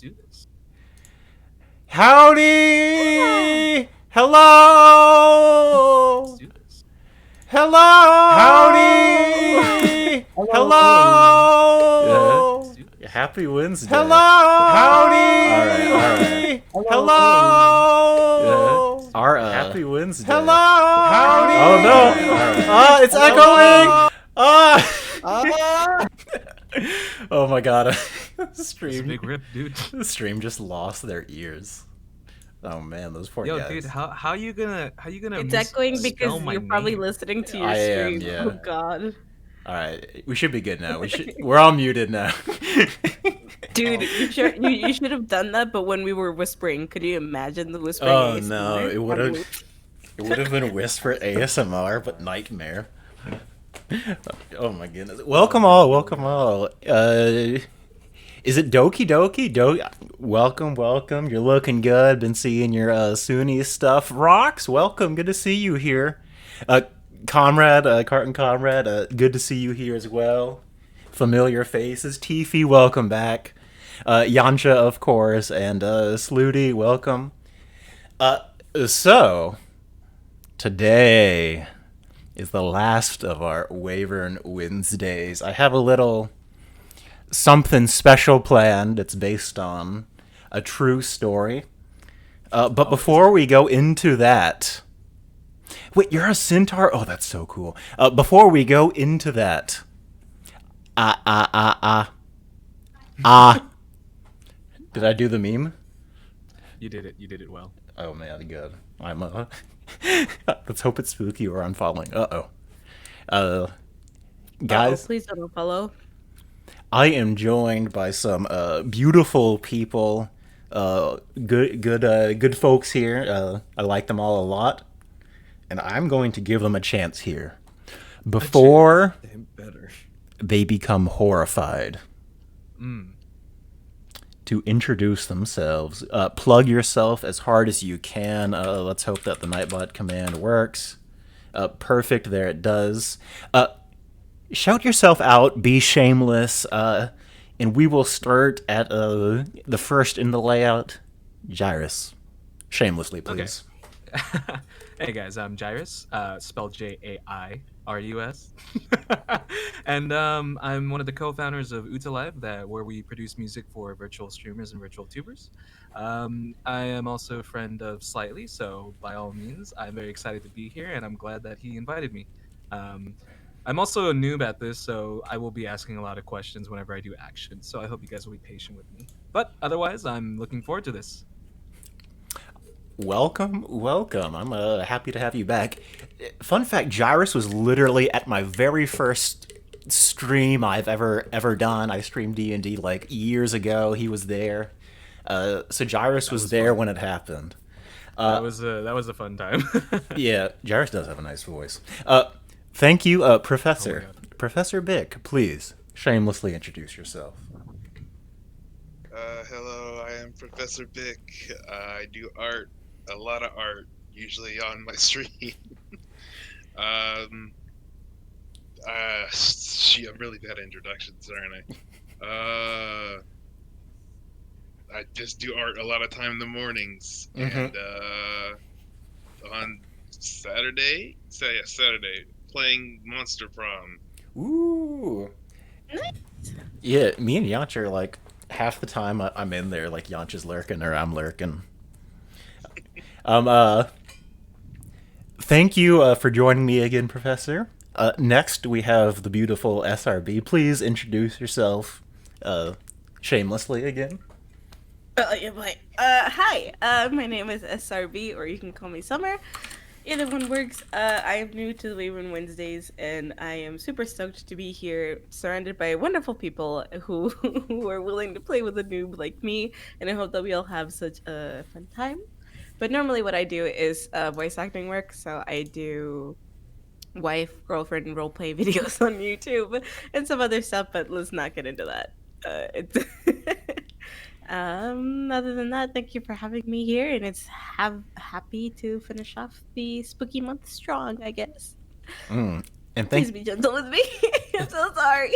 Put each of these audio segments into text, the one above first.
do this. Howdy! Let's Hello! do this. Hello! Howdy! Yeah. Let's Hello! do this. Happy Wednesday. Hello! Howdy! All right. Yeah. Hello! Our Happy Wednesday. Hello! Howdy! Oh no! All It's echoing! Oh my god. The It's a stream. big rip, dude. The stream just lost their ears. Oh man, those poor Yo, guys. dude, how you gonna It's echoing because misspell my you're probably name? listening to your I am, stream. yeah. Oh god. All right, we should be good now. We're all muted now. Dude, you should have done that, but when we were whispering, could you imagine the whispering? Oh ASMR no, it would on have. loop? It would have been whisper ASMR, but nightmare. Oh my goodness! Welcome all. Is it Doki Doki? Welcome. You're looking good. Been seeing your Sunni stuff. Rocks, welcome. Good to see you here. Carton Comrade. Good to see you here as well. Familiar faces. Tifi, welcome back. Yansha, of course, and Slooty, welcome. So today is the last of our Wyvern Wednesdays. I have a little something special planned. It's based on a true story. But before we go into that... Wait, you're a centaur? Oh, that's so cool. Before we go into that... Did I do the meme? You did it well. Oh man, good. Let's hope it's spooky or I'm falling. Guys, Please don't follow. I am joined by some beautiful people, good folks here. I like them all a lot, and I'm going to give them a chance here before Better. they become horrified. To introduce themselves. Plug yourself as hard as you can. Let's hope that the Nightbot command works. Perfect, there it does. Shout yourself out, be shameless, and we will start at the first in the layout, Gyrus. Shamelessly, please. Okay. Hey guys, I'm Jairus, spelled Jairus. And I'm one of the co-founders of Utalive, where we produce music for virtual streamers and virtual tubers. I am also a friend of Slightly, so by all means, I'm very excited to be here, and I'm glad that he invited me. I'm also a noob at this, so I will be asking a lot of questions whenever I do action, so I hope you guys will be patient with me. But otherwise, I'm looking forward to this. Welcome. I'm happy to have you back. Fun fact, Gyrus was literally at my very first stream I've ever done. I streamed D&D like years ago. He was there. So Gyrus was there fun. when it happened. That was a fun time. Yeah, Gyrus does have a nice voice. Thank you, Professor. Oh my God. Professor Bick, please shamelessly introduce yourself. Hello, I am Professor Bick. I do art, a lot of art, usually on my stream. I'm really bad at introductions, aren't I? I just do art a lot of time in the mornings, and on Saturday, playing Monster Prom. Ooh. Yeah, me and Yanch are like half the time I'm in there, like Yanch is lurking or I'm lurking. Thank you for joining me again, Professor. Next, we have the beautiful SRB. Please introduce yourself shamelessly again. Hi, my name is SRB, or you can call me Summer. Either one works. I am new to the Wyvern Wednesdays, and I am super stoked to be here, surrounded by wonderful people who are willing to play with a noob like me, and I hope that we all have such a fun time. But normally what I do is voice acting work, so I do wife, girlfriend, roleplay videos on YouTube and some other stuff, but let's not get into that. It's Other than that, thank you for having me here, and it's happy to finish off the spooky month strong, I guess. And Please be gentle with me. I'm so sorry.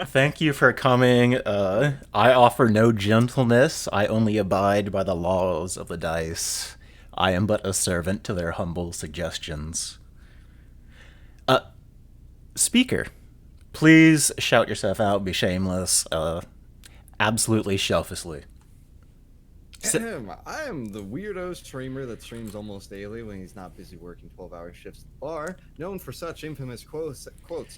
thank you for coming. I offer no gentleness. I only abide by the laws of the dice. I am but a servant to their humble suggestions. Speaker, please shout yourself out, be shameless, absolutely shelfishly. I am the weirdo streamer that streams almost daily when he's not busy working 12-hour shifts at the bar, known for such infamous quotes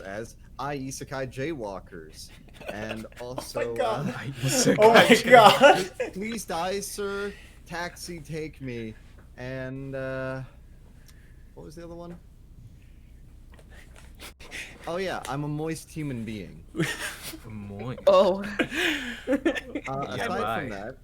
as "I isekai jaywalkers," and also Oh my god! "Please die, sir. Taxi, take me." And what was the other one? Oh yeah, I'm a moist human being. Moist. Oh. Aside bye. from that,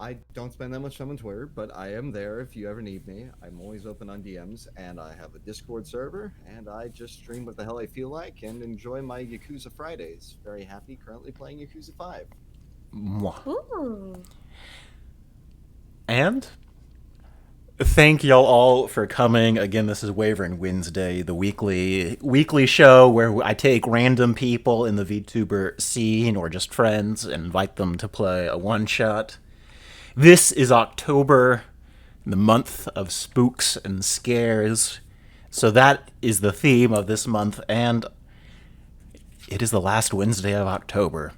I don't spend that much time on Twitter, but I am there if you ever need me. I'm always open on DMs, and I have a Discord server, and I just stream what the hell I feel like and enjoy my Yakuza Fridays. Very happy currently playing Yakuza 5. Mwah. Ooh. And thank y'all all for coming. Again, this is Wyvern Wednesday, the weekly show where I take random people in the VTuber scene or just friends and invite them to play a one-shot. This is October, the month of spooks and scares. So that is the theme of this month, and it is the last Wednesday of October.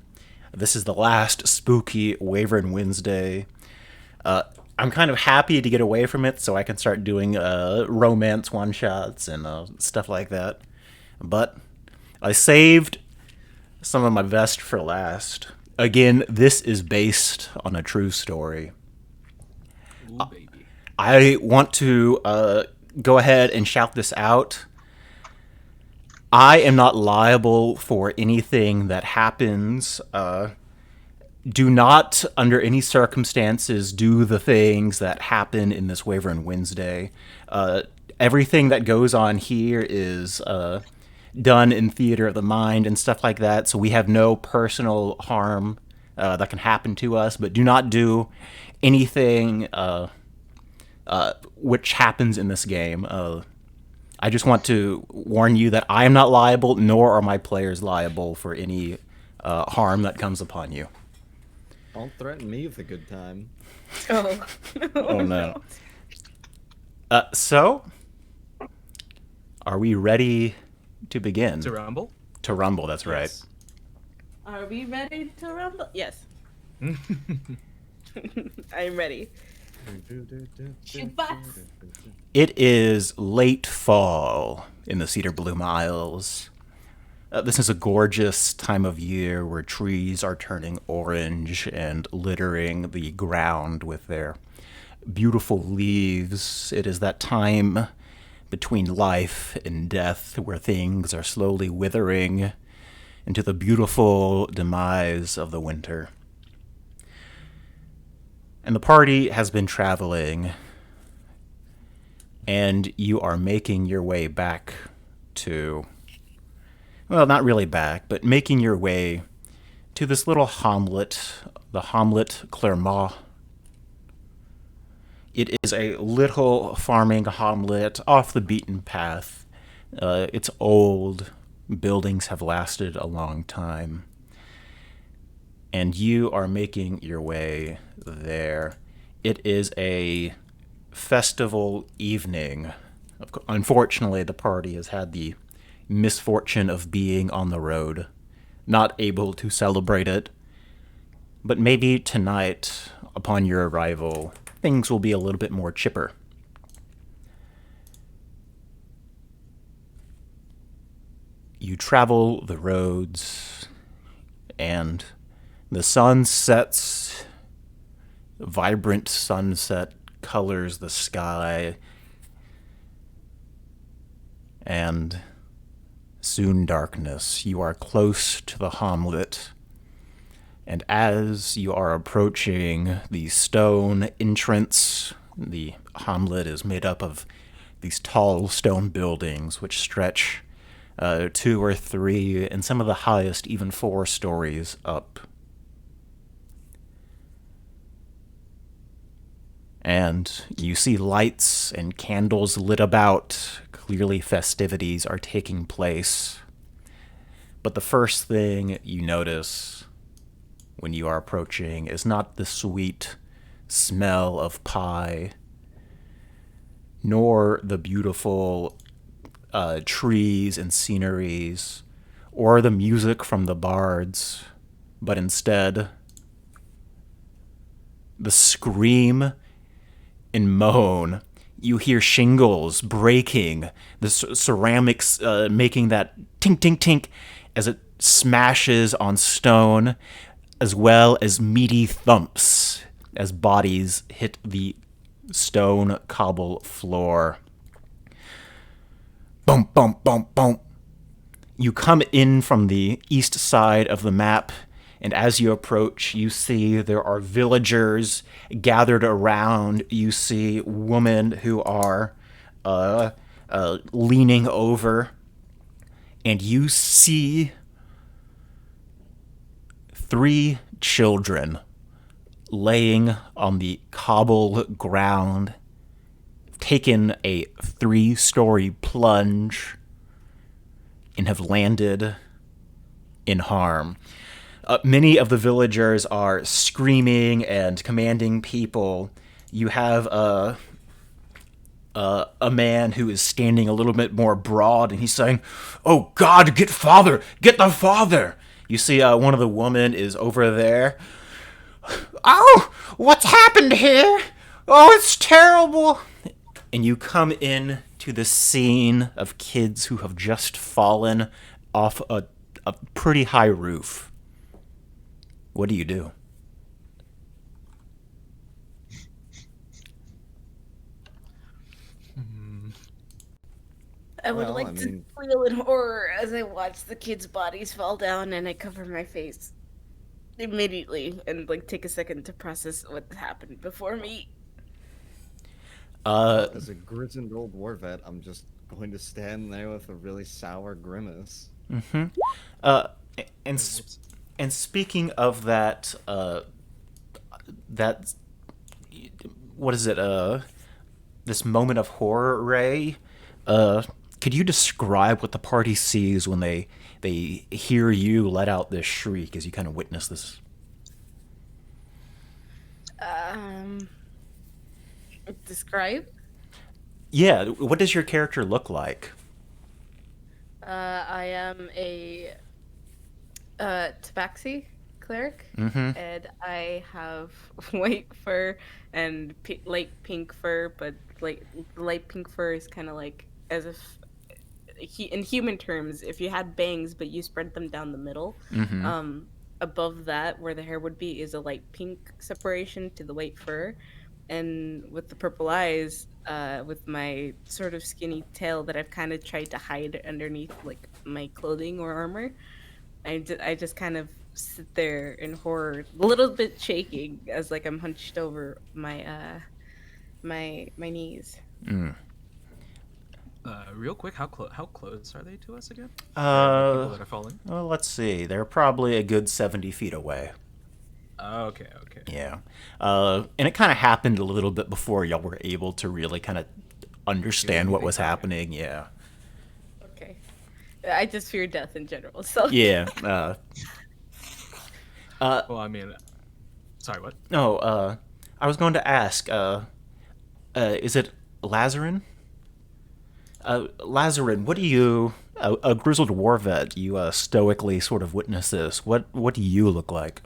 This is the last spooky Wyvern Wednesday. I'm kind of happy to get away from it so I can start doing romance one-shots and stuff like that. But I saved some of my best for last. Again, this is based on a true story. Ooh, baby. I want to go ahead and shout this out. I am not liable for anything that happens. Do not, under any circumstances, do the things that happen in this Wyvern Wednesday. Everything that goes on here is done in theater of the mind and stuff like that, so we have no personal harm that can happen to us, but do not do anything which happens in this game. I just want to warn you that I am not liable, nor are my players liable for any harm that comes upon you. Don't threaten me with a good time. Oh. Oh no. So, are we ready to begin? To rumble? To rumble, that's right. Yes. Are we ready to rumble? Yes. I'm ready. Shoot butts. It is late fall in the Cedar Bloom Isles. This is a gorgeous time of year where trees are turning orange and littering the ground with their beautiful leaves. It is that time between life and death where things are slowly withering into the beautiful demise of the winter. And the party has been traveling, and you are making your way back to, well, not really back, but making your way to this little hamlet, the hamlet Clermont. It is a little farming hamlet off the beaten path. It's old. Buildings have lasted a long time. And you are making your way there. It is a festival evening. Unfortunately, the party has had the misfortune of being on the road, not able to celebrate it. But maybe tonight, upon your arrival, things will be a little bit more chipper. You travel the roads, and the sun sets. Vibrant sunset colors the sky, and soon darkness. You are close to the hamlet, and as you are approaching the stone entrance, the hamlet is made up of these tall stone buildings which stretch 2 or 3, and some of the highest even 4 stories up. and you see lights and candles lit about. Clearly, festivities are taking place. But the first thing you notice when you are approaching is not the sweet smell of pie, nor the beautiful trees and sceneries, or the music from the bards, but instead the scream and moan. You hear shingles breaking, the ceramics making that tink tink tink as it smashes on stone, as well as meaty thumps as bodies hit the stone cobble floor. Bump, bump, bump, bump. You come in from the east side of the map, and as you approach, you see there are villagers gathered around. You see women who are leaning over, and you see 3 children laying on the cobble ground, taken a 3-story plunge, and have landed in harm. Many of the villagers are screaming and commanding people. You have a man who is standing a little bit more broad, and he's saying, "Oh God, get father! Get the father!" You see one of the women is over there. "Oh, what's happened here? Oh, it's terrible!" And you come in to the scene of kids who have just fallen off a pretty high roof. What do you do? I would Well, like I to mean- squeal in horror as I watch the kids' bodies fall down, and I cover my face immediately and like take a second to process what happened before me. As a grizzled old war vet, I'm just going to stand there with a really sour grimace. Uh, and s- and speaking of that, that what is it? This moment of horror, Ray. Could you describe what the party sees when they hear you let out this shriek as you kind of witness this? Um, Describe. Yeah, what does your character look like? I am a tabaxi cleric, Mm-hmm. and I have white fur and light pink fur, but like light pink fur is kind of like as if in human terms, if you had bangs but you spread them down the middle, Mm-hmm. above that where the hair would be is a light pink separation to the white fur, and with the purple eyes, with my sort of skinny tail that I've kind of tried to hide underneath like my clothing or armor. I just kind of sit there in horror, a little bit shaking as like I'm hunched over my knees. Real quick, how close are they to us again? The people Uh, that are falling. well, let's see. They're probably a good 70 feet away. Okay, okay. Yeah. And it kind of happened a little bit before y'all were able to really kind of understand what was Okay. happening. Yeah. Okay, I just fear death in general. So Yeah. Well, I mean, sorry, what? No, I was going to ask, is it Lazarin? Lazarin, what do you, a grizzled war vet, you stoically sort of witness this. What do you look like?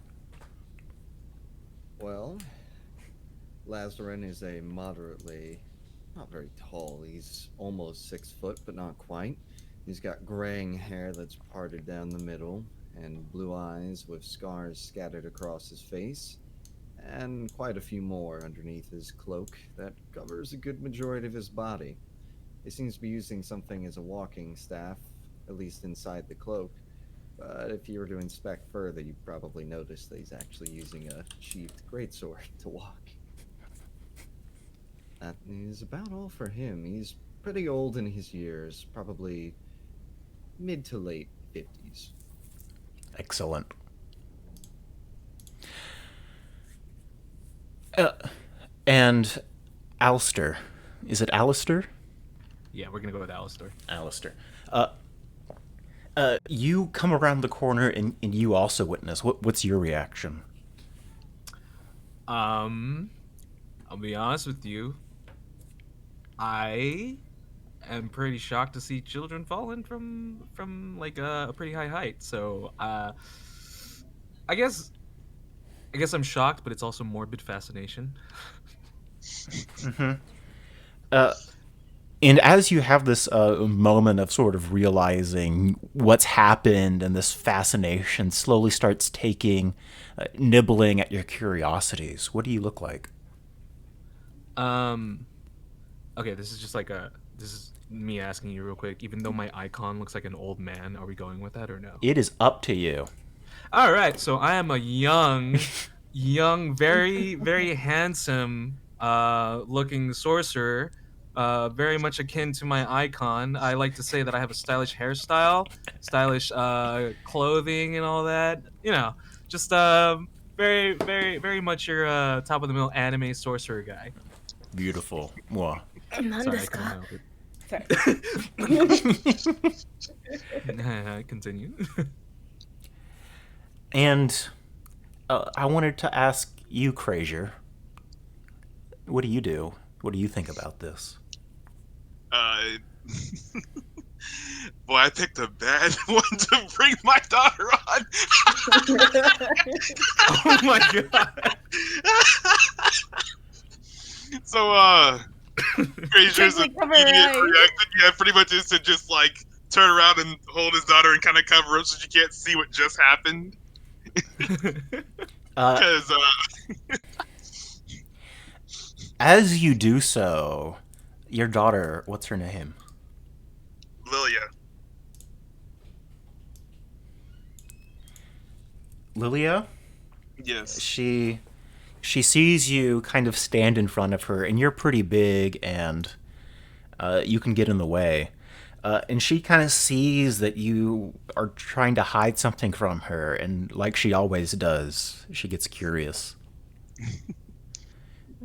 Well, Lazarin is a moderately, not very tall. He's almost 6 foot, but not quite. He's got graying hair that's parted down the middle, and blue eyes with scars scattered across his face, and quite a few more underneath his cloak that covers a good majority of his body. He seems to be using something as a walking staff, at least inside the cloak. But if you were to inspect further, you'd probably notice that he's actually using a sheathed greatsword to walk. That is about all for him. He's pretty old in his years, probably mid to late 50s. Excellent. And Alistair. Is it Alistair? Yeah, we're gonna go with Alistair. Alistair. You come around the corner and you also witness. What's your reaction? Um, I'll be honest with you. I am pretty shocked to see children falling from like a pretty high height. So I guess I guess I'm shocked, but it's also morbid fascination. Uh, and as you have this moment of sort of realizing what's happened and this fascination slowly starts taking, nibbling at your curiosities, what do you look like? Um, okay, this is just like a this is me asking you real quick. Even though my icon looks like an old man, are we going with that or no? It is up to you. All right, so I am a young, very handsome, looking sorcerer, very much akin to my icon. I like to say that I have a stylish hairstyle, stylish clothing, and all that. You know, just very much your top of the middle anime sorcerer guy. Beautiful. Mwah. Sorry, I couldn't Nandesuka. help it. Sorry. Continue. And I wanted to ask you, Crazier, what do you do? What do you think about this? Uh, boy, I picked a bad one to bring my daughter on. Oh my god. So, Grazier's Quickly cover immediate her eyes. reaction, yeah, pretty much is to just like turn around and hold his daughter and kind of cover up so she can't see what just happened. Because As you do so, your daughter, what's her name? Lilia, Lilia? yes, She sees you kind of stand in front of her, and you're pretty big, and you can get in the way. And she kind of sees that you are trying to hide something from her, and like she always does, she gets curious.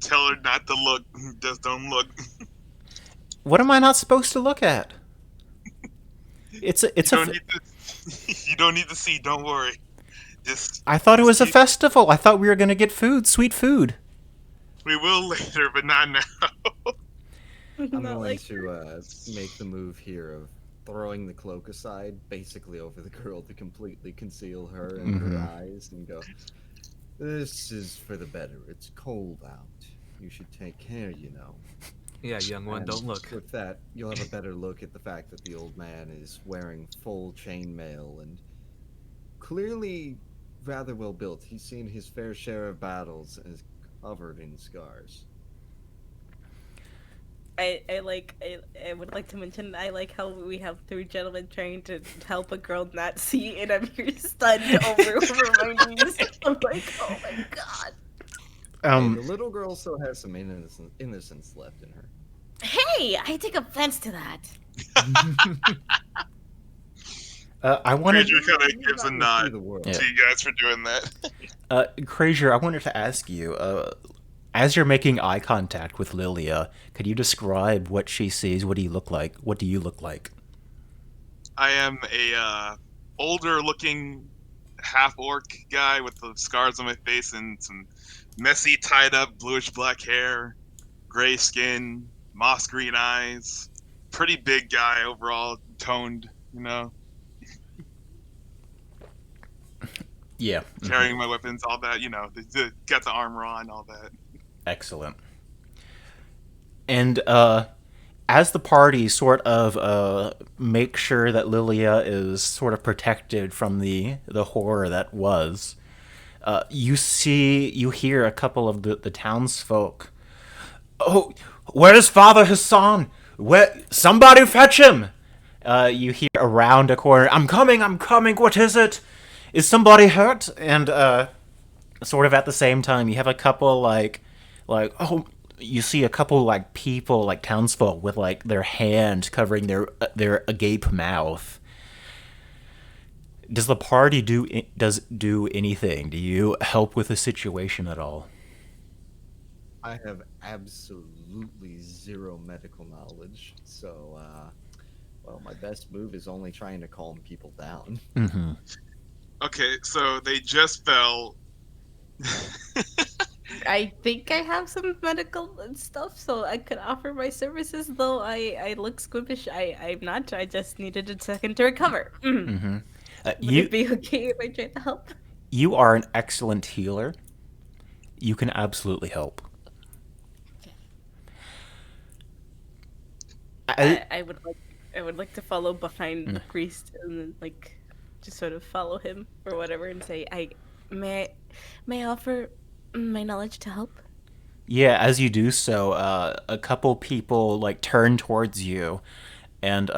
tell her not to look. Just don't look. What am I not supposed to look at? It's a. You don't need to. You don't need to see. Don't worry. Just I thought it was a keep- festival. I thought we were gonna get food, sweet food. We will later, but not now. I'm Not going like to make the move here of throwing the cloak aside, basically over the girl to completely conceal her and her eyes, and go, "This is for the better. It's cold out. You should take care, you know." Yeah, young one, And don't look. With that, you'll have a better look at the fact that the old man is wearing full chainmail and clearly rather well built. He's seen his fair share of battles and is covered in scars. I would like to mention I like how we have three gentlemen trying to help a girl not see, and I'm here stunned over my knees. I'm like, oh my god. The little girl still has some innocence left in her. Hey, I take offense to that. I wanted, Ranger kind of gives a See nod the world. Yeah. to you guys for doing that. Crazier, I wanted to ask you, as you're making eye contact with Lilia, could you describe what she sees? What do you look like? What do you look like? I am a older-looking half-orc guy with the scars on my face and some messy, tied-up, bluish-black hair, gray skin, moss green eyes. Pretty big guy overall, toned, you know. Yeah. Carrying my weapons, all that, you know. Got the armor on, all that. Excellent. And as the party sort of make sure that Lilia is sort of protected from the horror that was, you hear a couple of the townsfolk. Oh, where's Father Hassan? Where? Somebody fetch him! You hear around a corner. I'm coming. What is it? Is somebody hurt? And sort of at the same time, you have a couple oh, you see a couple like people, like townsfolk, with like their hand covering their agape mouth. Does the party do anything? Do you help with the situation at all? I have absolutely zero medical knowledge, so well, my best move is only trying to calm people down. Mm-hmm. Okay, so they just fell. I think I have some medical and stuff, so I could offer my services. Though I look squibbish, I'm not. I just needed a second to recover. Mm-hmm. Would it be okay if I tried to help? You are an excellent healer. You can absolutely help. I, I would like to follow behind the priest and then like just sort of follow him or whatever and say may I offer my knowledge to help. yeah, as you do so, a couple people like turn towards you, and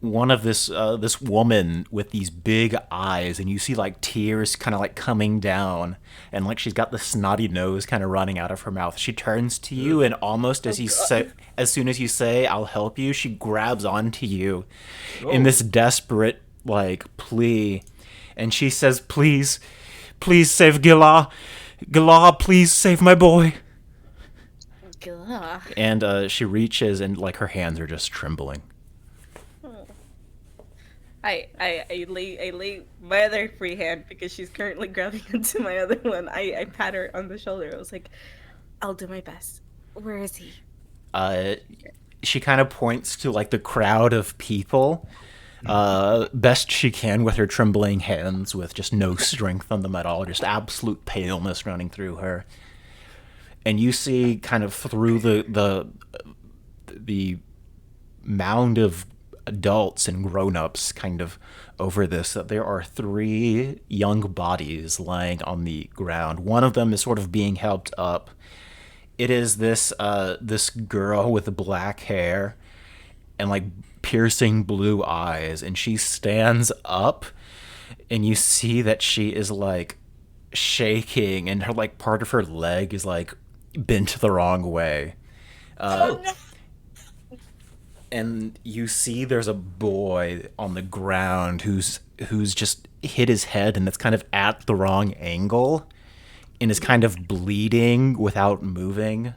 one of this woman with these big eyes, and you see like tears kind of like coming down, and like she's got the snotty nose kind of running out of her mouth. She turns to you, and almost as as soon as you say "I'll help you," she grabs onto you in this desperate like plea, and she says, "Please, please save Gila. Gila, please save my boy." Gah. And she reaches, and like her hands are just trembling. I lay my other free hand because she's currently grabbing into my other one. I pat her on the shoulder. I was like, I'll do my best. Where is he? Uh, she kind of points to like the crowd of people, best she can with her trembling hands, with just no strength on them at all, just absolute paleness running through her. And you see, kind of through the mound of adults and grown-ups kind of over this, that there are three young bodies lying on the ground. One of them is sort of being helped up. It is this girl with black hair and like piercing blue eyes, and she stands up, and you see that she is like shaking, and her like part of her leg is like bent the wrong way. And you see there's a boy on the ground who's just hit his head, and it's kind of at the wrong angle, and is kind of bleeding without moving.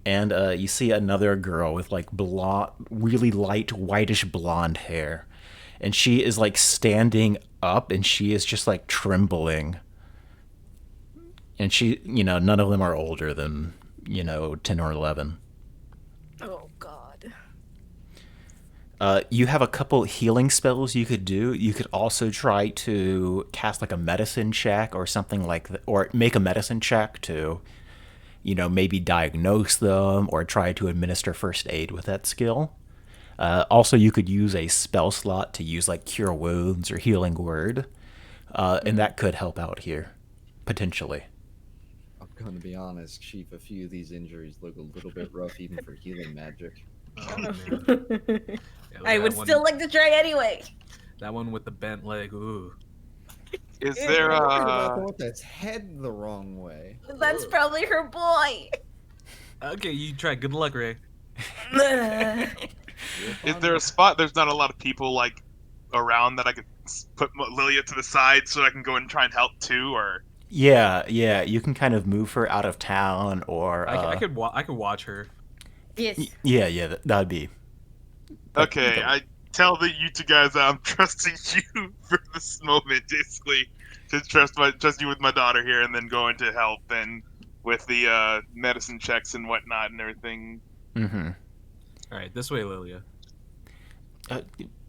And you see another girl with like blonde, really light whitish blonde hair, and she is like standing up, and she is just like trembling. And she, none of them are older than 10 or 11. Oh God. You have a couple healing spells you could do. You could also try to cast like a medicine check or something like that, or make a medicine check to, maybe diagnose them or try to administer first aid with that skill. Also, you could use a spell slot to use like Cure Wounds or Healing Word, and that could help out here, potentially. I'm going to be honest, Chief, a few of these injuries look a little bit rough even for healing magic. Oh, man. Yeah, I would still like to try anyway. That one with the bent leg. Ooh. Is there About the one that's head the wrong way. That's probably her boy. Okay, you try. Good luck, Ray. is there a spot? There's not a lot of people like around that I could put Lilia to the side so I can go and try and help too, or Yeah, you can kind of move her out of town, or I could watch her. Yes. yeah, that'd be okay. I tell you two guys that I'm trusting you for this moment, basically. To trust you with my daughter here, and then going to help and with the medicine checks and whatnot and everything. Mm-hmm. All right, this way, Lilia.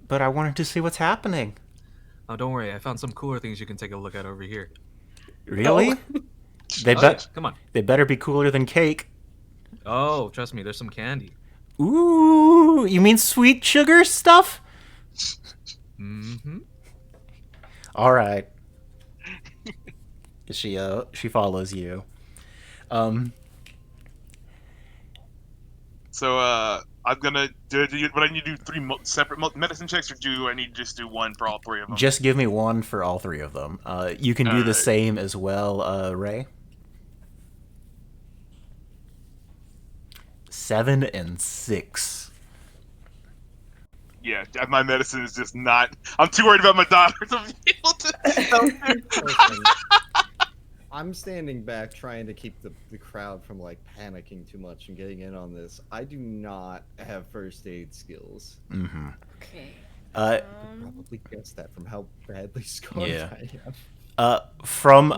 But I wanted to see what's happening. Oh, don't worry. I found some cooler things you can take a look at over here. Really? They Oh, bet. yeah, come on. They better be cooler than cake. Oh, trust me. There's some candy. Ooh, you mean sweet sugar stuff? Mm-hmm. All right. She follows you. So I'm gonna do. What I need to do? Three separate medicine checks, or do I need to just do one for all three of them? Just give me one for all three of them. You can do the Alright. same as well, Ray. 7 and 6. Yeah, my medicine is just not. I'm too worried about my daughter to be able to help her. I'm standing back trying to keep the crowd from like panicking too much and getting in on this. I do not have first aid skills. Mm-hmm. Okay. Uh, Probably guessed that from how badly scarred yeah. I am. From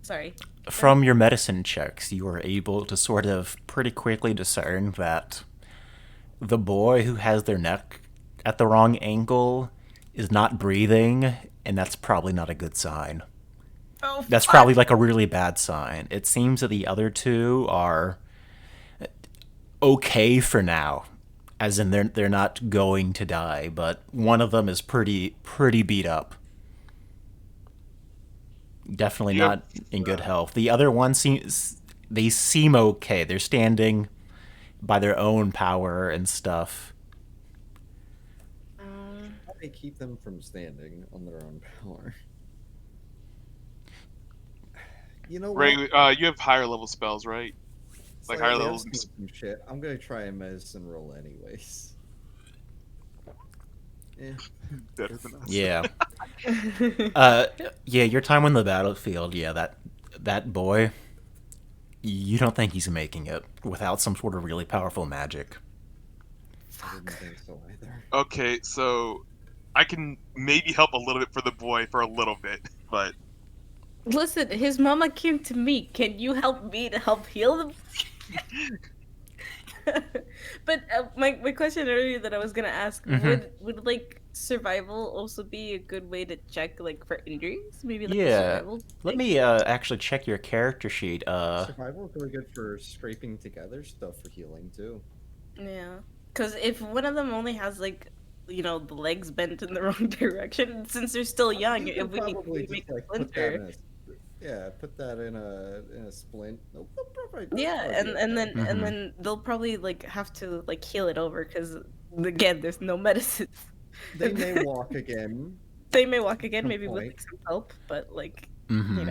Sorry. from your medicine checks, you were able to sort of pretty quickly discern that the boy who has their neck at the wrong angle is not breathing, and that's probably not a good sign. Oh, That's fuck! probably like a really bad sign. It seems that the other two are okay for now, as in they're not going to die, but one of them is pretty beat up. Definitely Yep. not in good health. The other one seem okay. They're standing by their own power and stuff. How do they keep them from standing on their own power? You know what? Ray, you have higher level spells, right? Like higher Slightly, I've level. seen some shit. I'm gonna try a medicine roll anyways. Yeah. Better than us. Yeah. Yeah, your time on the battlefield, yeah, that boy, you don't think he's making it without some sort of really powerful magic. I didn't think so either. Okay, so I can maybe help a little bit for the boy for a little bit, but Listen, his mama came to me. Can you help me to help heal them? But my question earlier that I was gonna ask, would like survival also be a good way to check like for injuries? Maybe like a Yeah. survival. Let thing? me actually check your character sheet. Survival is really good for scraping together stuff for healing too. Yeah, because if one of them only has like, the legs bent in the wrong direction, since they're still young, You if could we need probably to make just a like put that splinter. put that in a splint. They'll probably Yeah, be and okay. then they'll probably like have to like heal it over because again, there's no medicine. They may walk again. They may walk again, Some maybe with point. like some help, but like Mm-hmm.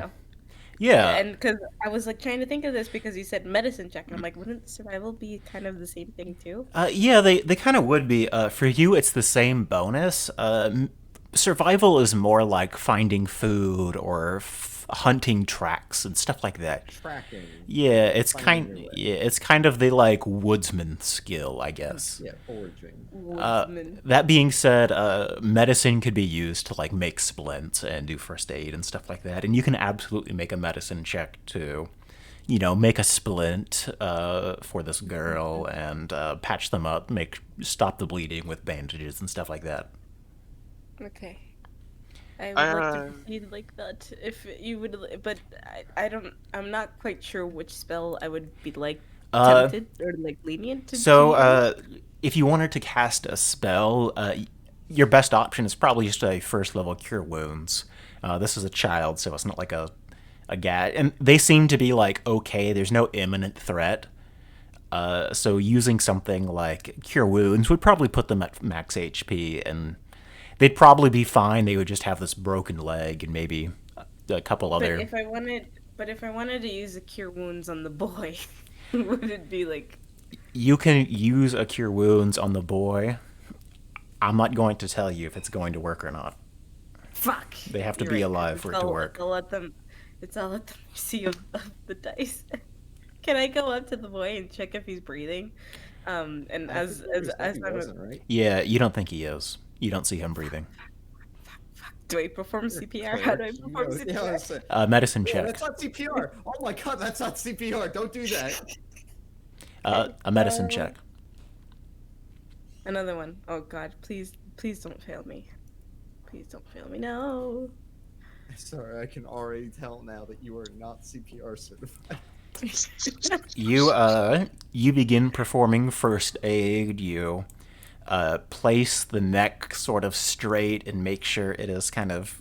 Yeah. and because I was like trying to think of this because you said medicine check, and I'm like, wouldn't survival be kind of the same thing too? Yeah, they kind of would be. For you, it's the same bonus. Survival is more like finding food or hunting tracks and stuff like that. Tracking. Yeah, Finding your way. it's kind of the like woodsman skill, I guess. Yeah, foraging. Woodsman. That being said, medicine could be used to like make splints and do first aid and stuff like that, and you can absolutely make a medicine check to, make a splint for this girl and patch them up, stop the bleeding with bandages and stuff like that. Okay. I would like to proceed like that if you would, but I'm not quite sure which spell I would be like tempted or like lenient to So, use. if you wanted to cast a spell, your best option is probably just a first level cure wounds. This is a child, so it's not like a gat, and they seem to be like okay. There's no imminent threat. So using something like cure wounds would probably put them at max HP, and they'd probably be fine. They would just have this broken leg and maybe a couple But other. if I wanted to use the cure wounds on the boy, would it be like You can use a cure wounds on the boy. I'm not going to tell you if it's going to work or not. fuck? They have to You're be right, 'cause alive for it to work. It's all at the mercy of the dice. Can I go up to the boy and check if he's breathing? And I think you said he I'm wasn't, right? Yeah, you don't think he is. You don't see him breathing. do I perform You're CPR? How do I cleric. perform Yeah, CPR? let's say- Medicine yeah, check. that's not CPR. Oh my god, that's not CPR. Don't do that. A medicine check. Another one. Oh god, please don't fail me. Please don't fail me. No. Sorry, I can already tell now that you are not CPR certified. You begin performing first aid. You place the neck sort of straight and make sure it is kind of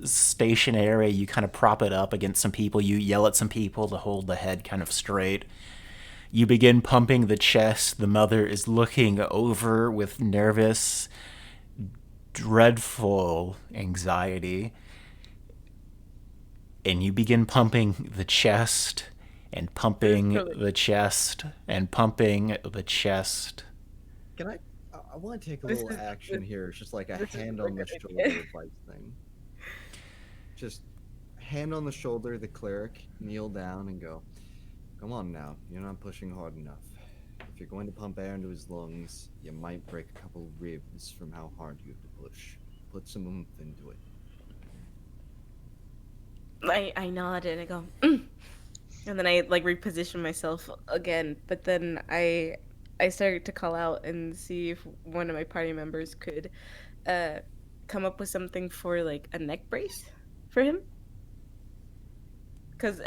stationary. You kind of prop it up against some people. You yell at some people to hold the head kind of straight. You begin pumping the chest. The mother is looking over with nervous, dreadful anxiety. And you begin pumping the chest and pumping the chest and pumping the chest. Can I want to take a This little is- action here. It's just like a this is hand a on the good shoulder idea. advice thing. Just hand on the shoulder the cleric, kneel down, and go, "Come on now, you're not pushing hard enough. If you're going to pump air into his lungs, you might break a couple ribs from how hard you have to push. Put some oomph into it." I nod and I go, mm. And then I like reposition myself again. But then I started to call out and see if one of my party members could uh come up with something for like a neck brace for him. Because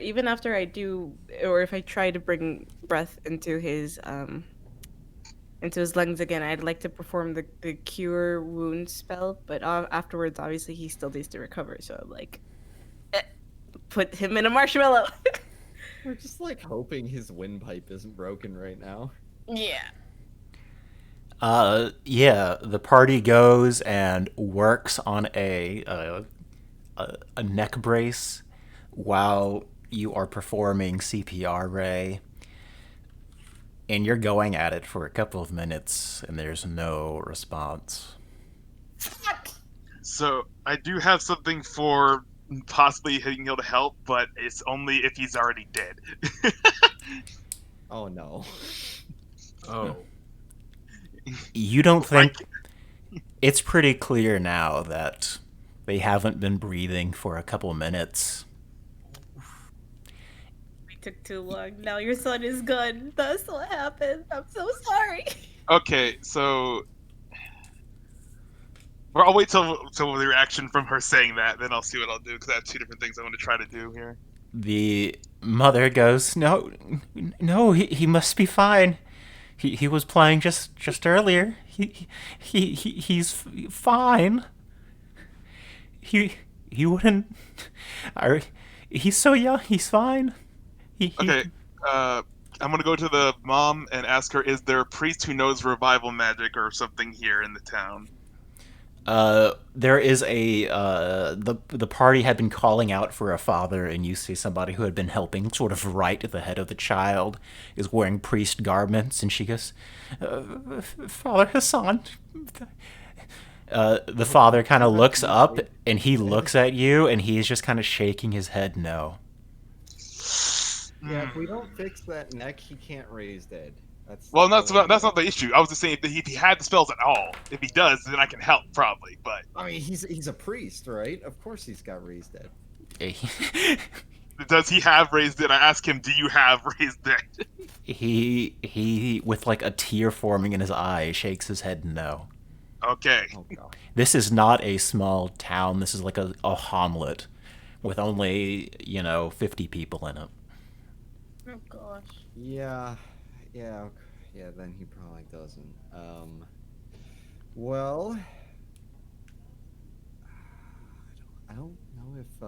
even after I do, or if I try to bring breath into his lungs again, I'd like to perform the cure wound spell. But afterwards, obviously, he still needs to recover. So I'm like, eh, put him in a marshmallow. We're just like hoping his windpipe isn't broken right now. Yeah. Yeah, the party goes and works on a neck brace while you are performing CPR, Ray. And you're going at it for a couple of minutes, and there's no response. So I do have something for possibly hitting he'll to help, but it's only if he's already dead. Oh no. Oh. You don't think Like, it's pretty clear now that they haven't been breathing for a couple minutes. We took too long. Now your son is gone. That's what happened. I'm so sorry. okay, so well, I'll wait till the reaction from her saying that, then I'll see what I'll do because I have two different things I want to try to do here. The mother goes, "No, no, he must be fine. He was playing just earlier. He's fine. He wouldn't. I, he's so young. He's fine. Okay, I'm gonna go to the mom and ask her: is there a priest who knows revival magic or something here in the town? There is the party had been calling out for a father, and you see somebody who had been helping sort of right at the head of the child is wearing priest garments, and she goes, "Father Hassan." The father kind of looks up, and he looks at you, and he's just kind of shaking his head no. Yeah, if we don't fix that neck, he can't raise dead. Well, that's not the issue. I was just saying if he had the spells at all. If he does, then I can help probably. But I mean, he's a priest, right? Of course he's got raised dead. does he have raised dead? I ask him, do you have raised dead? he with like a tear forming in his eye shakes his head no. Okay. Oh god. This is not a small town. This is like a hamlet with only 50 people in it. Oh gosh. Yeah, then he probably doesn't. Well, I don't know if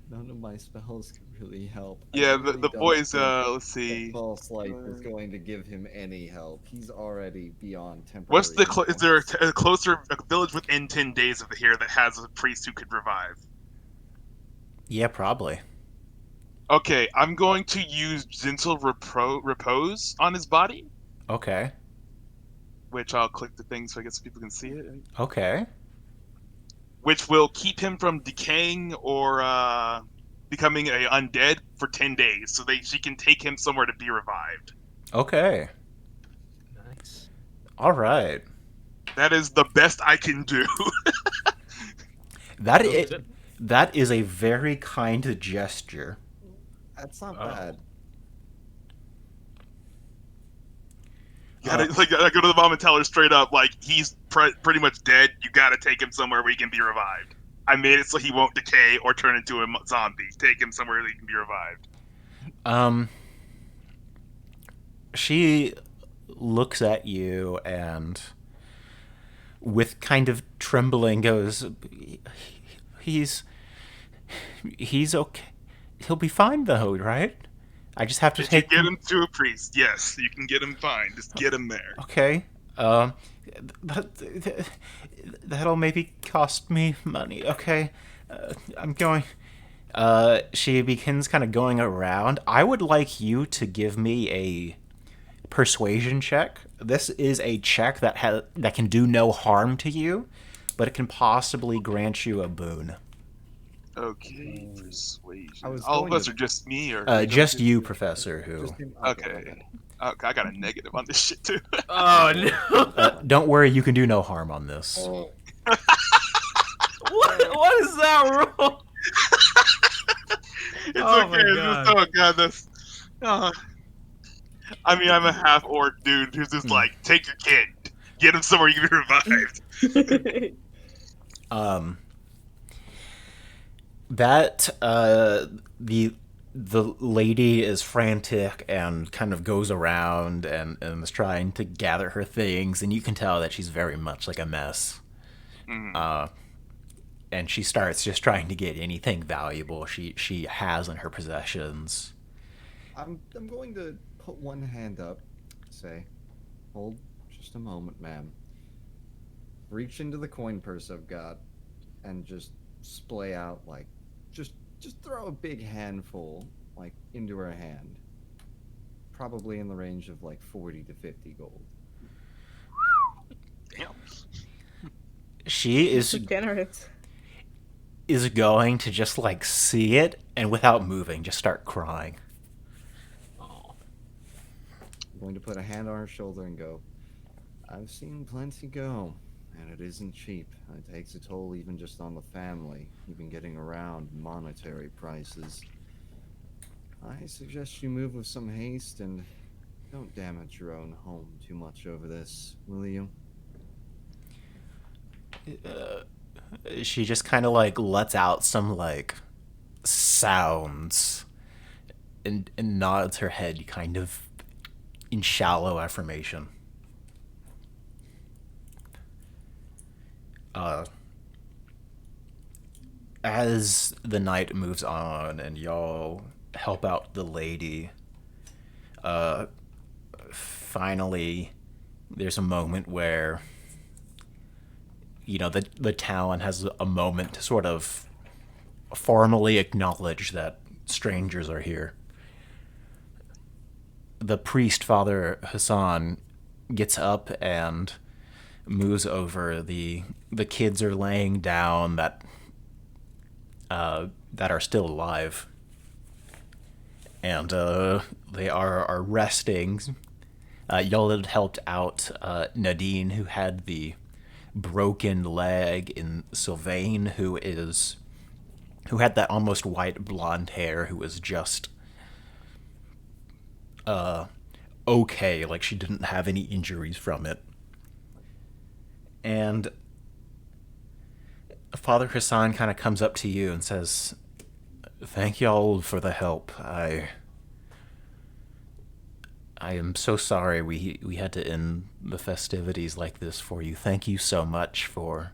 none of my spells could really help. Yeah, I really the don't boys. think Let's see. that false light is going to give him any help. He's already beyond temporary. What's is there a closer village within 10 days of here that has a priest who could revive? Yeah, probably. Okay, I'm going to use gentle repose on his body, Okay. which I'll click the thing so I guess people can see it. Okay. Which will keep him from decaying or becoming a undead for 10 days, so she can take him somewhere to be revived. Okay. Nice. All right. That is the best I can do. That is a very kind gesture. That's not Oh. bad. You gotta, I go to the mom and tell her straight up, like, he's pretty much dead. You gotta take him somewhere where he can be revived. I made it so he won't decay or turn into a zombie. Take him somewhere where he can be revived. She looks at you and with kind of trembling goes, he's okay. He'll be fine though, right? I just have to If you take get him to a priest, yes, you can get him fine. Just get him there. Okay. That'll maybe cost me money. Okay. I'm going. She begins kind of going around. I would like you to give me a persuasion check. This is a check that can do no harm to you, but it can possibly grant you a boon. Okay, I persuasion. was All of going us to are just me, or can we go Just to- you, Professor. Who? just him. Okay, my Okay. bad. Okay, I got a negative on this shit too. Oh no! Don't worry, you can do no harm on this. What is that rule? It's Oh okay. my It's just, god! oh god, that's. Uh, I mean, I'm a half orc dude who's just like, take your kid, get him somewhere you can be revived. Um, that the lady is frantic and kind of goes around and is trying to gather her things, and you can tell that she's very much like a mess. And she starts just trying to get anything valuable she has in her possessions. I'm going to put one hand up, say, hold just a moment, ma'am. Reach into the coin purse I've got, and just splay out like, just throw a big handful like into her hand. Probably in the range of like 40 to 50 gold. Damn. She So generous. is going to just like see it and without moving just start crying. Oh. I'm going to put a hand on her shoulder and go, I've seen plenty go, and it isn't cheap. It takes a toll even just on the family, even getting around monetary prices. I suggest you move with some haste and don't damage your own home too much over this, will you? She just kind of like lets out some like sounds and nods her head kind of in shallow affirmation. As the night moves on and y'all help out the lady, finally there's a moment where the town has a moment to sort of formally acknowledge that strangers are here. The priest, Father Hassan, gets up and moves over. The kids are laying down that are still alive, and they are resting. Y'all had helped out Nadine, who had the broken leg, in Sylvain, who had that almost white blonde hair, who was just okay, like she didn't have any injuries from it. And Father Hassan kind of comes up to you and says, "Thank y'all for the help. I am so sorry we had to end the festivities like this for you. Thank you so much for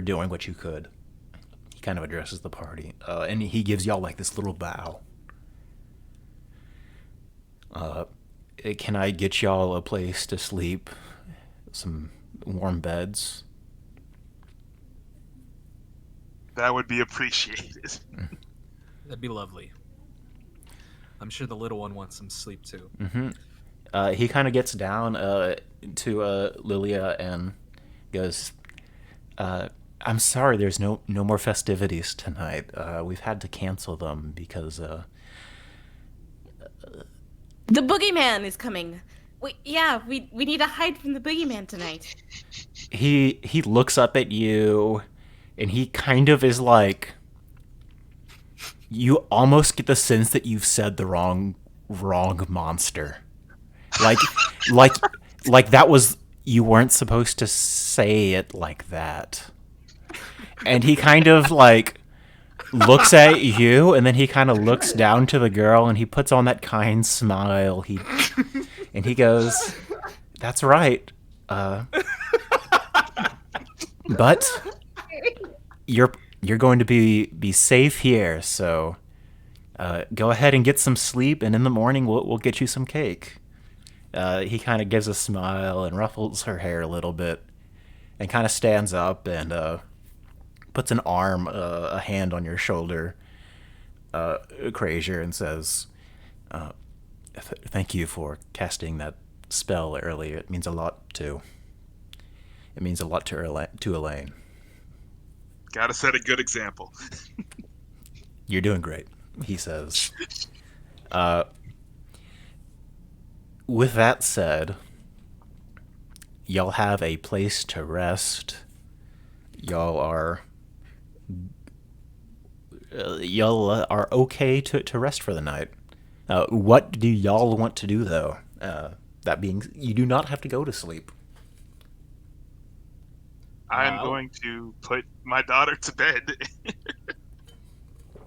doing what you could." He kind of addresses the party, and he gives y'all like this little bow. Can I get y'all a place to sleep? Some warm beds? That would be appreciated. That'd be lovely. I'm sure the little one wants some sleep too. He kind of gets down to Lilia and goes, "I'm sorry, there's no more festivities tonight. We've had to cancel them because The boogeyman is coming. We need to hide from the boogeyman tonight. he looks up at you, and he kind of is like, you almost get the sense that you've said the wrong monster. Like that was, you weren't supposed to say it like that. And he kind of like looks at you, and then he kind of looks down to the girl, and he puts on that kind smile. And he goes, "That's right. But you're going to be safe here, so go ahead and get some sleep, and in the morning we'll get you some cake." He kind of gives a smile and ruffles her hair a little bit, and kind of stands up and puts a hand on your shoulder, Krazier, and says, "Thank you for casting that spell earlier. It means a lot to Elaine." Gotta set a good example. You're doing great, he says. Uh, with that said, y'all have a place to rest. Y'all are are okay to rest for the night. What do y'all want to do though? That being, you do not have to go to sleep. I'm I'll- going to put my daughter to bed.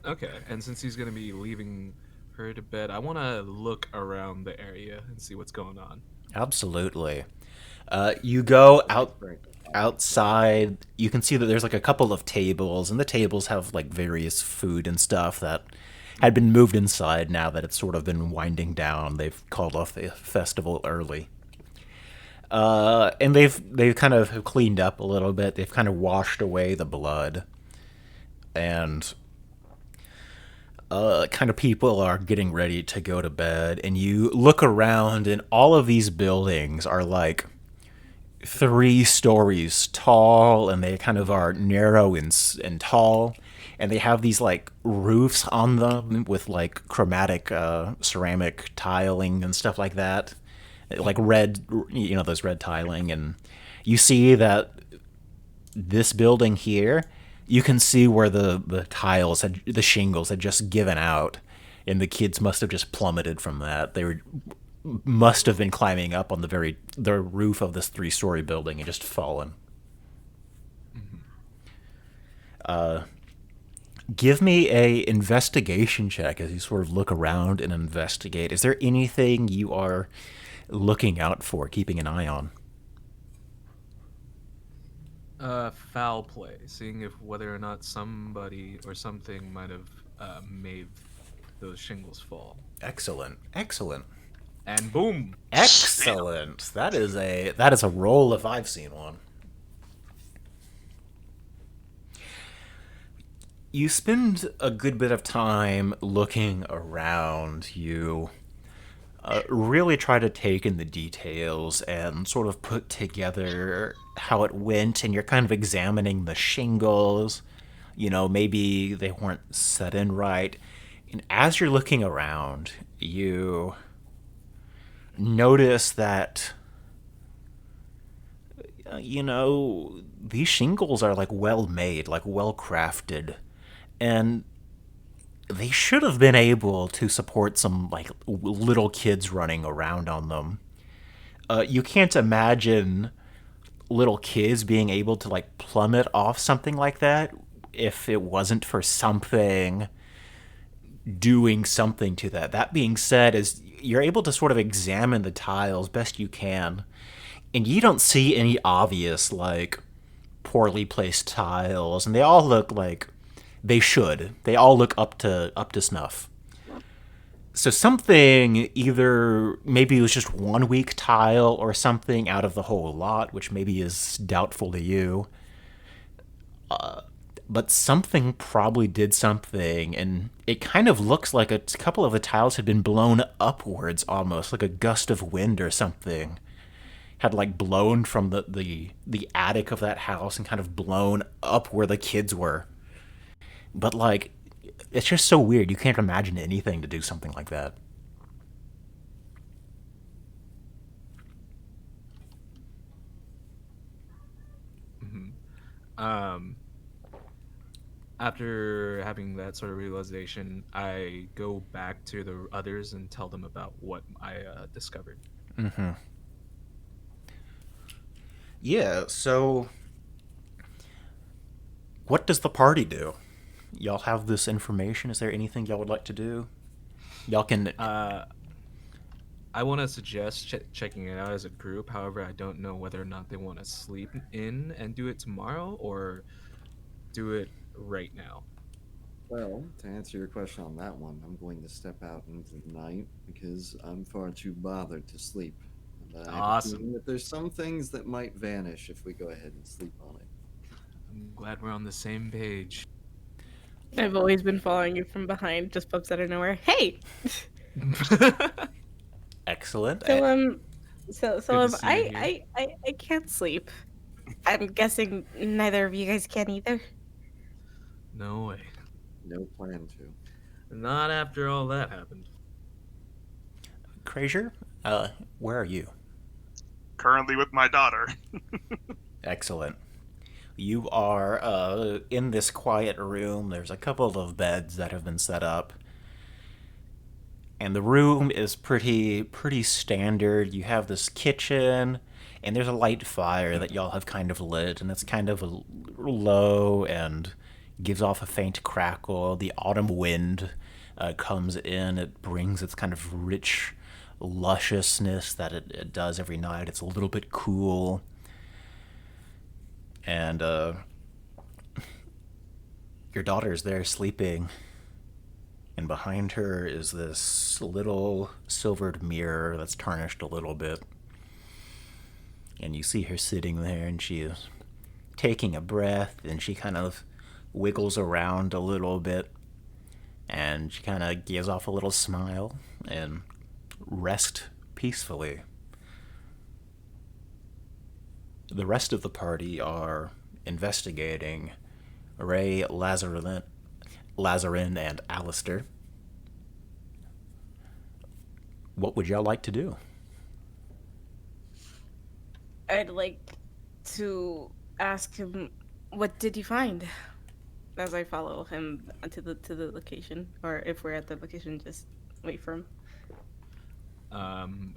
Okay, and since he's gonna be leaving her to bed, I want to look around the area and see what's going on. Absolutely. You go That's very good. outside. You can see that there's like a couple of tables, and the tables have like various food and stuff that had been moved inside now that it's sort of been winding down. They've called off the festival early. And they've kind of cleaned up a little bit. They've kind of washed away the blood, and kind of people are getting ready to go to bed. And you look around, and all of these buildings are like 3 stories tall, and they kind of are narrow and tall, and they have these like roofs on them with like chromatic ceramic tiling and stuff like that, like red, those red tiling. And you see that this building here, you can see where the tiles had, the shingles had just given out, and the kids must have just plummeted from that. Must have been climbing up on the roof of this 3-story building and just fallen. Give me a investigation check as you sort of look around and investigate. Is there anything you are looking out for, keeping an eye on? Foul play, seeing if whether or not somebody or something might have made those shingles fall. Excellent. Excellent. And boom! Excellent. That is a roll if I've seen one. You spend a good bit of time looking around. You really try to take in the details and sort of put together how it went, and you're kind of examining the shingles. Maybe they weren't set in right. And as you're looking around, you notice that these shingles are like well made, like well crafted, and they should have been able to support some like little kids running around on them. You can't imagine little kids being able to like plummet off something like that if it wasn't for something doing something to that. That being said, is you're able to sort of examine the tiles best you can, and you don't see any obvious like poorly placed tiles, and they all look like they should. They all look up to snuff. So something, either maybe it was just one weak tile or something out of the whole lot, which maybe is doubtful to you. But something probably did something, and it kind of looks like a couple of the tiles had been blown upwards, almost like a gust of wind or something had like blown from the attic of that house and kind of blown up where the kids were. But like, it's just so weird. You can't imagine anything to do something like that. Um, After having that sort of realization, I go back to the others and tell them about what I discovered. Yeah, so what does the party do? Y'all have this information. Is there anything y'all would like to do? Y'all can. I want to suggest checking it out as a group. However, I don't know whether or not they want to sleep in and do it tomorrow or do it right now. Well, to answer your question on that one, I'm going to step out into the night because I'm far too bothered to sleep. And I have a Awesome. feeling that there's some things that might vanish if we go ahead and sleep on it. I'm glad we're on the same page. I've always been following you from behind, just pops out of nowhere. Hey! Excellent. So to see you here. I can't sleep. I'm guessing neither of you guys can either. No way. No plan to. Not after all that happened. Crazier, where are you? Currently with my daughter. Excellent. You are in this quiet room. There's a couple of beds that have been set up, and the room is pretty standard. You have this kitchen, and there's a light fire that y'all have kind of lit, and it's kind of low and gives off a faint crackle. The autumn wind comes in. It brings its kind of rich lusciousness that it does every night. It's a little bit cool, and your daughter's there sleeping, and behind her is this little silvered mirror that's tarnished a little bit. And you see her sitting there, and she is taking a breath, and she kind of wiggles around a little bit, and she kind of gives off a little smile and rest peacefully. The rest of the party are investigating Ray, Lazarin, and Alistair. What would y'all like to do? I'd like to ask him, what did you find? As I follow him to the location, or if we're at the location, just wait for him. Um,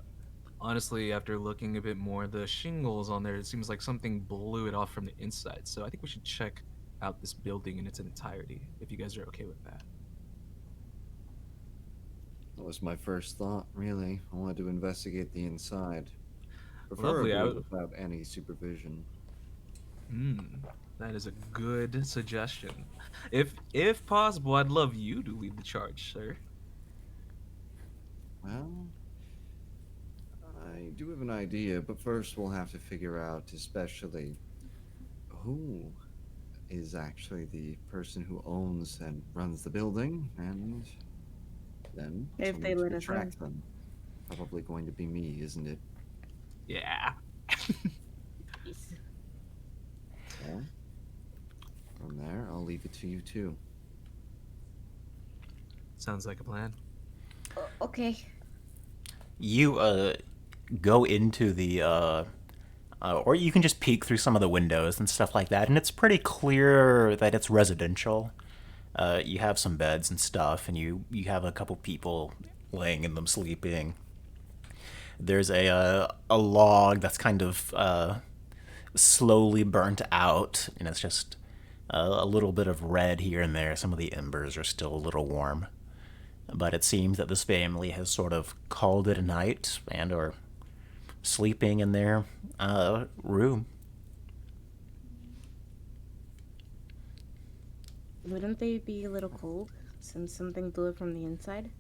Honestly, after looking a bit more, the shingles on there, it seems like something blew it off from the inside. So I think we should check out this building in its entirety, if you guys are okay with that. That was my first thought, really. I wanted to investigate the inside, Lovely. preferably without any supervision. Hmm, that is a good suggestion. If possible, I'd love you to lead the charge, sir. Well, I do have an idea, but first we'll have to figure out, especially, who is actually the person who owns and runs the building, and then If they someone let to us track in. them. Probably going to be me, isn't it? Yeah. Well, from there, I'll leave it to you too. Sounds like a plan. Okay. You go into the or you can just peek through some of the windows and stuff like that, and it's pretty clear that it's residential. You have some beds and stuff, and you have a couple people laying in them sleeping. There's a log that's kind of slowly burnt out, and it's just a little bit of red here and there. Some of the embers are still a little warm, but it seems that this family has sort of called it a night and are sleeping in their room. Wouldn't they be a little cold since something blew it from the inside?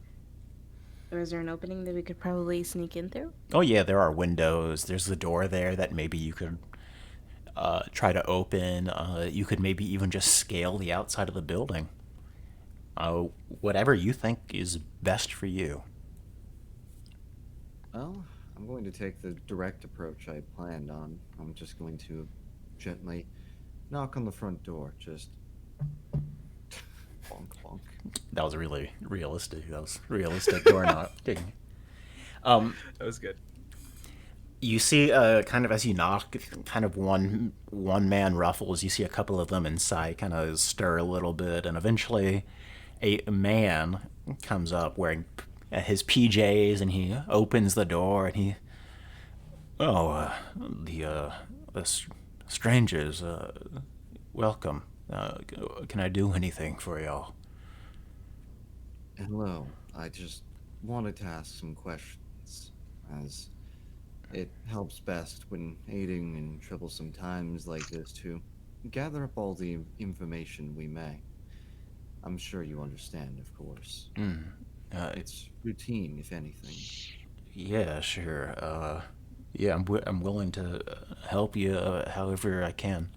Or is there an opening that we could probably sneak in through? Oh yeah, there are windows. There's the door there that maybe you could try to open. You could maybe even just scale the outside of the building. Whatever you think is best for you. Well, I'm going to take the direct approach I planned on. I'm just going to gently knock on the front door. Just bonk, bonk. That was really realistic. That was realistic door knocking. That was good. You see, kind of as you knock, kind of one man ruffles. You see a couple of them inside, kind of stir a little bit, and eventually, a man comes up wearing his PJs, and he opens the door, and he, oh, the strangers, welcome. Can I do anything for y'all? Hello. I just wanted to ask some questions, as it helps best when aiding in troublesome times like this to gather up all the information we may. I'm sure you understand, of course. It's routine, if anything. Yeah, sure. Yeah, I'm willing to help you however I can.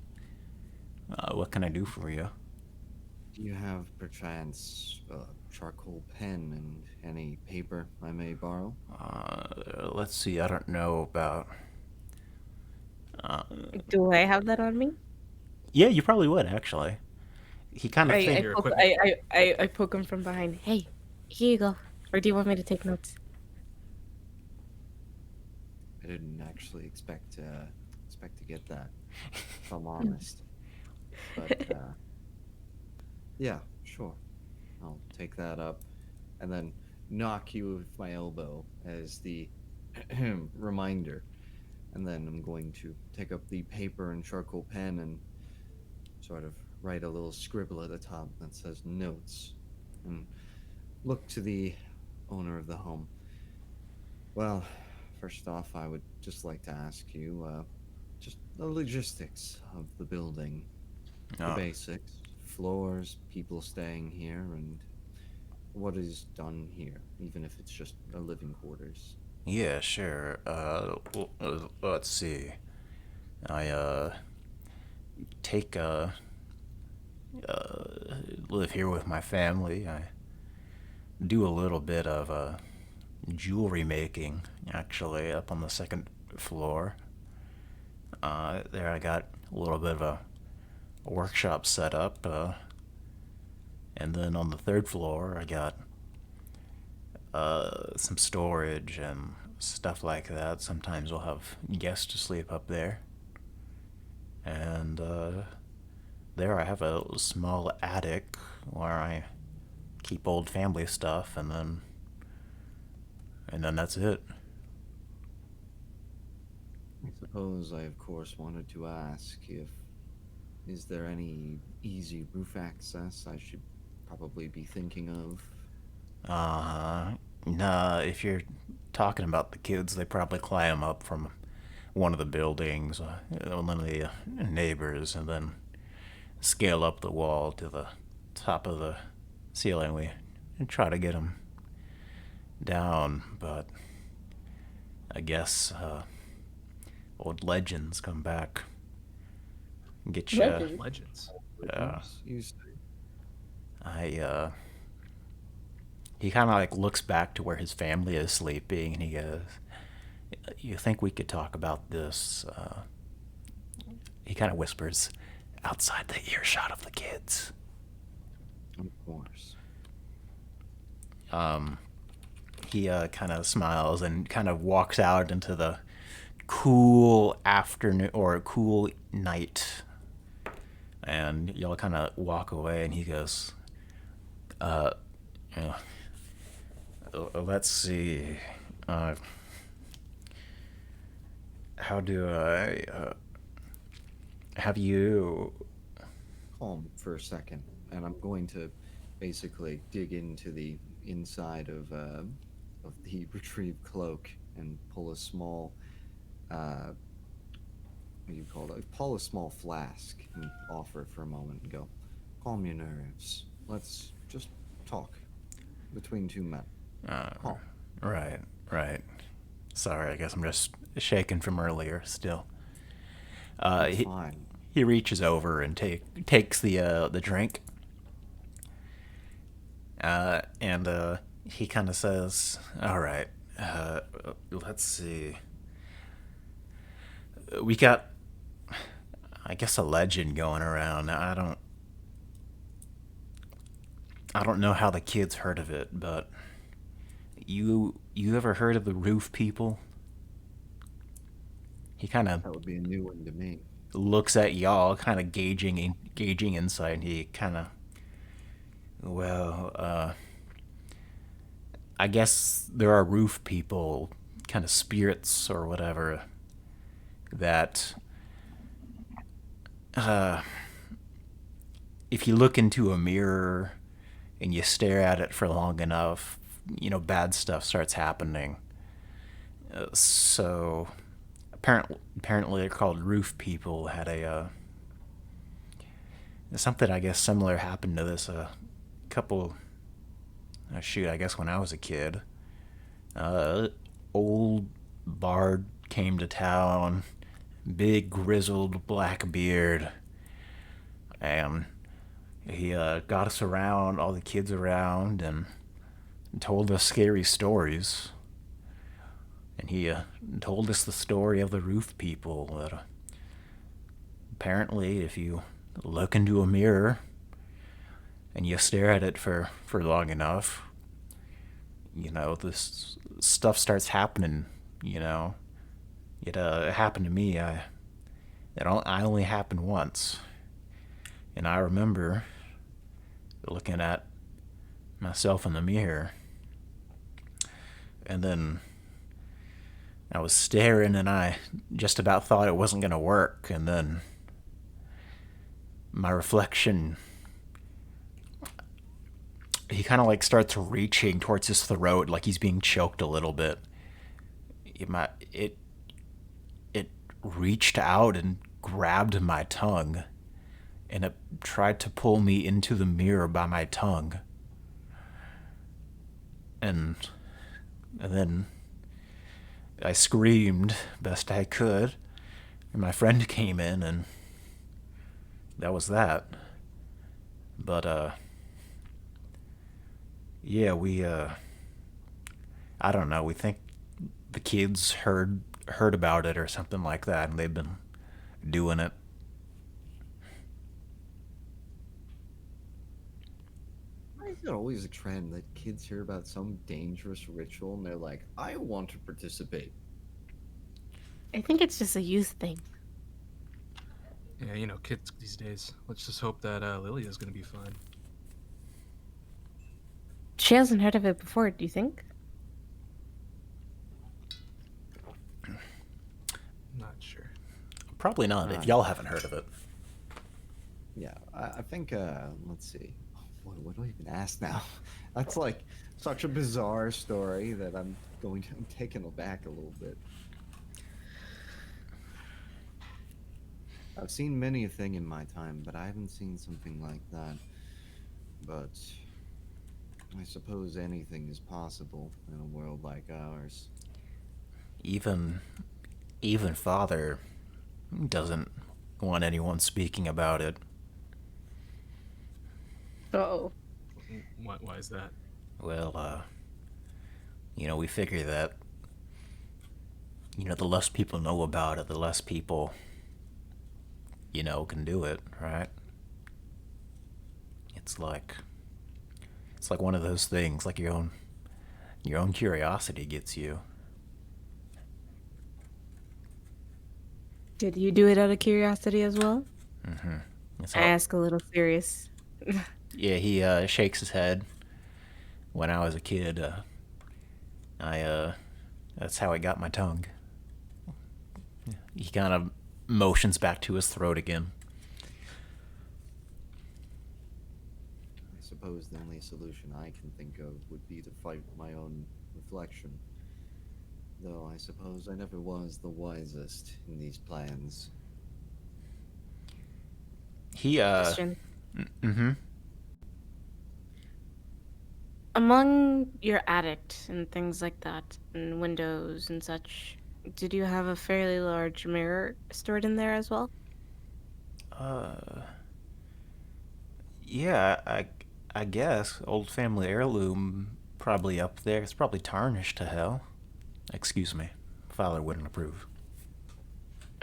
What can I do for you? Do you have, perchance, a charcoal pen and any paper I may borrow? Let's see. I don't know about. Do I have that on me? Yeah, you probably would actually. he kind of I, think I your poke equipment. I poke him from behind. Hey, here you go. Or do you want me to take notes? I didn't actually expect to get that, if I'm honest. But yeah, sure. I'll take that up and then knock you with my elbow as the reminder. And then I'm going to take up the paper and charcoal pen and sort of write a little scribble at the top that says notes and look to the owner of the home. Well, first off, I would just like to ask you just the logistics of the building, the Oh, basics, floors, people staying here, and what is done here, even if it's just a living quarters. yeah, sure. Let's see. I take live here with my family. I do a little bit of jewelry making, actually, up on the second floor. There I got a little bit of a workshop set up, and then on the third floor I got some storage and stuff like that. Sometimes we'll have guests to sleep up there, and there I have a small attic where I keep old family stuff, and then that's it. I suppose I, of course, wanted to ask if is there any easy roof access I should probably be thinking of? Nah, if you're talking about the kids, they probably climb up from one of the buildings, one of the neighbors, and then scale up the wall to the top of the ceiling. We try to get them down, but I guess old legends come back and get you. Legend. Legends. You say. I he kind of like looks back to where his family is sleeping, and he goes, "You think we could talk about this?" He kind of whispers, outside the earshot of the kids. Of course. He kind of smiles and kind of walks out into the cool afternoon or cool night, and y'all kind of walk away, and he goes, yeah, let's see. How do I have you? Calm for a second, and I'm going to basically dig into the inside of the retrieved cloak and pull a small what do you call it? Pull a small flask and offer it for a moment and go, calm your nerves. Let's just talk between two men. Calm. Right, right. Sorry, I guess I'm just shaken from earlier. Still, It's he fine. he reaches over and takes the drink, and he kind of says, "All right, let's see. We got, I guess, a legend going around. I don't know how the kids heard of it, but you ever heard of the roof people?" He kind of That would be a new one to me. looks at y'all, kind of gauging insight. And he kind of, well, I guess there are roof people, kind of spirits or whatever, that if you look into a mirror and you stare at it for long enough, bad stuff starts happening. So apparently they're called roof people. Had a something I guess similar happened to this couple. Shoot, I guess when I was a kid, old bard came to town, big grizzled black beard, and he got us around, all the kids around, and told us scary stories. And he told us the story of the roof people. That apparently, if you look into a mirror and you stare at it for long enough, this stuff starts happening. It happened to me. I only happened once, and I remember looking at myself in the mirror, and then I was staring, and I just about thought it wasn't gonna work, and then my reflection, he kind of like starts reaching towards his throat, like he's being choked a little bit. It reached out and grabbed my tongue, and it tried to pull me into the mirror by my tongue. And then I screamed best I could, and my friend came in, and that was that. But yeah, I don't know. We think the kids heard about it or something like that, and they've been doing it. Why is it always a trend that kids hear about some dangerous ritual and they're like, I want to participate? I think it's just a youth thing. Yeah, kids these days. Let's just hope that Lilia's gonna be fine. She hasn't heard of it before, do you think? Not sure. Probably not, if y'all haven't heard of it. Yeah, I think, let's see. Oh, boy, what do I even ask now? That's like such a bizarre story that I'm taken aback a little bit. I've seen many a thing in my time, but I haven't seen something like that. But I suppose anything is possible in a world like ours. Even Father doesn't want anyone speaking about it. Oh. Why is that? Well, we figure that, the less people know about it, the less people, can do it, right? It's like one of those things, like your own curiosity gets you. Did you do it out of curiosity as well? Mm-hmm. I ask a little serious. Yeah, he shakes his head. When I was a kid, that's how I got my tongue. He kind of motions back to his throat again. I suppose the only solution I can think of would be to fight my own reflection. Though I suppose I never was the wisest in these plans. He, Question. Mm-hmm. Among your attic and things like that, and windows and such, did you have a fairly large mirror stored in there as well? Yeah, I guess. Old family heirloom, probably up there. It's probably tarnished to hell. Excuse me. Father wouldn't approve.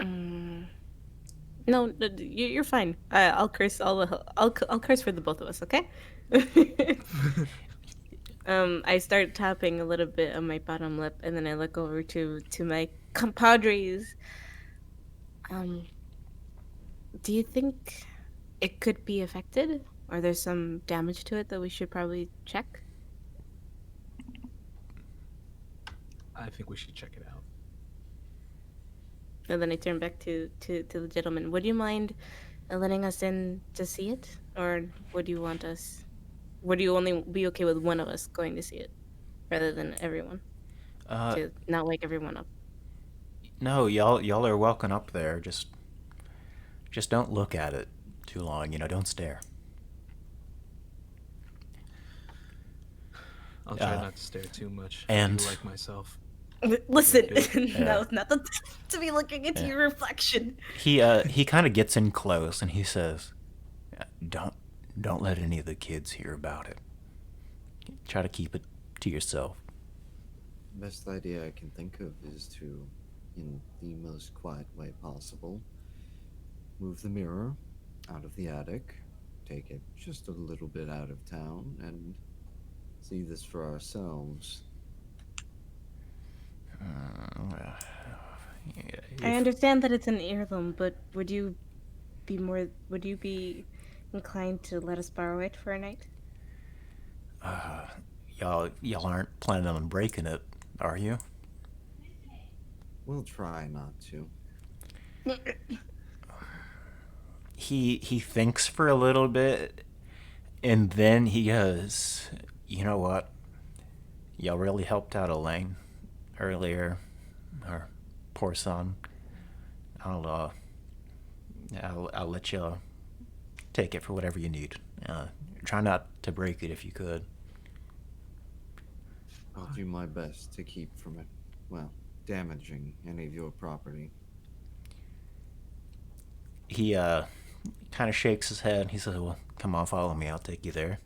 No, you're fine. I'll curse. I'll curse for the both of us. Okay. I start tapping a little bit on my bottom lip, and then I look over to my compadres. Do you think it could be affected, or there's some damage to it that we should probably check? I think we should check it out. And then I turn back to the gentleman. Would you mind letting us in to see it, or would you want us? Would you only be okay with one of us going to see it, rather than everyone? To not wake everyone up. No, y'all are welcome up there. Just don't look at it too long. Don't stare. I'll try not to stare too much. And- I do like myself. Listen, Yeah. that was not the to be looking into your reflection. He kind of gets in close and he says, "Don't let any of the kids hear about it. Try to keep it to yourself." Best idea I can think of is to, in the most quiet way possible, move the mirror out of the attic, take it just a little bit out of town and see this for ourselves. Well, I if understand that it's an heirloom, but would you be inclined to let us borrow it for a night? y'all aren't planning on breaking it, are you? We'll try not to. He thinks for a little bit, and then he goes, "You know what? Y'all really helped out Elaine earlier, her poor son. I'll uh, I'll let you take it for whatever you need. Try not to break it if you could." I'll do my best to keep from it, well, damaging any of your property. He kind of shakes his head. He says, "Well, come on, follow me. I'll take you there."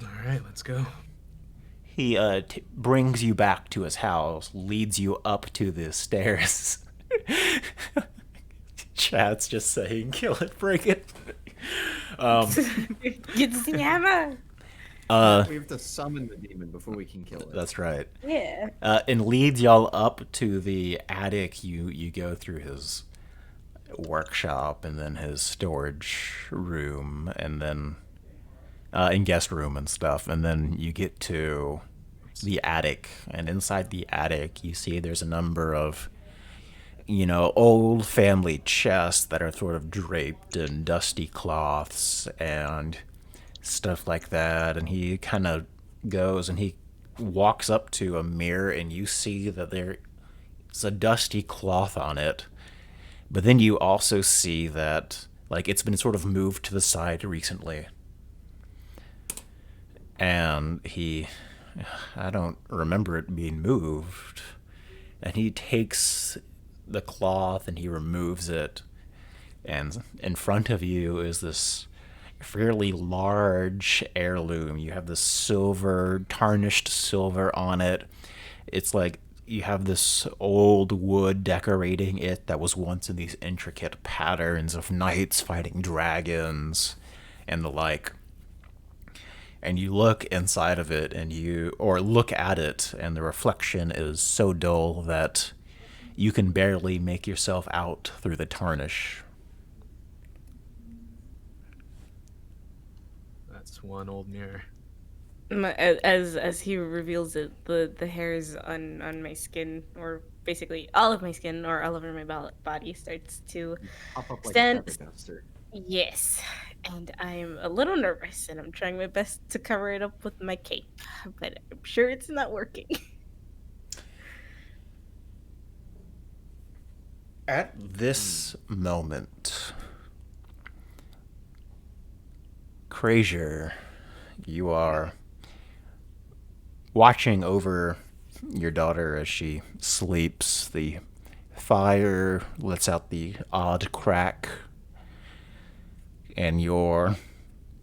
All right, let's go. He brings you back to his house, leads you up to the stairs. Chad's just saying, "Kill it, break it." Get the hammer. We have to summon the demon before we can kill it. That's right. Yeah. And leads y'all up to the attic. You go through his workshop and then his storage room and then and guest room and stuff, and then you get to the attic. And inside the attic, you see there's a number of old family chests that are sort of draped in dusty cloths and stuff like that. And he kind of goes and he walks up to a mirror, and you see that there's a dusty cloth on it. But then you also see that like it's been sort of moved to the side recently. And I don't remember it being moved. And he takes the cloth and he removes it. And in front of you is this fairly large heirloom. You have this silver, tarnished silver on it. It's like you have this old wood decorating it that was once in these intricate patterns of knights fighting dragons and the like. And you look inside of it or look at it, and the reflection is so dull that you can barely make yourself out through the tarnish. That's one old mirror. As he reveals it, the hairs on my skin, or basically all of my skin, or all over my body, starts to Pop up like a stand. pepper duster. Yes, and I'm a little nervous, and I'm trying my best to cover it up with my cape, but I'm sure it's not working. At this moment, Krazier, you are watching over your daughter as she sleeps. The fire lets out the odd crack, and your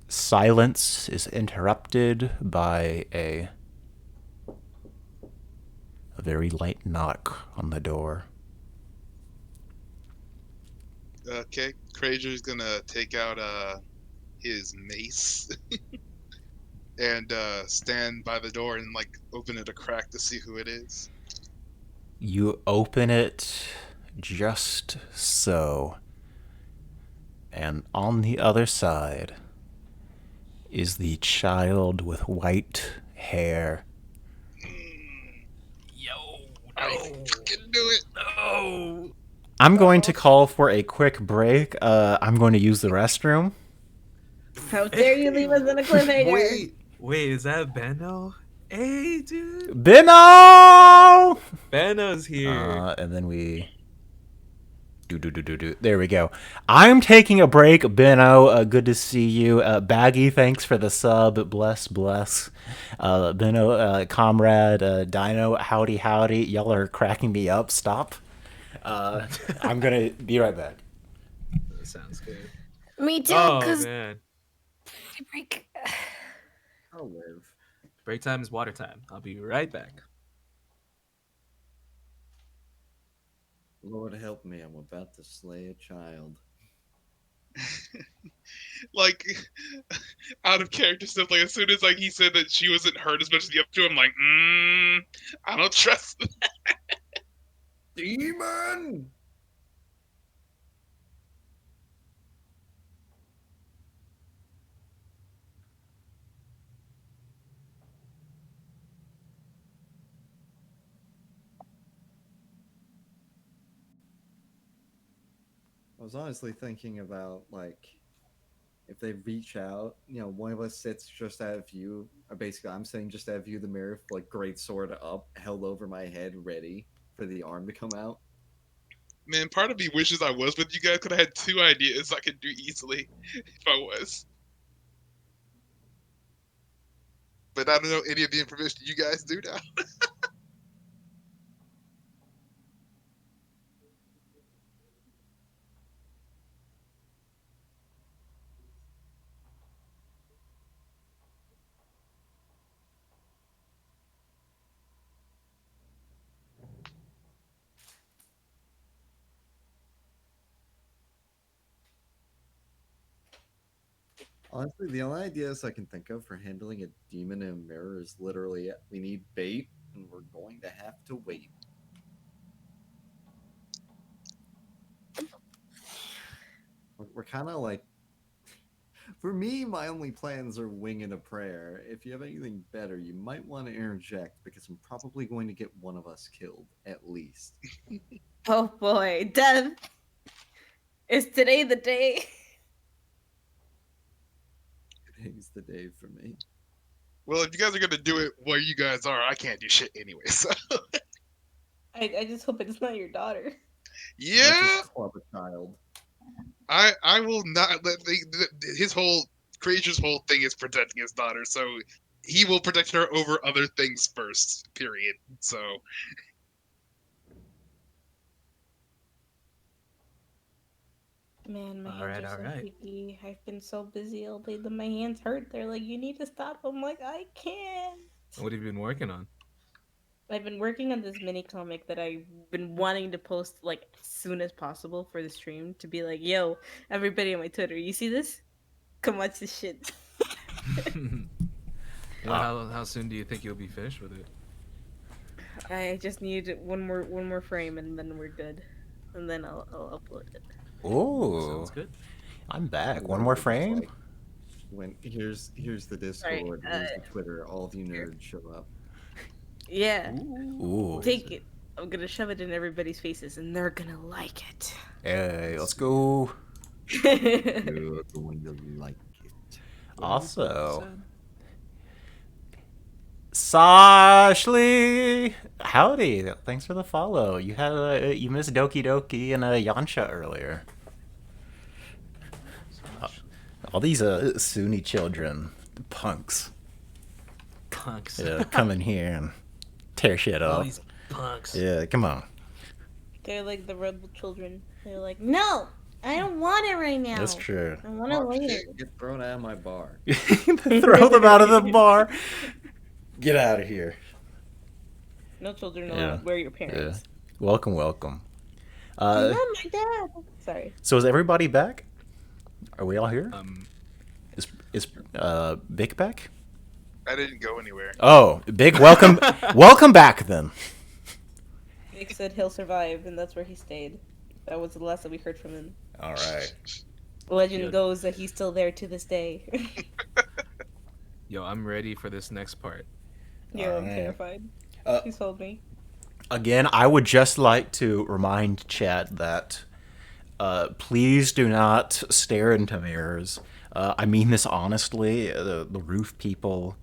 silence is interrupted by a very light knock on the door. Okay, Crazier's gonna take out his mace and stand by the door and like open it a crack to see who it is. You open it just so, and on the other side is the child with white hair. I fucking knew it. I'm going to call for a quick break. I'm going to use the restroom. How dare you leave us in a cliffhanger? Wait, is that Benno? Hey, dude. Benno! Benno's here. And then we do. There we go. I'm taking a break. Benno, good to see you. Baggy, thanks for the sub. Bless. Benno, comrade, Dino, howdy. Y'all are cracking me up. Stop. I'm gonna be right back. That sounds good. Me too, Oh, cause man. break. I'll live. Break time is water time. I'll be right back. Lord help me, I'm about to slay a child. Like, out of character stuff. Like, as soon as like he said that she wasn't hurt as much as the up to, I'm like, I don't trust. Demon. I was honestly thinking about like if they reach out, one of us sits just out of view, or basically I'm sitting just out of view of the mirror, like great sword up, held over my head, ready for the arm to come out. Man, part of me wishes I was with you guys. Could I had 2 ideas I could do easily if I was. But I don't know any of the information you guys do now. Honestly, the only ideas I can think of for handling a demon in a mirror is literally we need bait and we're going to have to wait. We're kind of like, for me, my only plans are wing and a prayer. If you have anything better, you might want to interject because I'm probably going to get one of us killed, at least. Oh boy, death. Is today the day? Today's the day for me. Well, if you guys are gonna do it where you guys are, I can't do shit anyway. So I just hope it's not your daughter. Let's yeah, just club a child. I will not let his whole creature's whole thing is protecting his daughter. So he will protect her over other things first. Period. So Man, my All hands right, are all so right. shaky. I've been so busy all day that my hands hurt. They're like, you need to stop. I'm like, I can't. What have you been working on? I've been working on this mini comic that I've been wanting to post like as soon as possible for the stream to be like, yo, everybody on my Twitter, you see this? Come watch this shit. Well, how soon do you think you'll be finished with it? I just need one more frame and then we're good. And then I'll upload it. Ooh, Sounds good. I'm back. One more Literally just, frame. like, when here's the Sorry, Discord, here's the Twitter, all of you nerds show up. Yeah. Ooh. Take it. I'm gonna shove it in everybody's faces and they're gonna like it. Hey, let's go. You're going to like it. Also, Sashli, howdy. Thanks for the follow. You had you missed Doki Doki and Yansha earlier. All these Sunni children, punks, Punks. come in here and tear shit All up. these punks. Yeah, come on. They're like the rebel children. They're like, no, I don't want it right now. That's true. I want it Oh, later. shit, get thrown out of my bar. Throw them out of the bar. Get out of here. No children Yeah. allowed. We're your parents. Welcome, welcome. I'm not my dad. Sorry. So is everybody back? Are we all here? Um, Is Big back? I didn't go anywhere. Oh, Big, welcome, welcome back then. Nick said he'll survive, and that's where he stayed. That was the last that we heard from him. All right. Legend Good. goes that he's still there to this day. yo, I'm ready for this next part. Yeah, I'm Alright. terrified. He's told me. Again, I would just like to remind chat that please do not stare into mirrors. I mean this honestly. The roof people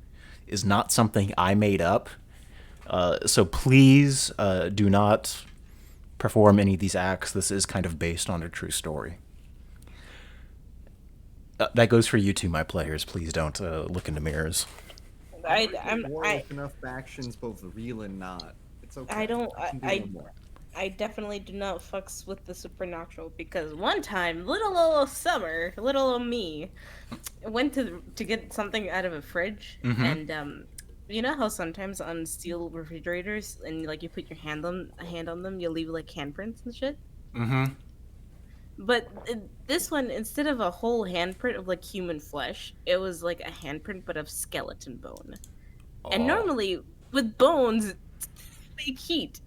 is not something I made up. So please do not perform any of these acts. This is kind of based on a true story. That goes for you too, my players. Please don't look into mirrors. War with enough factions, both real and not. It's okay. I don't. can do I one more. I definitely do not fucks with the supernatural because one time, little old Summer, little old me, went to get something out of a fridge, and you know how sometimes on steel refrigerators and like you put your hand on them, you leave like handprints and shit. Mm-hmm. But this one, instead of a whole handprint of like human flesh, it was like a handprint but of skeleton bone. And Oh. normally with bones, they make heat.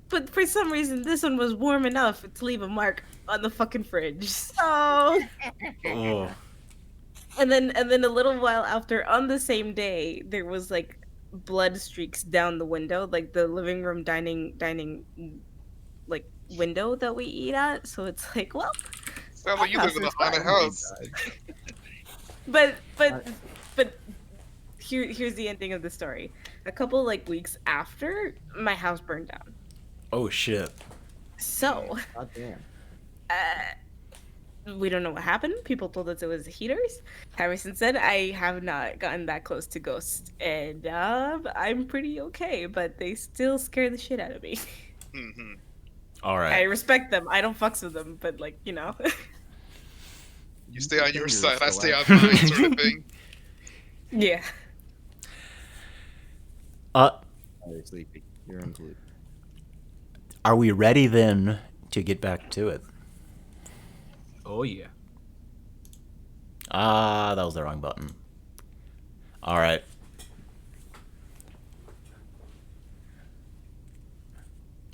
But for some reason, this one was warm enough to leave a mark on the fucking fridge. So, Oh. and then a little while after, on the same day, there was like blood streaks down the window, like the living room dining like window that we eat at. So it's like, well, Sounds like you live in a haunted Passers-by house. died. but Uh, but here's the ending of the story. A couple like weeks after, my house burned down. Oh shit. So, God damn. we don't know what happened. People told us it was heaters. Harrison said I have not gotten that close to ghosts, and I'm pretty okay. But they still scare the shit out of me. Hmm. All I right. respect them. I don't fucks with them, but like You stay on your Fingers side, I still stay on out. mine, sort of thing. yeah. Sorry, Sleepy. You're included. Are we ready then to get back to it? Oh yeah. Ah, that was the wrong button. All right.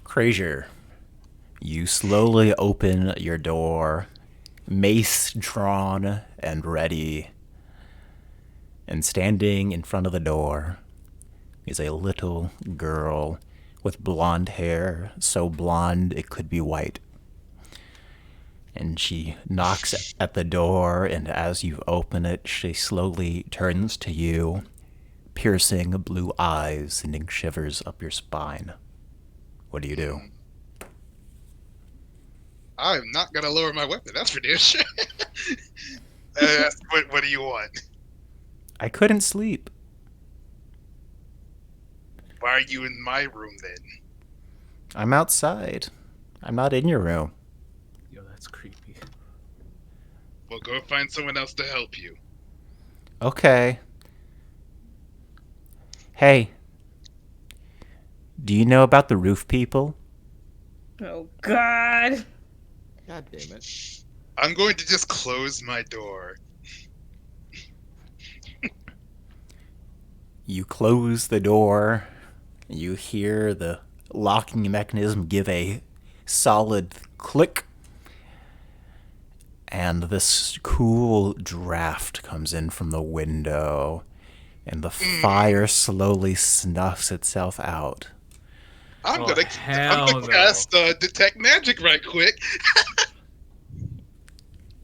Crazier, you slowly open your door, mace drawn and ready. And standing in front of the door is a little girl with blonde hair, so blonde it could be white. And she knocks at the door, and as you open it, she slowly turns to you, piercing blue eyes, sending shivers up your spine. What do you do? I'm not gonna lower my weapon, that's for damn sure. What do you want? I couldn't sleep. Why are you in my room then? I'm outside. I'm not in your room. Yo, that's creepy. Well, go find someone else to help you. Okay. Hey. Do you know about the roof people? Oh God. God damn it. I'm going to just close my door. You close the door. You hear the locking mechanism give a solid click. And this cool draft comes in from the window. And the fire slowly snuffs itself out. I'm Oh, gonna hell no. cast detect magic right quick.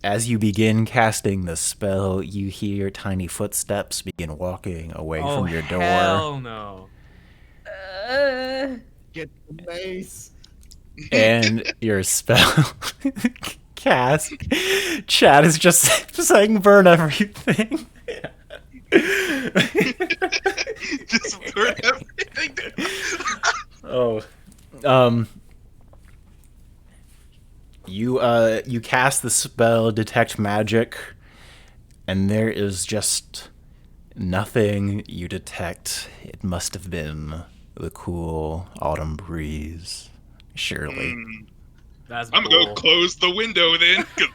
As you begin casting the spell, you hear tiny footsteps begin walking away Oh, from your door. hell no. Get the mace. And your spell cast. Chad is just saying burn everything. Just burn everything down. Oh. You cast the spell detect magic, and there is just nothing you detect. It must have been the cool autumn breeze. Surely. That's I'm gonna bull. close the window then. 'Cause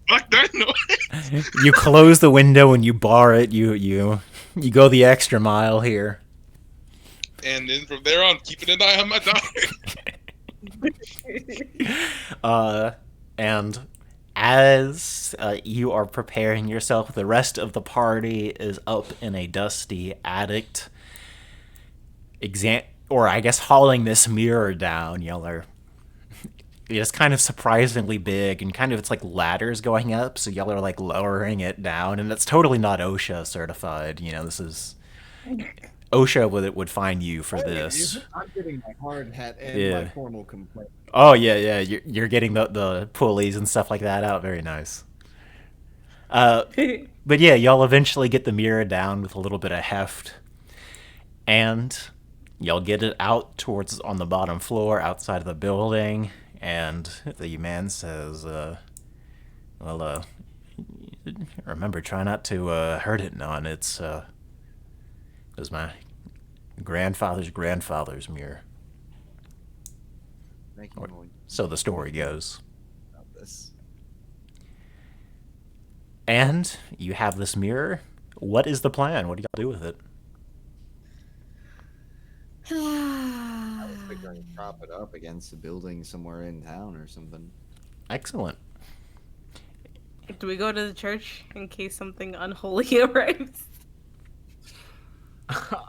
fuck that noise. You close the window and you bar it. You go the extra mile here. And then from there on, keeping an eye on my daughter. And as you are preparing yourself, the rest of the party is up in a dusty attic, or I guess hauling this mirror down. Y'all are. It's kind of surprisingly big, and kind of it's like ladders going up, so y'all are like lowering it down, and it's totally not OSHA certified. This is OSHA would find you for this. I'm getting my hard hat and Yeah. my formal complaint. Oh yeah, you're getting the pulleys and stuff like that out. Very nice. But yeah, y'all eventually get the mirror down with a little bit of heft, and y'all get it out towards on the bottom floor outside of the building. And the man says, remember, try not to hurt it none. It was my grandfather's mirror. Thank you, Lloyd, So the story goes. about this. And you have this mirror. What is the plan? What do y'all do with it? We're going to prop it up against a building somewhere in town or something. Excellent. Do we go to the church in case something unholy arrives?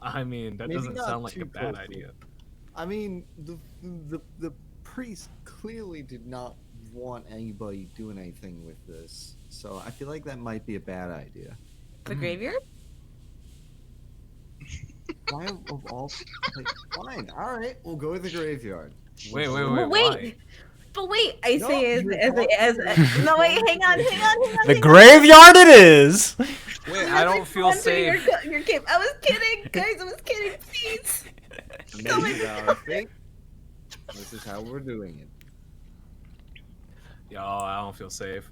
I mean, that Maybe doesn't not sound like a too bad closely. idea. I mean, the priest clearly did not want anybody doing anything with this, so I feel like that might be a bad idea. The graveyard? Why of all? Like, fine, all right, we'll go to the graveyard. Wait, But why? but wait! I No, say you're as no wait, hang on. The graveyard it is! Wait, I don't feel safe. Your cape. I was kidding, guys. I was kidding. Please. Maybe I think this is how we're doing it. Y'all, I don't feel safe.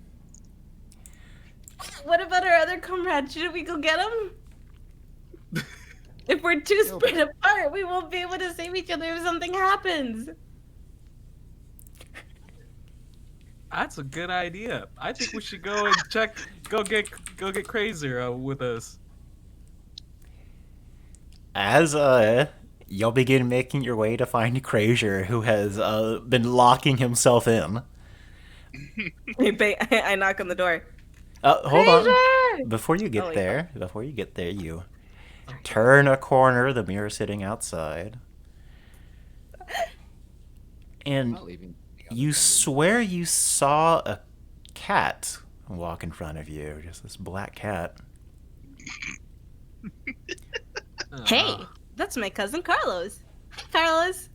What about our other comrades? Should we go get them? If we're too No, spread apart, we won't be able to save each other if something happens. That's a good idea. I think we should go and check. Go get crazier with us. As y'all begin making your way to find Crazier, who has been locking himself in. I knock on the door. Hold on. Crazier! Before you get Oh, wait, there, you turn a corner, the mirror sitting outside, I'm and not leaving. you swear you saw a cat walk in front of you, just this black cat. Hey, that's my cousin Carlos. Hi, Carlos.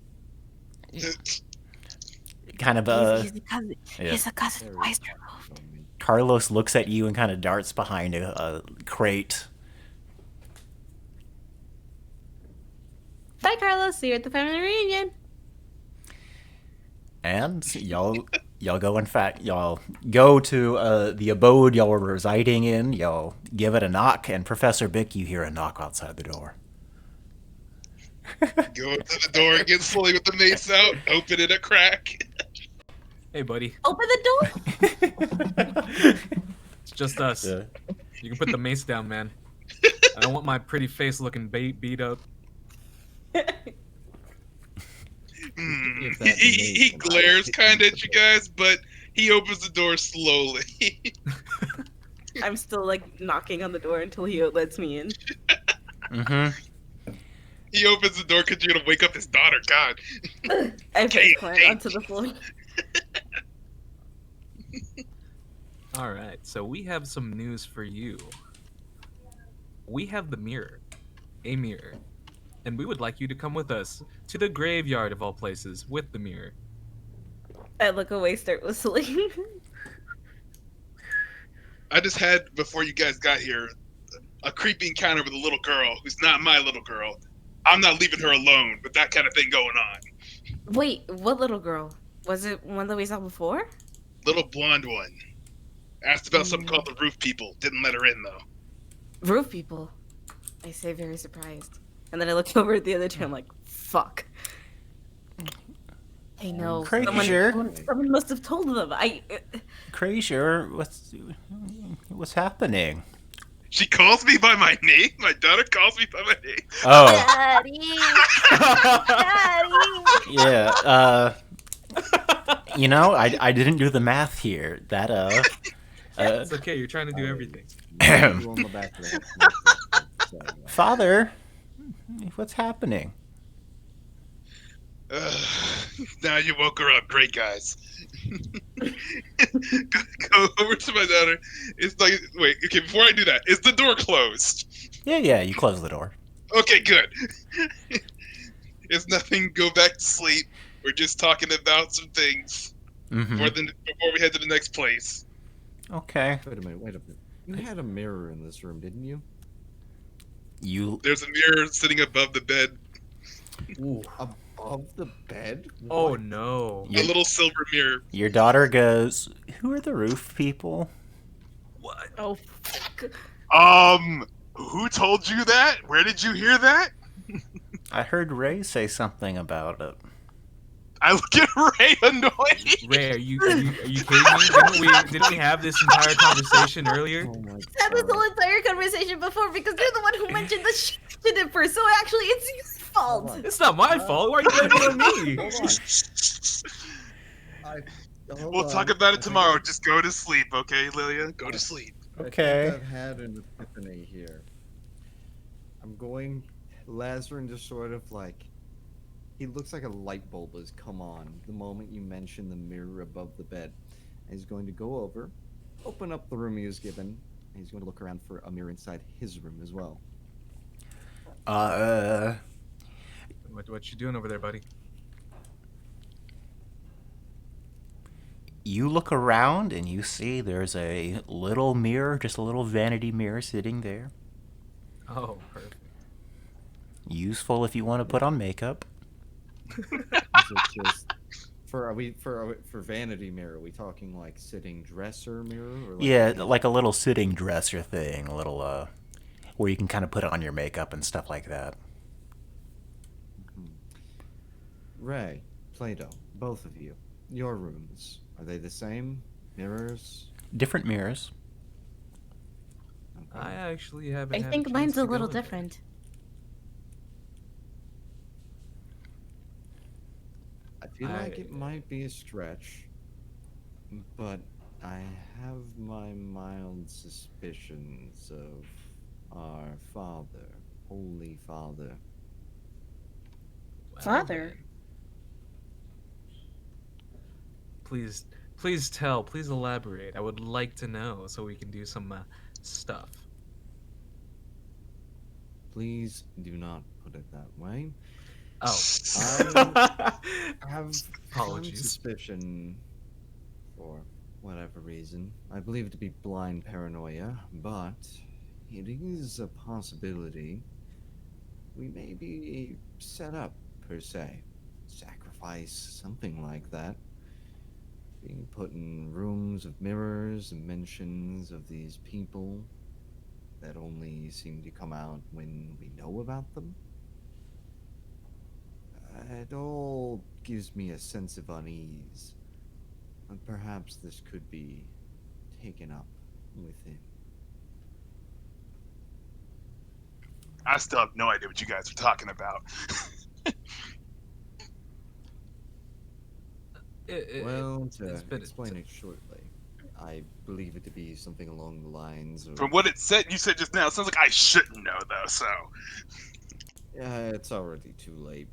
Kind of He's a cousin. yeah. He's a cousin. Very Why is well. Carlos looks at you and kind of darts behind a crate. Bye, Carlos. See you at the family reunion. And y'all go, in fact, y'all go to the abode y'all were residing in. Y'all give it a knock, and Professor Bick, you hear a knock outside the door. Go up to the door again slowly with the mace out, open it a crack. Hey, buddy. Open the door. It's just us. Yeah. You can put the mace down, man. I don't want my pretty face looking beat up. If He, that he, he mace- glares kind of at you guys, but he opens the door slowly. I'm still like knocking on the door until he lets me in. Mm-hmm. He opens the door because you're gonna wake up his daughter. God. I Hey, face plant hey. onto the floor. All right, so we have some news for you. We have the mirror, a mirror, and we would like you to come with us to the graveyard of all places with the mirror. I look away, start whistling. I just had, before you guys got here, a creepy encounter with a little girl who's not my little girl. I'm not leaving her alone with that kind of thing going on. Wait, what little girl? Was it one that we saw before? Little blonde one. Asked about something called the Roof People. Didn't let her in, though. Roof people. I say very surprised. And then I look over at the other two, I'm like, fuck. I know. Crazier. Someone must have told them. Crazier, what's happening? She calls me by my name? My daughter calls me by my name? Oh, Daddy! Daddy! yeah. I didn't do the math here. That It's okay, you're trying to do everything. You on the back of the Father, what's happening? Now you woke her up. Great, guys. Go over to my daughter. It's like, wait, okay, before I do that, is the door closed? Yeah, you close the door. Okay, good. It's nothing, go back to sleep. We're just talking about some things Mm-hmm. before we head to the next place. Okay. Wait a minute. You had a mirror in this room, didn't you? There's a mirror sitting above the bed. Ooh. Above the bed? Oh What? no. A little silver mirror. Your daughter goes, "Who are the roof people?" What? Oh, fuck. Who told you that? Where did you hear that? I heard Ray say something about it. I look at Ray annoyed. Ray, are you kidding me? Didn't we have this entire conversation earlier? Oh my Had this whole god. entire conversation before because you're the one who mentioned the shit it first. So actually, it's your fault. Hold on. It's not my fault. Why are you blaming it on me? Hold on. Hold We'll on. talk about I it think tomorrow. I've- Just go to sleep, okay, Lilia? Go to sleep. Okay. I think I've had an epiphany here. I'm going. Lazarin just sort of like. He looks like a light bulb has come on the moment you mention the mirror above the bed. And he's going to go over, open up the room he was given, and he's going to look around for a mirror inside his room as well. What you doing over there, buddy? You look around and you see there's a little mirror, just a little vanity mirror sitting there. Oh, perfect. Useful if you want to put on makeup. Is it just for vanity mirror? Are we talking like sitting dresser mirror? Or like Yeah, like a little sitting dresser thing, a little where you can kind of put on your makeup and stuff like that. Ray, Plato, both of you, your rooms, are they the same? Mirrors? Different mirrors. Okay. I actually haven't. I had think chance mine's to a go little in there. different. I feel like it might be a stretch, but I have my mild suspicions of our Father, Holy Father. Well, Father. then. Please tell. Please elaborate. I would like to know so we can do some stuff. Please do not put it that way. Oh, I have some apologies. suspicion for whatever reason. I believe it to be blind paranoia, but it is a possibility we may be set up, per se. Sacrifice, something like that. Being put in rooms of mirrors and mentions of these people that only seem to come out when we know about them. It all gives me a sense of unease. And perhaps this could be taken up with him. I still have no idea what you guys are talking about. Well, to it's been- explain it shortly, I believe it to be something along the lines of... From what it said, you said just now, it sounds like I shouldn't know, though, so. It's already too late.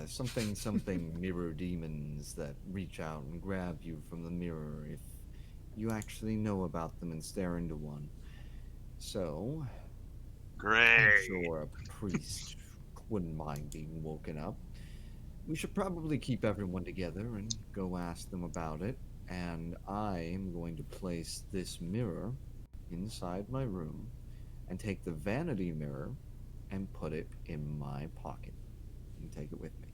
Something mirror demons that reach out and grab you from the mirror if you actually know about them and stare into one. So, I'm Great. sure a priest wouldn't mind being woken up. We should probably keep everyone together and go ask them about it. And I am going to place this mirror inside my room and take the vanity mirror and put it in my pocket and take it with me.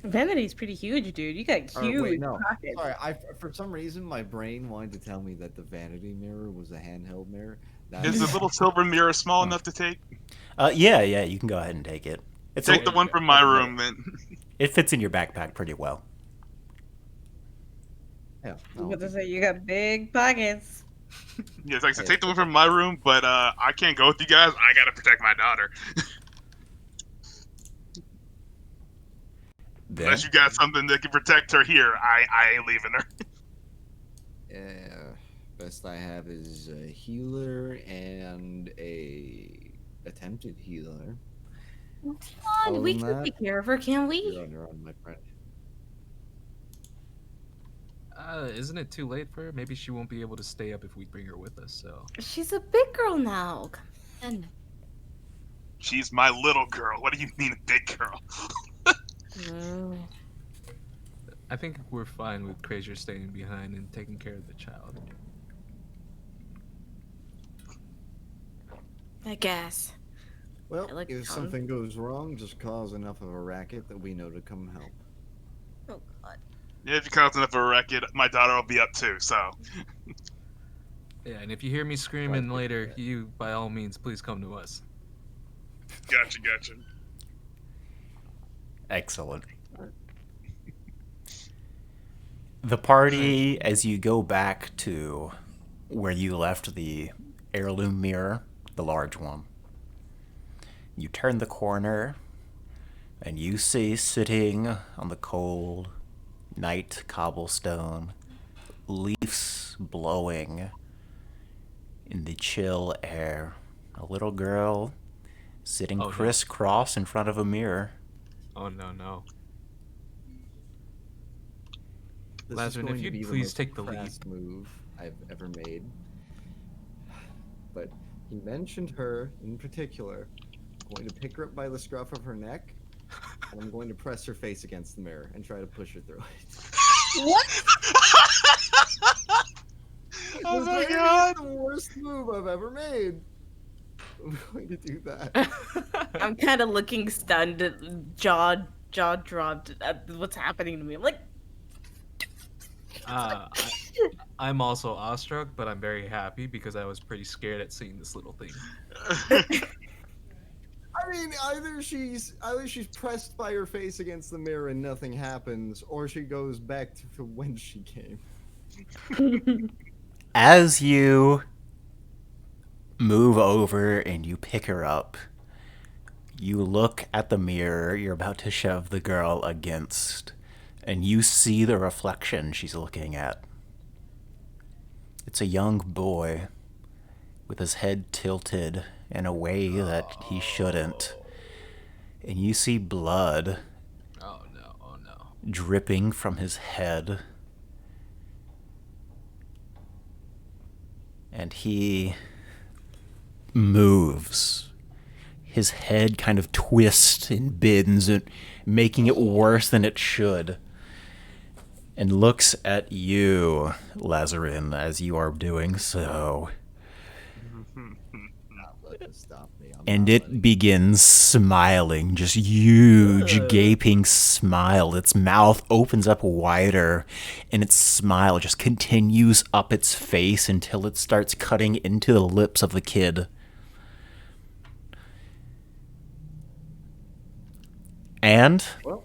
Vanity's pretty huge, dude. You got Or huge wait, no. pockets. Sorry, for some reason my brain wanted to tell me that the vanity mirror was a handheld mirror. Is the little silver mirror small enough to take? Yeah, you can go ahead and take it. Take the one from my room, then. It fits in your backpack pretty well. Yeah. I was about to say, you got big pockets. Yes, like I said, take the one from my room, but I can't go with you guys. I gotta protect my daughter. Then, Unless you got something that can protect her here, I ain't leaving her. Yeah. Best I have is a healer and a attempted healer. Come on, we Other can than that, take care of her, can't we? You're on your own, my friend. Isn't it too late for her? Maybe she won't be able to stay up if we bring her with us. So She's a big girl now. Come on. She's my little girl. What do you mean a big girl? Mm. I think we're fine with Krazier staying behind and taking care of the child. I guess. Well, I like if Tom. something goes wrong, just cause enough of a racket that we know to come help. Oh god. Yeah, if you cause enough of a racket, my daughter will be up too, so. Yeah, and if you hear me screaming Right. later, you by all means please come to us. Gotcha. excellent. The party, as you go back to where you left the heirloom mirror, the large one, you turn the corner and you see sitting on the cold night cobblestone, leaves blowing in the chill air, a little girl sitting Oh, no. crisscross in front of a mirror. Oh no, no. This Lazarus, is going if to you'd be the please most take the lead. crass move I've ever made. But he mentioned her in particular. I'm going to pick her up by the scruff of her neck, and I'm going to press her face against the mirror and try to push her through it. What? Oh This my may be god! the worst move I've ever made. I'm going to do that. I'm kind of looking stunned, jaw dropped at what's happening to me. I'm like, uh, I, I'm also awestruck, but I'm very happy because I was pretty scared at seeing this little thing. I mean, either she's pressed by her face against the mirror and nothing happens, or she goes back to when she came. As you move over and you pick her up, you look at the mirror you're about to shove the girl against, and you see the reflection she's looking at. It's a young boy with his head tilted in a way that he shouldn't. And you see blood Oh no, oh no. dripping from his head. And he moves. His head kind of twists and bends, and making it worse than it should. And looks at you, Lazarin, as you are doing so. Not let this stop me. I'm And not it letting- begins smiling, just huge, gaping smile. Its mouth opens up wider, and its smile just continues up its face until it starts cutting into the lips of the kid. And Well,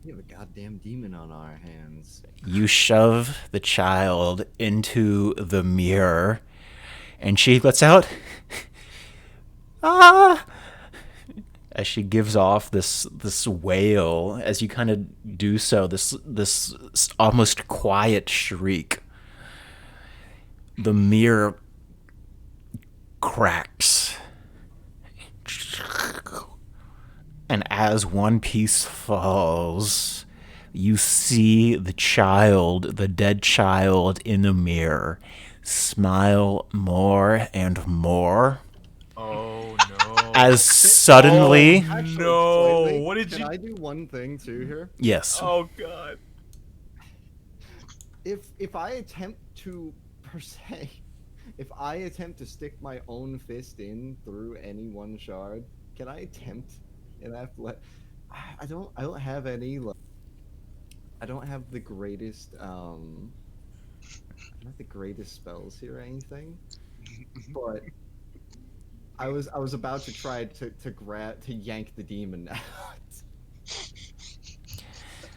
we have a goddamn demon on our hands. you shove the child into the mirror, and she lets out ah, as she gives off this wail. As you kind of do so, this almost quiet shriek. The mirror cracks, and as one piece falls, you see the child, the dead child, in the mirror smile more and more. Oh no. As suddenly, Actually, no. slightly, What did can you? I do one thing too here? yes, Oh god. If I attempt to per se, if I attempt to stick my own fist in through any one shard, can I attempt? And I have to let. I don't have any. I don't have the greatest. Not the greatest spells here or anything, but I was about to try to yank the demon out.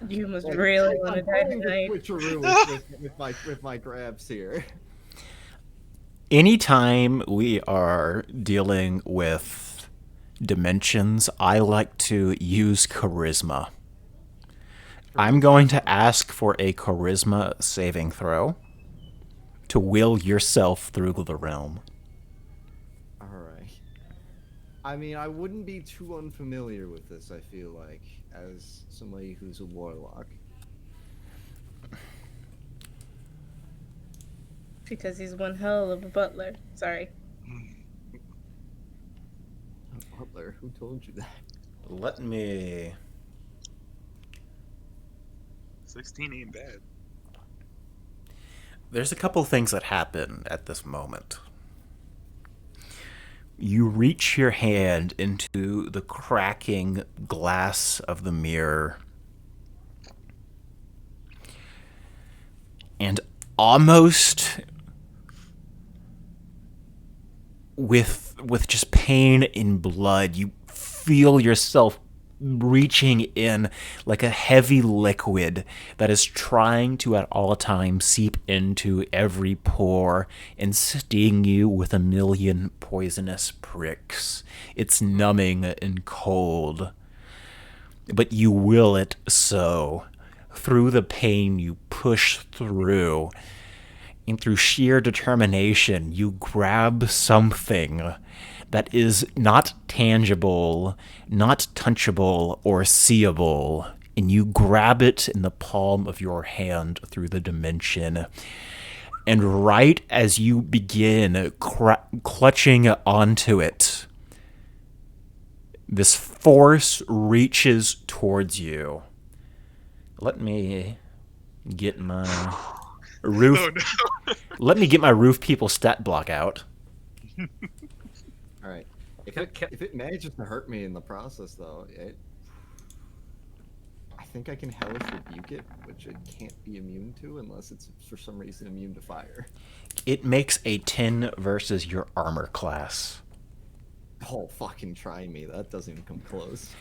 you must Like, really I'm want to die pulling the tonight. switcheroo with my grabs here. anytime we are dealing with dimensions, I like to use charisma. I'm going to ask for a charisma saving throw to will yourself through the realm. All right. I mean, I wouldn't be too unfamiliar with this. I feel like, as somebody who's a warlock. Because he's one hell of a butler. Sorry. Butler, who told you that? Let me. 16 ain't bad. There's a couple things that happen at this moment. You reach your hand into the cracking glass of the mirror, and almost with just pain and blood, you feel yourself reaching in like a heavy liquid that is trying to at all times seep into every pore and sting you with a million poisonous pricks. It's numbing and cold, but you will it so. Through the pain, you push through, and through sheer determination, you grab something that is not tangible, not touchable, or seeable, and you grab it in the palm of your hand through the dimension. And right as you begin clutching onto it, this force reaches towards you. Let me get my roof. Oh no. Let me get my roof people stat block out. All right. Can- If it manages to hurt me in the process, though, I think I can hellish rebuke it, which it can't be immune to unless it's for some reason immune to fire. It makes a 10 versus your armor class. Oh, fucking try me. That doesn't even come close.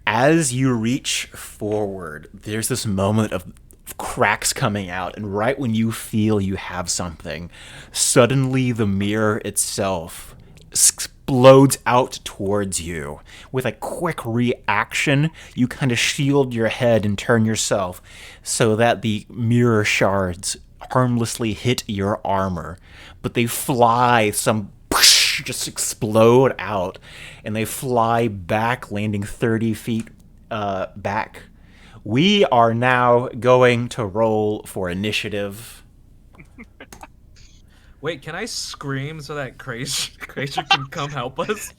As you reach forward, there's this moment of cracks coming out, and right when you feel you have something, suddenly the mirror itself explodes out towards you. With a quick reaction, you kind of shield your head and turn yourself so that the mirror shards harmlessly hit your armor, but they fly just explode out, and they fly back, landing 30 feet back. We are now going to roll for initiative. Wait, can I scream so that Krazer can come help us?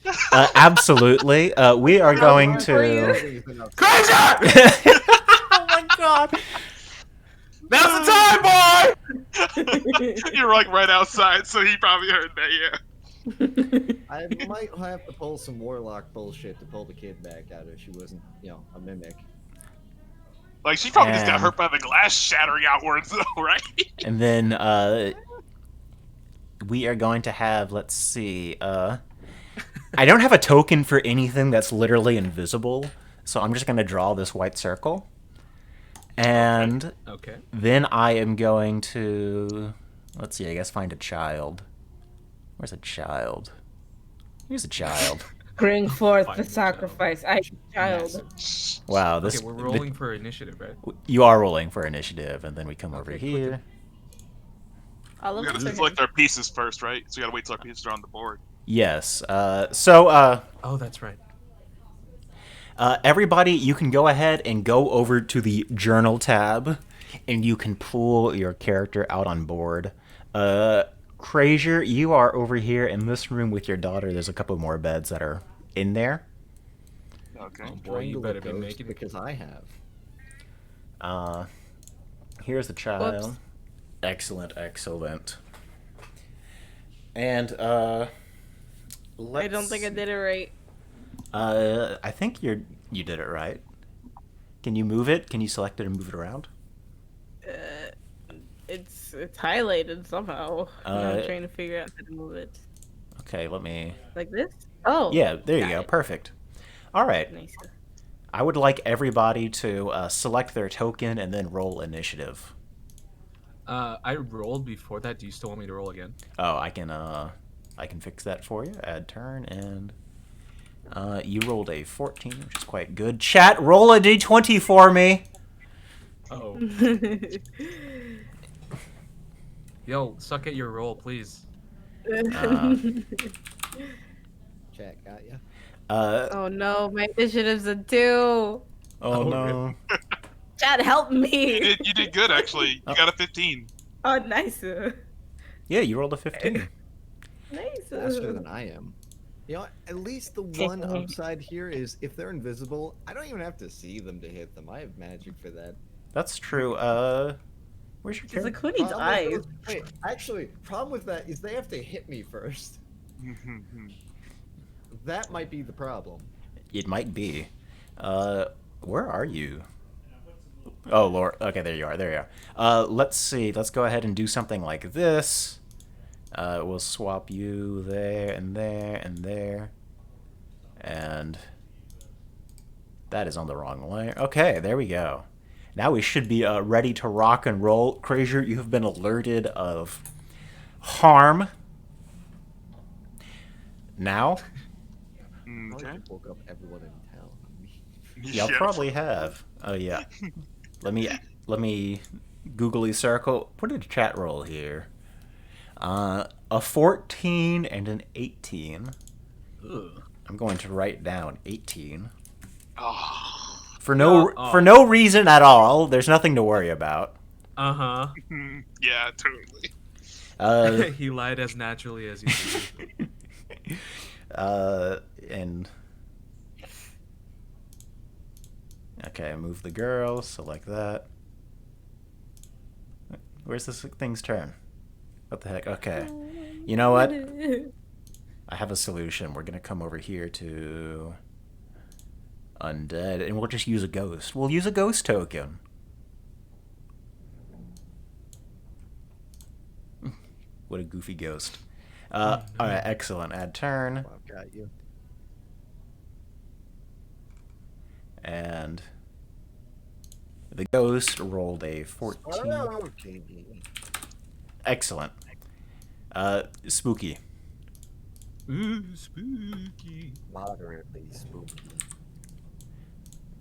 Absolutely. We are going to... Krazer! Oh my god. Now's the time, boy! You're like right outside, so he probably heard that. Yeah. I might have to pull some warlock bullshit to pull the kid back out if she wasn't, a mimic. Like she probably just got And- hurt by the glass shattering outwards, though, right? And then we are going to have, let's see, I don't have a token for anything that's literally invisible, so I'm just going to draw this white circle. And Okay. then I am going to, let's see, I guess find a child. Where's a child? Here's a child. Bring forth Find the the sacrifice. I child. Wow, this Okay, we're rolling for initiative, right? you are rolling for initiative, and then we come over Okay, here. All We of gotta us are select our pieces first, right? So we gotta wait till our pieces are on the board. Yes. Oh, that's right. Everybody, you can go ahead and go over to the journal tab, and you can pull your character out on board. Krazier, you are over here in this room with your daughter. There's a couple more beds that are in there. Okay. Oh boy, you better be making it. Because I have. Here's the child. Whoops. Excellent. And I don't think I did it right. I think you did it right. Can you move it? Can you select it and move it around? It's highlighted somehow. I'm Uh, trying to figure out how to move it. Okay, let me. Like this? Oh. Yeah, there you got go. it. Perfect. All right. Nice. I would like everybody to select their token and then roll initiative. I rolled before that. Do you still want me to roll again? Oh, I can fix that for you. Add turn, and you rolled a 14, which is quite good. Chat, roll a d20 for me. Oh. Yo, suck at your roll, please. Chat got ya. Oh no, my initiative's a 2. Oh no. Chad, help You me! did good actually. You got a 15. Oh, nice. Yeah, you rolled a 15. Nice. Faster than I am. At least the one upside here is if they're invisible, I don't even have to see them to hit them. I have magic for that. That's true. Where's your He's character? like, who needs Problem eyes? with- Wait, actually, problem with that is they have to hit me first. That might be the problem. It might be. Where are you? Oh, Lord. Okay, there you are. There you are. Let's see. Let's go ahead and do something like this. We'll swap you there and there and there. And that is on the wrong layer. Okay, there we go. Now we should be ready to rock and roll. Crazier, you have been alerted of harm. Now, Probably Okay. woke up everyone in town. y'all probably have. Oh yeah. Let me googly circle. Put a chat roll here. A 14 and an 18. Ugh. I'm going to write down 18 Oh. for no Oh. for no reason at all. There's nothing to worry about. Uh-huh. Yeah, totally. He lied as naturally as he did. And okay, move the girl. Select that. Where's this thing's turn? What the heck? Okay. You know what? I have a solution. We're gonna come over here to undead, and we'll just use a ghost. We'll use a ghost token. What a goofy ghost. All right, excellent. Add turn, I've got you. and the ghost rolled a 14. Oh, JB. Excellent. Spooky. Ooh, spooky. Moderately spooky.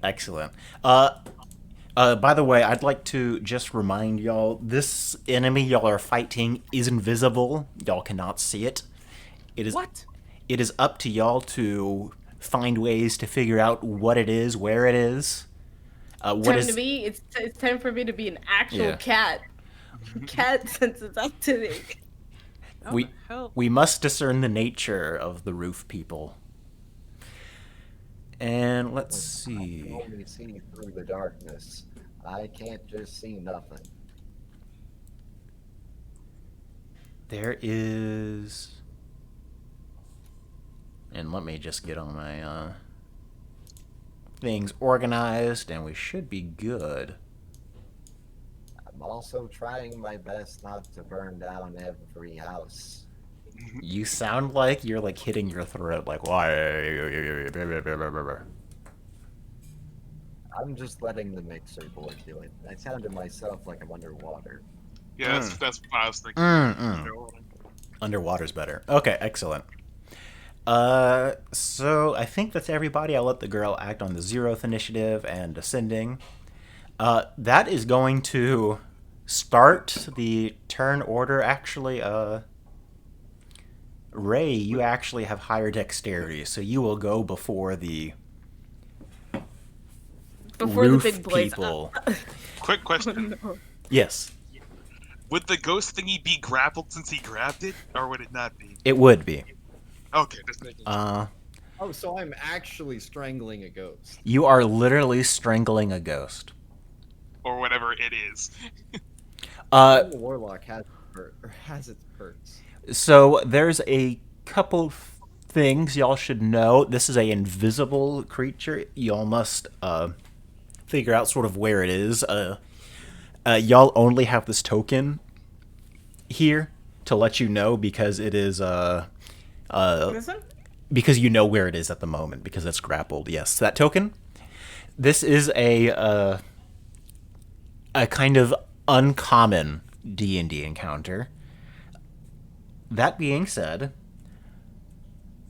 Excellent. By the way, I'd like to just remind y'all, this enemy y'all are fighting is invisible. Y'all cannot see it. What? It is up to y'all to find ways to figure out what it is, where it is. It's time for me to be an actual Yeah. cat. Cat senses activity. How we the hell? we must discern the nature of the roof people. And let's I can see. only see through the darkness. I can't just see nothing. There is. And let me just get on my things organized, and we should be good. I'm also trying my best not to burn down every house. You sound like you're like hitting your throat, like why? I'm just letting the mixer board do it. I sound to myself like I'm underwater. Yeah, that's what I was thinking. Underwater's better. Okay, excellent. So I think that's everybody. I'll let the girl act on the 0th initiative and ascending. That is going to start the turn order. Actually, Ray, you actually have higher dexterity, so you will go before the roof the big blaze. people. Quick question. No. Yes, Would the ghost thingy be grappled since he grabbed it, or would it not be? it would be. Okay, just making sure. Oh, so I'm actually strangling a ghost. You are literally strangling a ghost. Or whatever it is. The warlock has its perks. So there's a couple things y'all should know. This is a invisible creature. Y'all must figure out sort of where it is. Y'all only have this token here to let you know because it is This one? because you know where it is at the moment because it's grappled. Yes, that token. This is a kind of uncommon D&D encounter. That being said,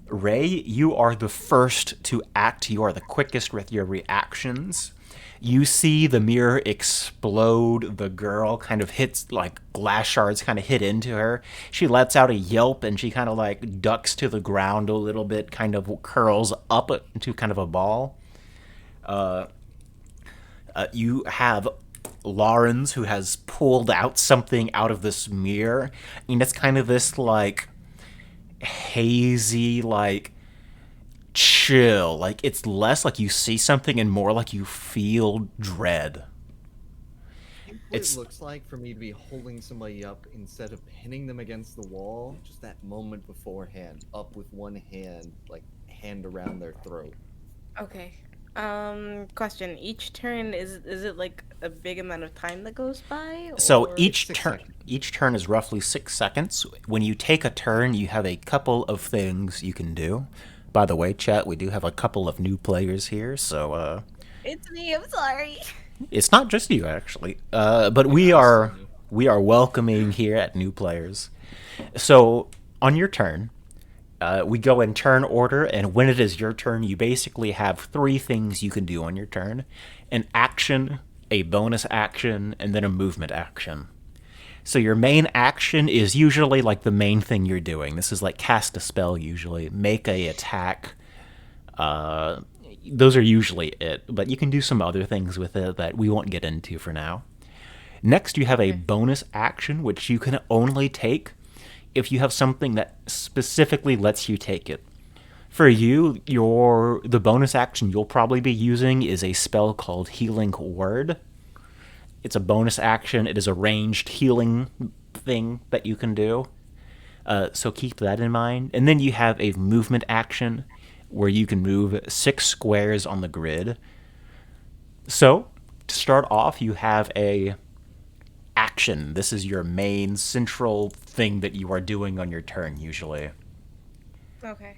Ray, you are the first to act. You are the quickest with your reactions. You see the mirror explode. The girl kind of hits, like, glass shards kind of hit into her. She lets out a yelp and she kind of, like, ducks to the ground a little bit, kind of curls up into kind of a ball. You have Lawrence, who has pulled out something out of this mirror, and it's kind of this like hazy, like chill, like it's less like you see something and more like you feel dread. What It's- it looks like for me to be holding somebody up instead of pinning them against the wall, just that moment beforehand, up with one hand, like hand around their throat. Okay. Question. Each turn is it like a big amount of time that goes by? So or- each 6 turn, seconds. each turn is roughly 6 seconds. When you take a turn, you have a couple of things you can do. By the way, chat, we do have a couple of new players here, so It's me. I'm sorry. it's not just you actually, but we are welcoming here at new players. So on your turn, we go in turn order, and when it is your turn, you basically have three things you can do on your turn: an action, a bonus action, and then a movement action. So your main action is usually like the main thing you're doing. This is like cast a spell usually, make a attack. Those are usually it, but you can do some other things with it that we won't get into for now. Next, you have a bonus action, which you can only take if you have something that specifically lets you take it. For you, the bonus action you'll probably be using is a spell called Healing Word. It's a bonus action. It is a ranged healing thing that you can do. So keep that in mind. And then you have a movement action where you can move 6 squares on the grid. So to start off, you have a action. This is your main central thing that you are doing on your turn usually. Okay.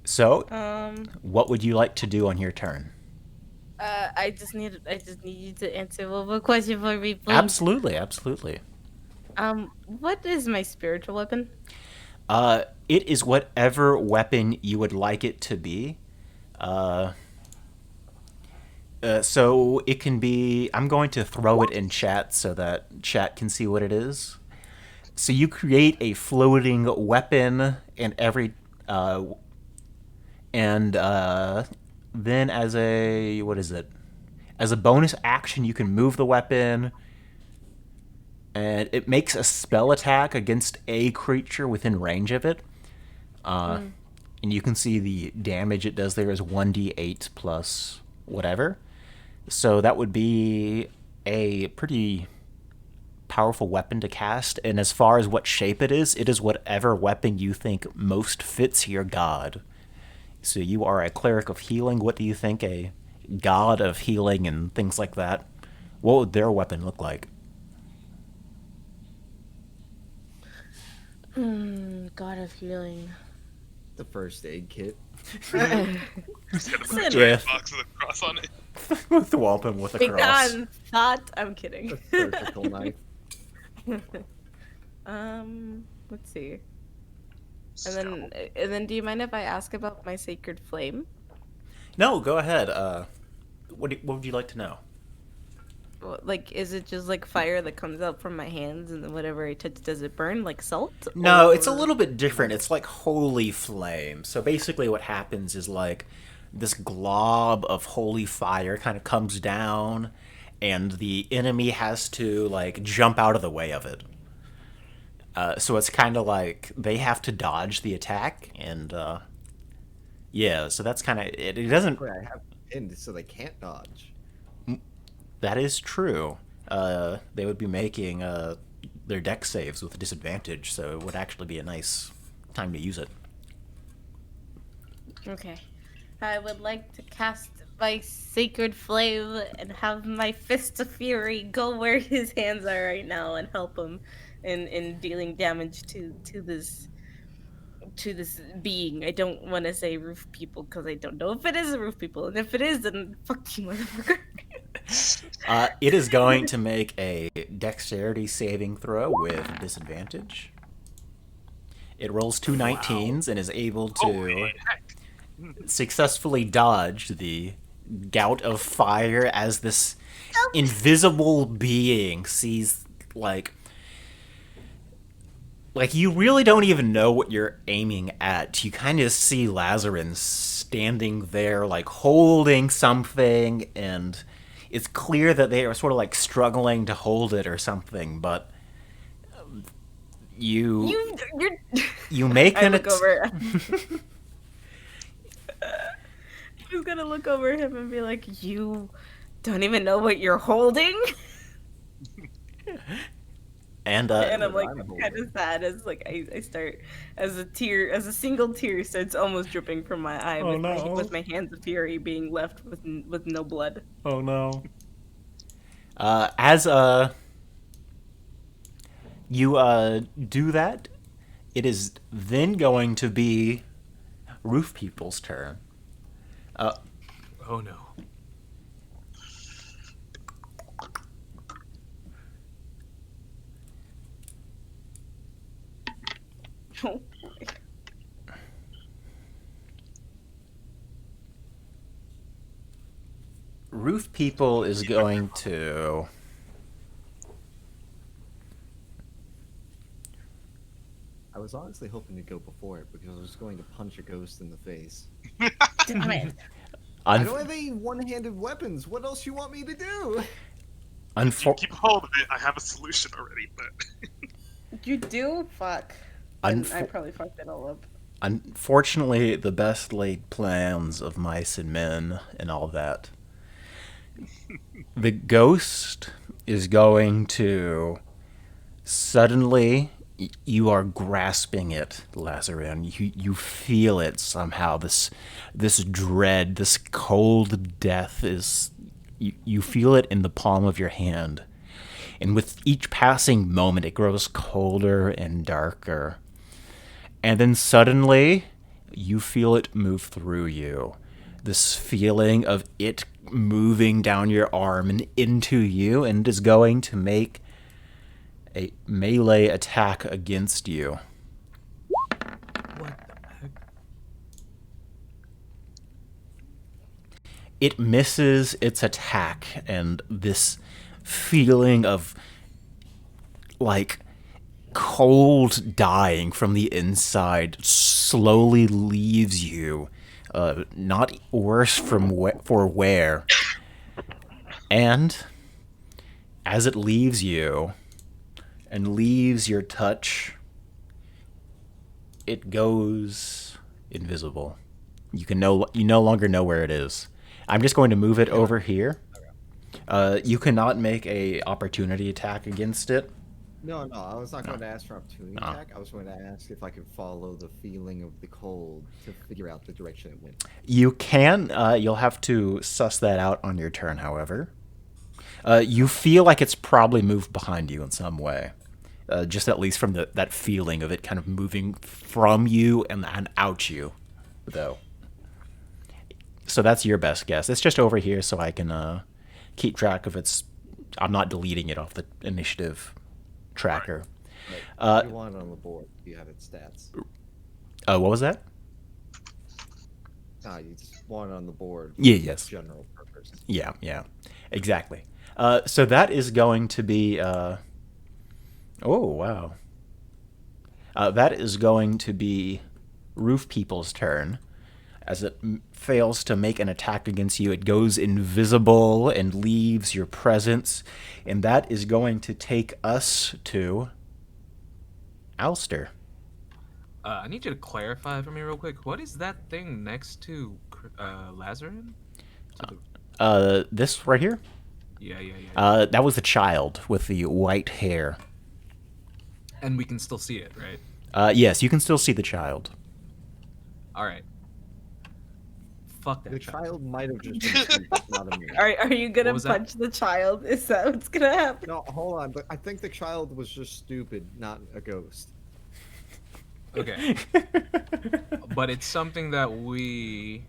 So, what would you like to do on your turn? I just need you to answer one more question for me, please. Absolutely. What is my spiritual weapon? It is whatever weapon you would like it to be. So it can be. I'm going to throw it in chat so that chat can see what it is. So you create a floating weapon, and then as a As a bonus action, you can move the weapon, and it makes a spell attack against a creature within range of it. And you can see the damage it does there is 1d8 plus whatever. So that would be a pretty powerful weapon to cast. And as far as what shape it is whatever weapon you think most fits your god. So you are a cleric of healing. What do you think a god of healing and things like that, what would their weapon look like? God of healing. The first aid kit. Just got a Yeah. giant box with a cross on it. With the weapon with a Big cross. on thought. I'm kidding. A surgical knife. Let's see. And then, do you mind if I ask about my sacred flame? No, go ahead. What would you like to know? Like, is it just like fire that comes out from my hands, and then whatever I touch, does it burn like salt? No, it's a Or- little bit different. It's like holy flame. So basically what happens is like this glob of holy fire kind of comes down, and the enemy has to like jump out of the way of it. So it's kind of like they have to dodge the attack, and yeah, so that's kind of it. It doesn't. Wait, I have pinned so they can't dodge. That is true. They would be making their deck saves with a disadvantage, so it would actually be a nice time to use it. Okay. I would like to cast my sacred flame and have my fist of fury go where his hands are right now and help him in dealing damage to this being. I don't want to say roof people because I don't know if it is a roof people, and if it is, then fuck you, motherfucker. It is going to make a dexterity saving throw with disadvantage. It rolls two 19s and is able to Holy heck. successfully dodge the gout of fire as this invisible being sees like you really don't even know what you're aiming at. You kind of see Lazarin standing there like holding something, and it's clear that they are sort of like struggling to hold it or something, but you make I an look over. He's gonna look over him and be like, "You don't even know what you're holding." and And I'm like I'm holding. kind of sad as like I start as a single tear starts almost dripping from my eye with my hands of fury being left with no blood. oh no. As you do that, it is then going to be Roof People's turn. Oh no. Oh, Roof People is going to... I was honestly hoping to go before it because I was going to punch a ghost in the face. damn it. I don't have any one-handed weapons. What else you want me to do? If you keep hold of it, I have a solution already, but You do? Fuck. And I probably fucked it all up. Unfortunately, the best laid plans of mice and men and all that. The ghost is going to suddenly... You are grasping it, Lazarin. You feel it somehow. This dread, this cold death is... You feel it in the palm of your hand. And with each passing moment, it grows colder and darker. And then suddenly, you feel it move through you. This feeling of it moving down your arm and into you, and it is going to make a melee attack against you. What the heck? It misses its attack, and this feeling of like cold dying from the inside slowly leaves you, not worse for wear. And as it leaves you and leaves your touch, it goes invisible. You no longer know where it is. I'm just going to move it over here. You cannot make a opportunity attack against it. No, I was not going to ask for opportunity attack. I was going to ask if I could follow the feeling of the cold to figure out the direction it went. You can. You'll have to suss that out on your turn, however. You feel like it's probably moved behind you in some way. Just at least from that feeling of it kind of moving from you and out you, though. So that's your best guess. It's just over here so I can keep track of its... I'm not deleting it off the initiative tracker. Right. You want it on the board. You have its stats. What was that? You just want it on the board. Yeah, yes. General purpose. Yeah, exactly. So that is going to be... oh, wow. That is going to be Roof People's turn. As it fails to make an attack against you, it goes invisible and leaves your presence. And that is going to take us to Alster. I need you to clarify for me real quick. What is that thing next to Lazarin? This right here? Yeah. That was the child with the white hair. And we can still see it, right? Yes, you can still see the child. All right. Fuck that The child. child might have just been asleep, not a me. Are you gonna What was that? punch the child? Is that what's gonna happen? No, hold on. But I think the child was just stupid, not a ghost. Okay. But it's something that we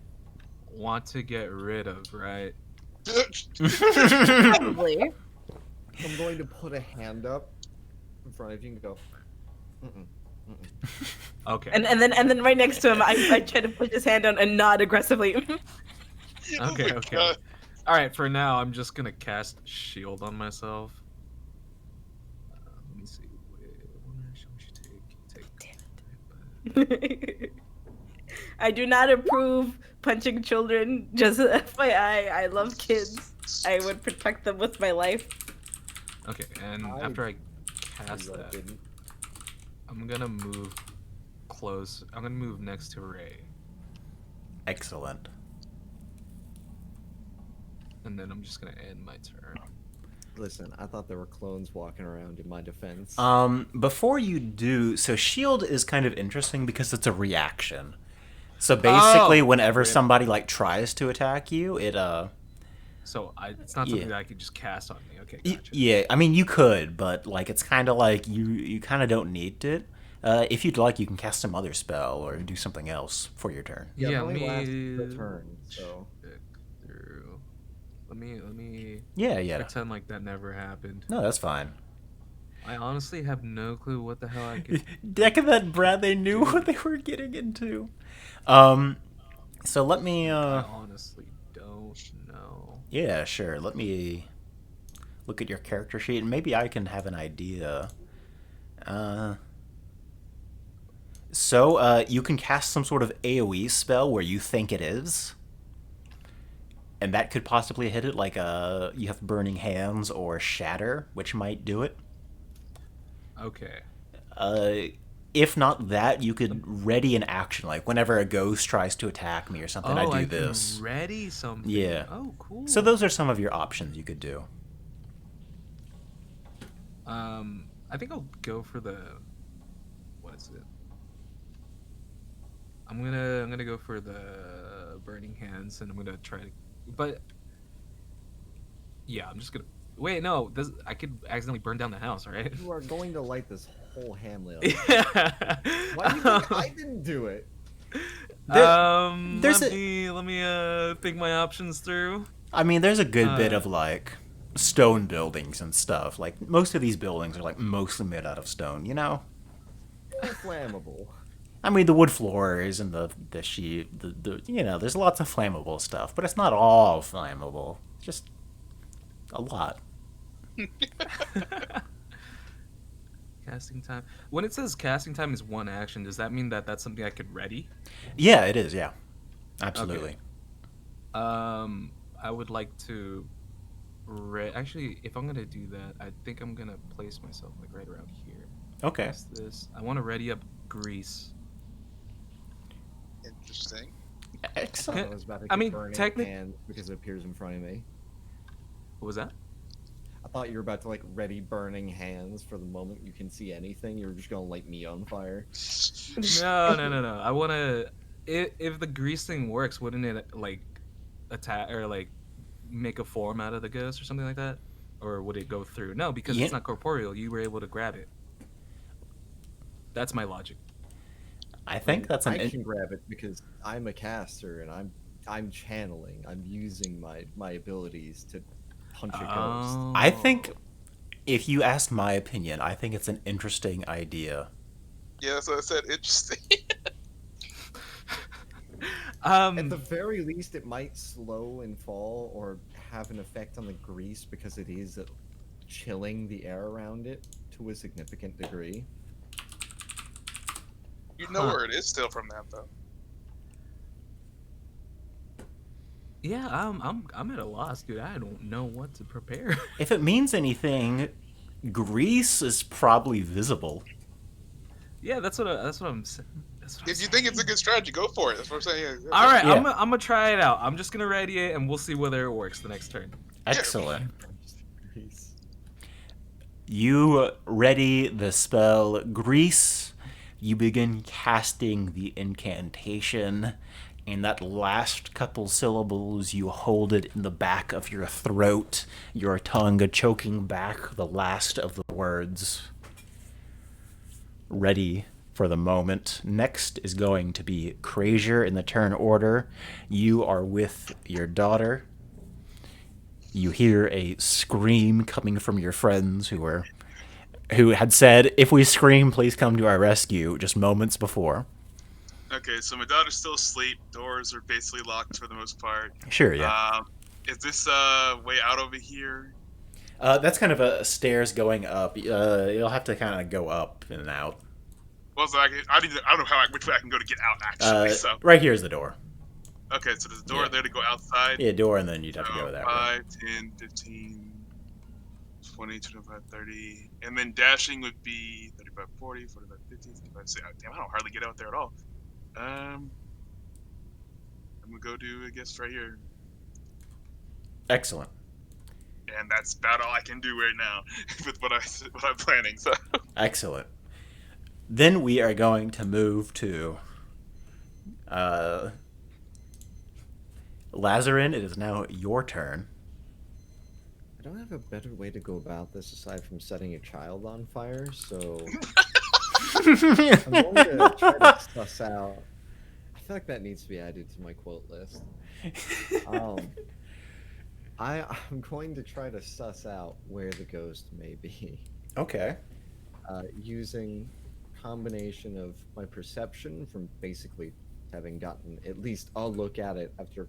want to get rid of, right? Probably. I'm going to put a hand up in front of you and go, mm-mm. Okay. And then right next to him, I try to push his hand down and nod aggressively. Okay. God. All right. For now, I'm just gonna cast shield on myself. Let me see. What action we should take? I do not approve punching children. Just FYI, I love kids. I would protect them with my life. Okay. And after I cast that, Didn't. I'm gonna move close. I'm gonna move next to Ray, Excellent. and then I'm just gonna end my turn. Listen, I thought there were clones walking around in my defense. Before you do, so shield is kind of interesting because it's a reaction. So basically, whenever really? somebody like tries to attack you, it So it's not something that I could just cast on me. Okay, gotcha. yeah. I mean, you could, but like it's kind of like you kind of don't need it. If you'd like, you can cast some other spell or do something else for your turn. Yeah, it Yeah, only let lasts me the turn, so check through. Let me Yeah, yeah. pretend like that never happened. No, that's fine. I honestly have no clue what the hell I could. Decadent Brad, they knew what they were getting into. So let me. I honestly don't know. Yeah, sure. Let me look at your character sheet, and maybe I can have an idea. So you can cast some sort of AoE spell where you think it is, and that could possibly hit it. Like you have Burning Hands or Shatter, which might do it. Okay. Uh, if not that, you could ready an action. Like whenever a ghost tries to attack me or something, I Oh, do I this. can ready something. Yeah. Oh, cool. So those are some of your options you could do. I think I'll go for the. What is it? I'm gonna go for the Burning Hands, and I'm gonna try to. But yeah, I'm just gonna. Wait, no. This I could accidentally burn down the house, right? you are going to light this whole hamlet. Yeah. Why do you think I didn't do it? There's let me think my options through. I mean, there's a good bit Uh, of like stone buildings and stuff. Like most of these buildings are like mostly made out of stone, you know? Still flammable. I mean, the wood floors and the sheet, the you know, there's lots of flammable stuff, but it's not all flammable. Just a lot. Casting time. When it says casting time is one action, does that mean that that's something I could ready? Yeah, it is. Yeah, absolutely. I would like to. Actually, if I'm gonna do that, I think I'm gonna place myself like right around here. Okay. What's this? I want to ready up grease. Interesting. Excellent. I was about to I mean, burn it technic- and because it appears in front of me. What was that? I thought you were about to like ready burning hands for the moment you can see anything. You were just gonna light me on fire. No. I want to. If the grease thing works, wouldn't it like attack or like make a form out of the ghost or something like that? Or would it go through? No, because Yeah. it's not corporeal. You were able to grab it. That's my logic. I think that's I an. can grab it because I'm a caster and I'm channeling. I'm using my abilities to punch a ghost. I think, if you ask my opinion, I think it's an interesting idea. Yeah, so I said interesting. At the very least, it might slow and fall or have an effect on the grease because it is chilling the air around it to a significant degree. You know where it is still from that though. Yeah, I'm at a loss, dude. I don't know what to prepare. If it means anything, grease is probably visible. Yeah, that's what I'm saying. If you think it's a good strategy, go for it. That's what I'm saying. Yeah. All right, Yeah. I'm gonna try it out. I'm just gonna ready it, and we'll see whether it works the next turn. Excellent. Grease. You ready the spell Grease. You begin casting the incantation. In that last couple syllables, you hold it in the back of your throat, your tongue choking back the last of the words. Ready for the moment. Next is going to be Crazier in the turn order. You are with your daughter. You hear a scream coming from your friends who had said, "If we scream, please come to our rescue," just moments before. Okay, so my daughter's still asleep. Doors are basically locked for the most part. Sure, yeah. Is this way out over here? That's kind of a stairs going up. You'll have to kind of go up and out. Well, so I don't know which way I can go to get out actually. So Right here's the door. okay, so there's a door Yeah. there to go outside. Yeah, door, and then you'd have to So go that way. 5, 10, 15, 20, 25, 30. And then dashing would be 35, 40, 45, 50, 55, 60. Damn, I don't hardly get out there at all. I'm gonna go to, I guess, right here. Excellent. And that's about all I can do right now with what I'm planning. So Excellent. Then we are going to move to Lazarin. It is now your turn. I don't have a better way to go about this aside from setting a child on fire, so I'm going to try to suss out. I feel like that needs to be added to my quote list. Um, I'm going to try to suss out where the ghost may be, Okay. using combination of my perception from basically having gotten at least a look at it after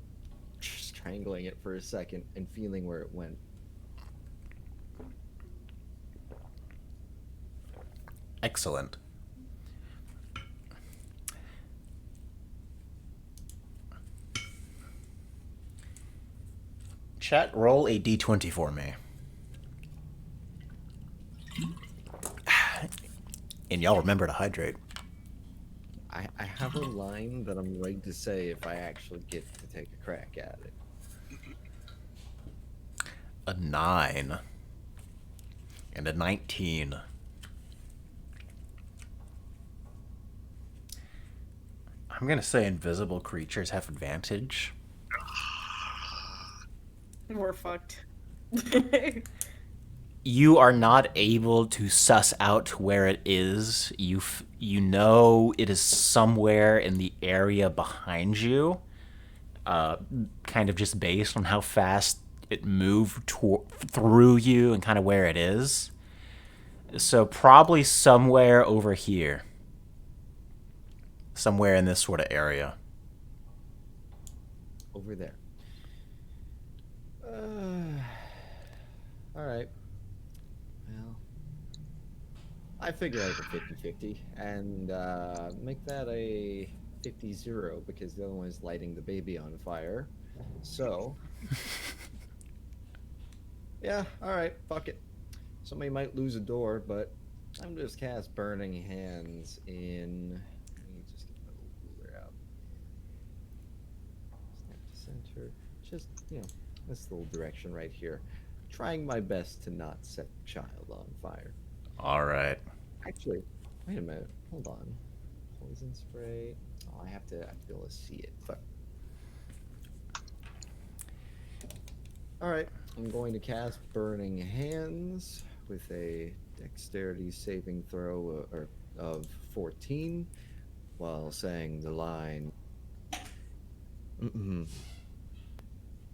strangling it for a second and feeling where it went. Excellent. Chat, roll a d20 for me. And y'all remember to hydrate. I have a line that I'm ready to say if I actually get to take a crack at it. A 9. And a 19. I'm going to say invisible creatures have advantage. We're fucked. You are not able to suss out where it is. You know it is somewhere in the area behind you, kind of just based on how fast it moved through you and kind of where it is. So probably somewhere over here. Somewhere in this sort of area. Over there. All right. Well, I figure like a 50-50 and make that a 50-0 because the other one is lighting the baby on fire. So, yeah, all right, fuck it. Somebody might lose a door, but I'm just cast Burning Hands in. Let me just get my little ruler out. Snap to center. Just, this little direction right here. Trying my best to not set the child on fire. All right. Actually, wait a minute. Hold on. Poison spray. Oh, I have to be able to see it. Fuck. All right. I'm going to cast Burning Hands with a dexterity saving throw of 14 while saying the line.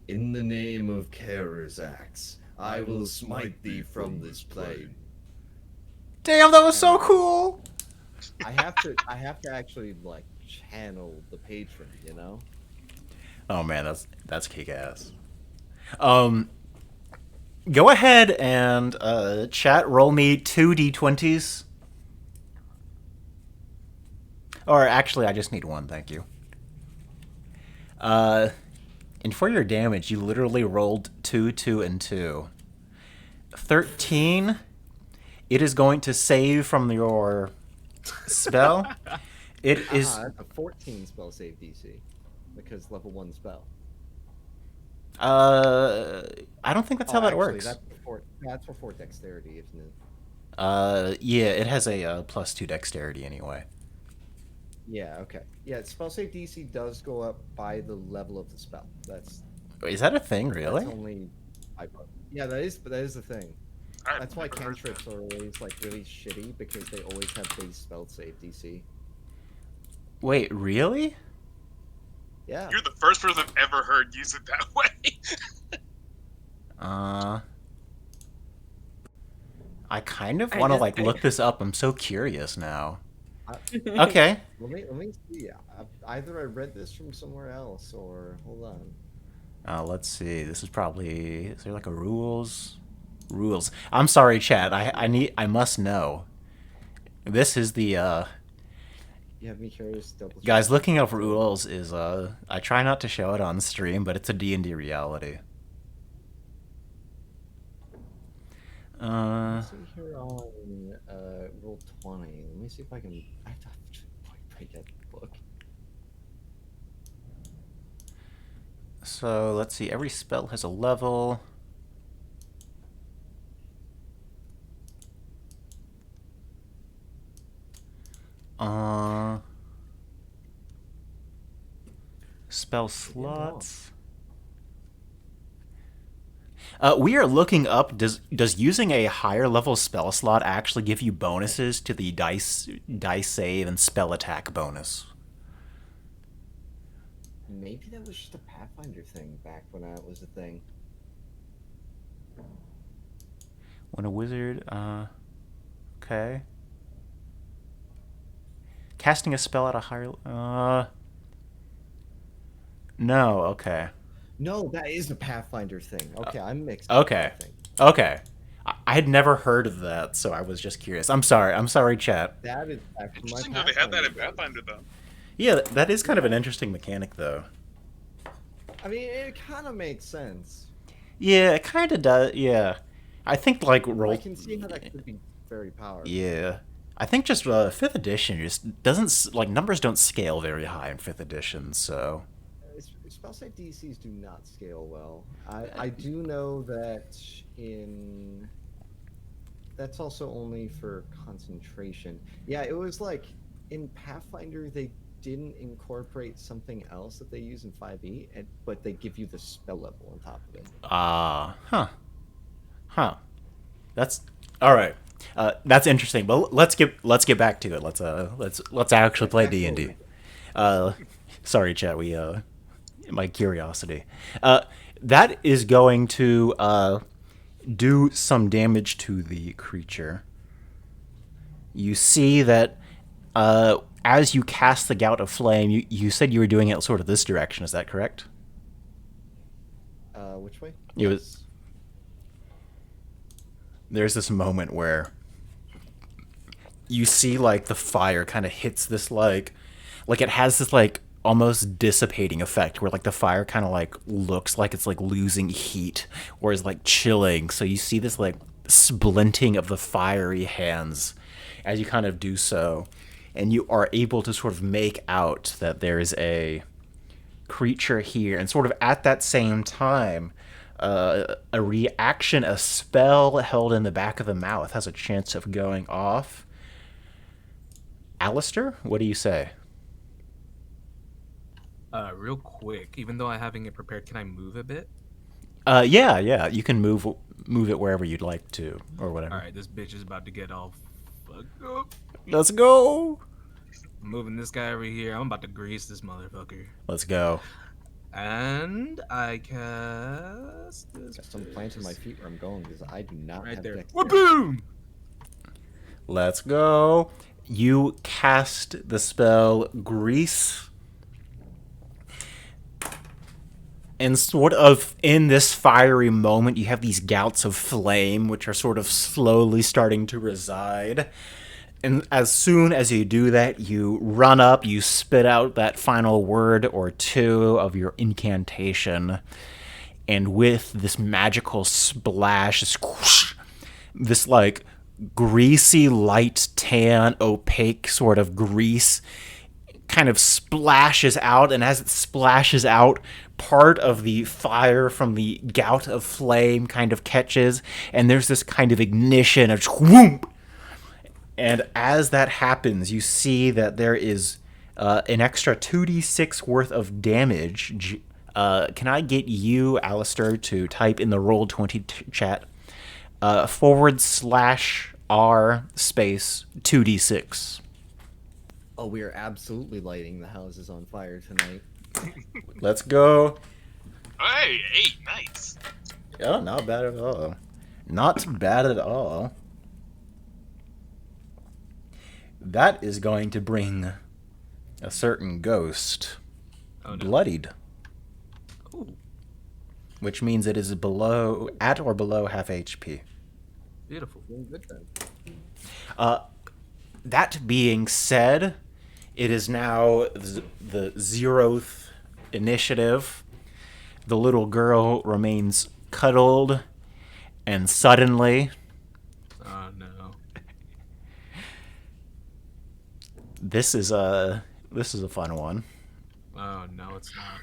In the name of Karazax, I will smite thee from this plane. Damn, that was so cool. I have to actually like channel the patron, you know? Oh man, that's kick ass. Go ahead and chat roll me 2 d20s. Or actually, I just need one, thank you. And for your damage, you literally rolled 2, 2, and 2. 13. It is going to save from your spell. It is. That's a 14 spell save DC because level 1 spell. I don't think that's how that works. That's before dexterity, isn't it? Yeah, it has a +2 dexterity anyway. Yeah, okay. Yeah, spell save DC does go up by the level of the spell. Is that a thing, really? That's only yeah, that is the thing. That's why cantrips are always like really shitty because they always have base spell save DC. Wait, really? Yeah. You're the first person I've ever heard use it that way. I kind of want to like look this up. I'm so curious now. Okay. Let me see. Either I read this from somewhere else or hold on. Let's see. This is probably. Is there like a rules? Rules. I'm sorry, chat. I must know. This is the. You have me curious. Double check. Guys, looking up rules is I try not to show it on stream, but it's a D&D reality. Let's see here on roll 20. Let me see if I can. I have to break that book. So let's see. Every spell has a level. Spell slots. We are looking up. Does using a higher level spell slot actually give you bonuses to the dice save and spell attack bonus? Maybe that was just a Pathfinder thing back when that was a thing. When a wizard, okay, casting a spell at a higher, no, okay, No, that is a Pathfinder thing. Okay, I'm mixed. okay, I think okay. I had never heard of that, so I was just curious. I'm sorry, chat. that is back from my Interesting though they have that in Pathfinder. Pathfinder though. Yeah, that is kind of an interesting mechanic, though. I mean, it kind of makes sense. Yeah, it kind of does. Yeah, I think like roll. I can see how that could be very powerful. Yeah, I think just fifth edition just doesn't like numbers don't scale very high in fifth edition. So Spell save DCs do not scale well. I do know that in that's also only for concentration. Yeah, it was like in Pathfinder they didn't incorporate something else that they use in 5e, but they give you the spell level on top of it. huh. That's all right. That's interesting. But let's get back to it. Let's actually play D&D. Sorry, chat. We my curiosity. That is going to do some damage to the creature. You see that as you cast the Gout of Flame, you said you were doing it sort of this direction. Is that correct? Which way? It was. There's this moment where you see like the fire kind of hits this like it has this like almost dissipating effect where like the fire kind of like looks like it's like losing heat or is like chilling. So you see this like splinting of the fiery hands as you kind of do so, and you are able to sort of make out that there is a creature here, and sort of at that same time a reaction, a spell held in the back of the mouth has a chance of going off. Alistair, what do you say? Real quick, even though I'm having it prepared, can I move a bit? Yeah, you can move it wherever you'd like to, or whatever. All right, this bitch is about to get all fucked up. Let's go. I'm moving this guy over here. I'm about to grease this motherfucker. Let's go. And I cast this. Got some plants in my feet where I'm going because I do not Right have there. dexterity. Boom! Let's go. You cast the spell Grease. And sort of in this fiery moment, you have these gouts of flame, which are sort of slowly starting to reside. And as soon as you do that, you run up, you spit out that final word or two of your incantation. And with this magical splash, this like greasy, light tan, opaque sort of grease kind of splashes out, and as it splashes out, part of the fire from the gout of flame kind of catches, and there's this kind of ignition of whoomp. And as that happens, you see that there is an extra 2d6 worth of damage. Can I get you, Alistair, to type in the Roll20 chat /R space 2d6? Oh, we are absolutely lighting the houses on fire tonight. Let's go. Hey, 8, nice. Oh, not bad at all. Not bad at all. That is going to bring a certain ghost bloodied. Ooh, Which means it is at or below half HP. beautiful. Doing good then. That being said, it is now the 0th initiative. The little girl remains cuddled, and suddenly Oh no. this is a fun one. Oh no, it's not.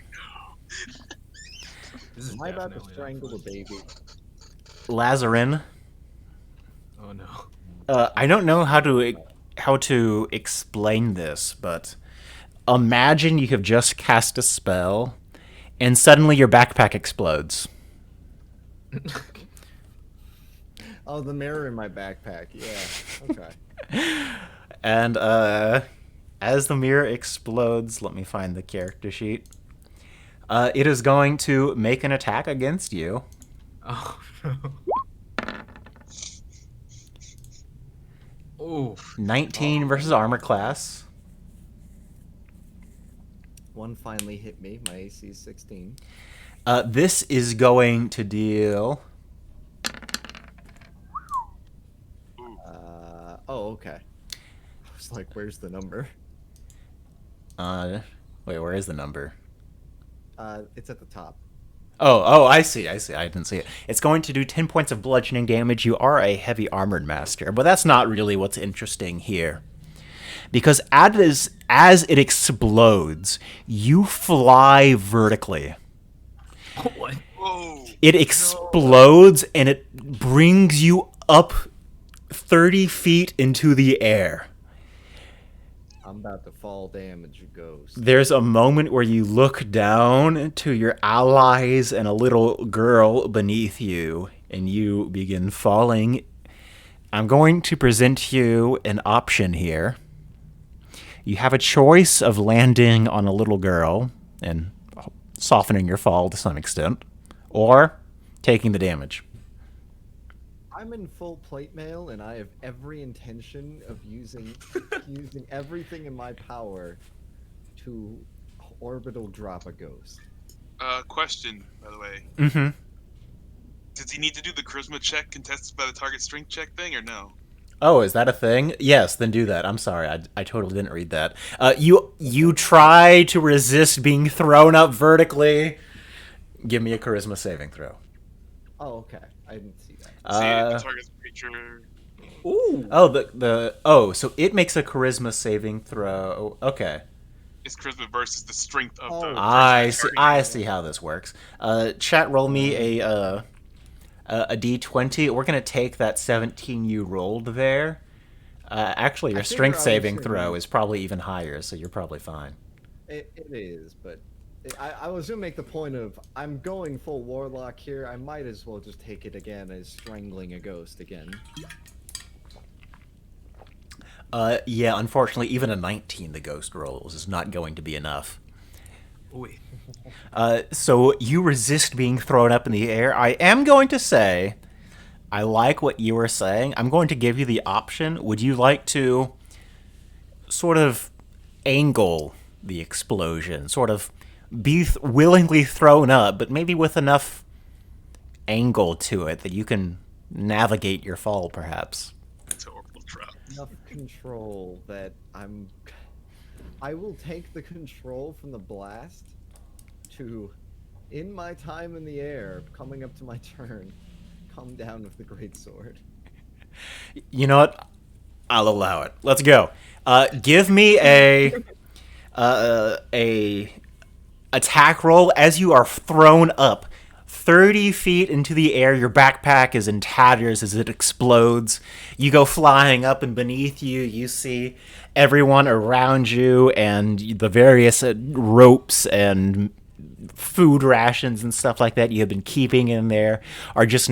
This is Am I about to definitely not strangle fun. a baby? Lazarin, Oh no. I don't know how to explain this, but imagine you have just cast a spell, and suddenly your backpack explodes. Oh, the mirror in my backpack. Yeah. Okay. And as the mirror explodes, let me find the character sheet. It is going to make an attack against you. Oh no. Oh. 19 versus armor class. One finally hit me. My AC is 16. This is going to deal. Oh, okay. I was like, where's the number? Wait, where is the number? It's at the top. Oh, I see. I didn't see it. It's going to do 10 points of bludgeoning damage. You are a heavy armored master, but that's not really what's interesting here. Because as it explodes, you fly vertically. What? Whoa. It explodes and it brings you up 30 feet into the air. I'm about to fall damage, ghost. There's a moment where you look down to your allies and a little girl beneath you, and you begin falling. I'm going to present you an option here. You have a choice of landing on a little girl and softening your fall to some extent, or taking the damage. I'm in full plate mail, and I have every intention of using everything in my power to orbital drop a ghost. Question, by the way. Mm-hmm. Does he need to do the charisma check contested by the target strength check thing, or no? Oh, is that a thing? Yes, then do that. I'm sorry, I totally didn't read that. You try to resist being thrown up vertically. Give me a charisma saving throw. Oh, okay. I didn't see that. See, the target's creature. Ooh. Oh, so it makes a charisma saving throw. Okay. It's charisma versus the strength of the. Oh. I see how this works. Chat, roll me a d20. We're gonna take that 17 you rolled there. Actually, your I figure strength I was saving gonna throw use- is probably even higher, so you're probably fine. It is, but I was gonna make the point of I'm going full warlock here. I might as well just take it again as strangling a ghost again. Yeah, unfortunately, even a 19 the ghost rolls is not going to be enough. Wait. So you resist being thrown up in the air. I am going to say, I like what you were saying. I'm going to give you the option. Would you like to sort of angle the explosion? Sort of be willingly thrown up, but maybe with enough angle to it that you can navigate your fall, perhaps. It's an orbital drop. Enough control that I will take the control from the blast to, in my time in the air, coming up to my turn, come down with the great sword. You know what? I'll allow it. Let's go. Give me a attack roll as you are thrown up 30 feet into the air. Your backpack is in tatters as it explodes. You go flying up, and beneath you, you see everyone around you, and the various ropes and food rations and stuff like that you have been keeping in there are just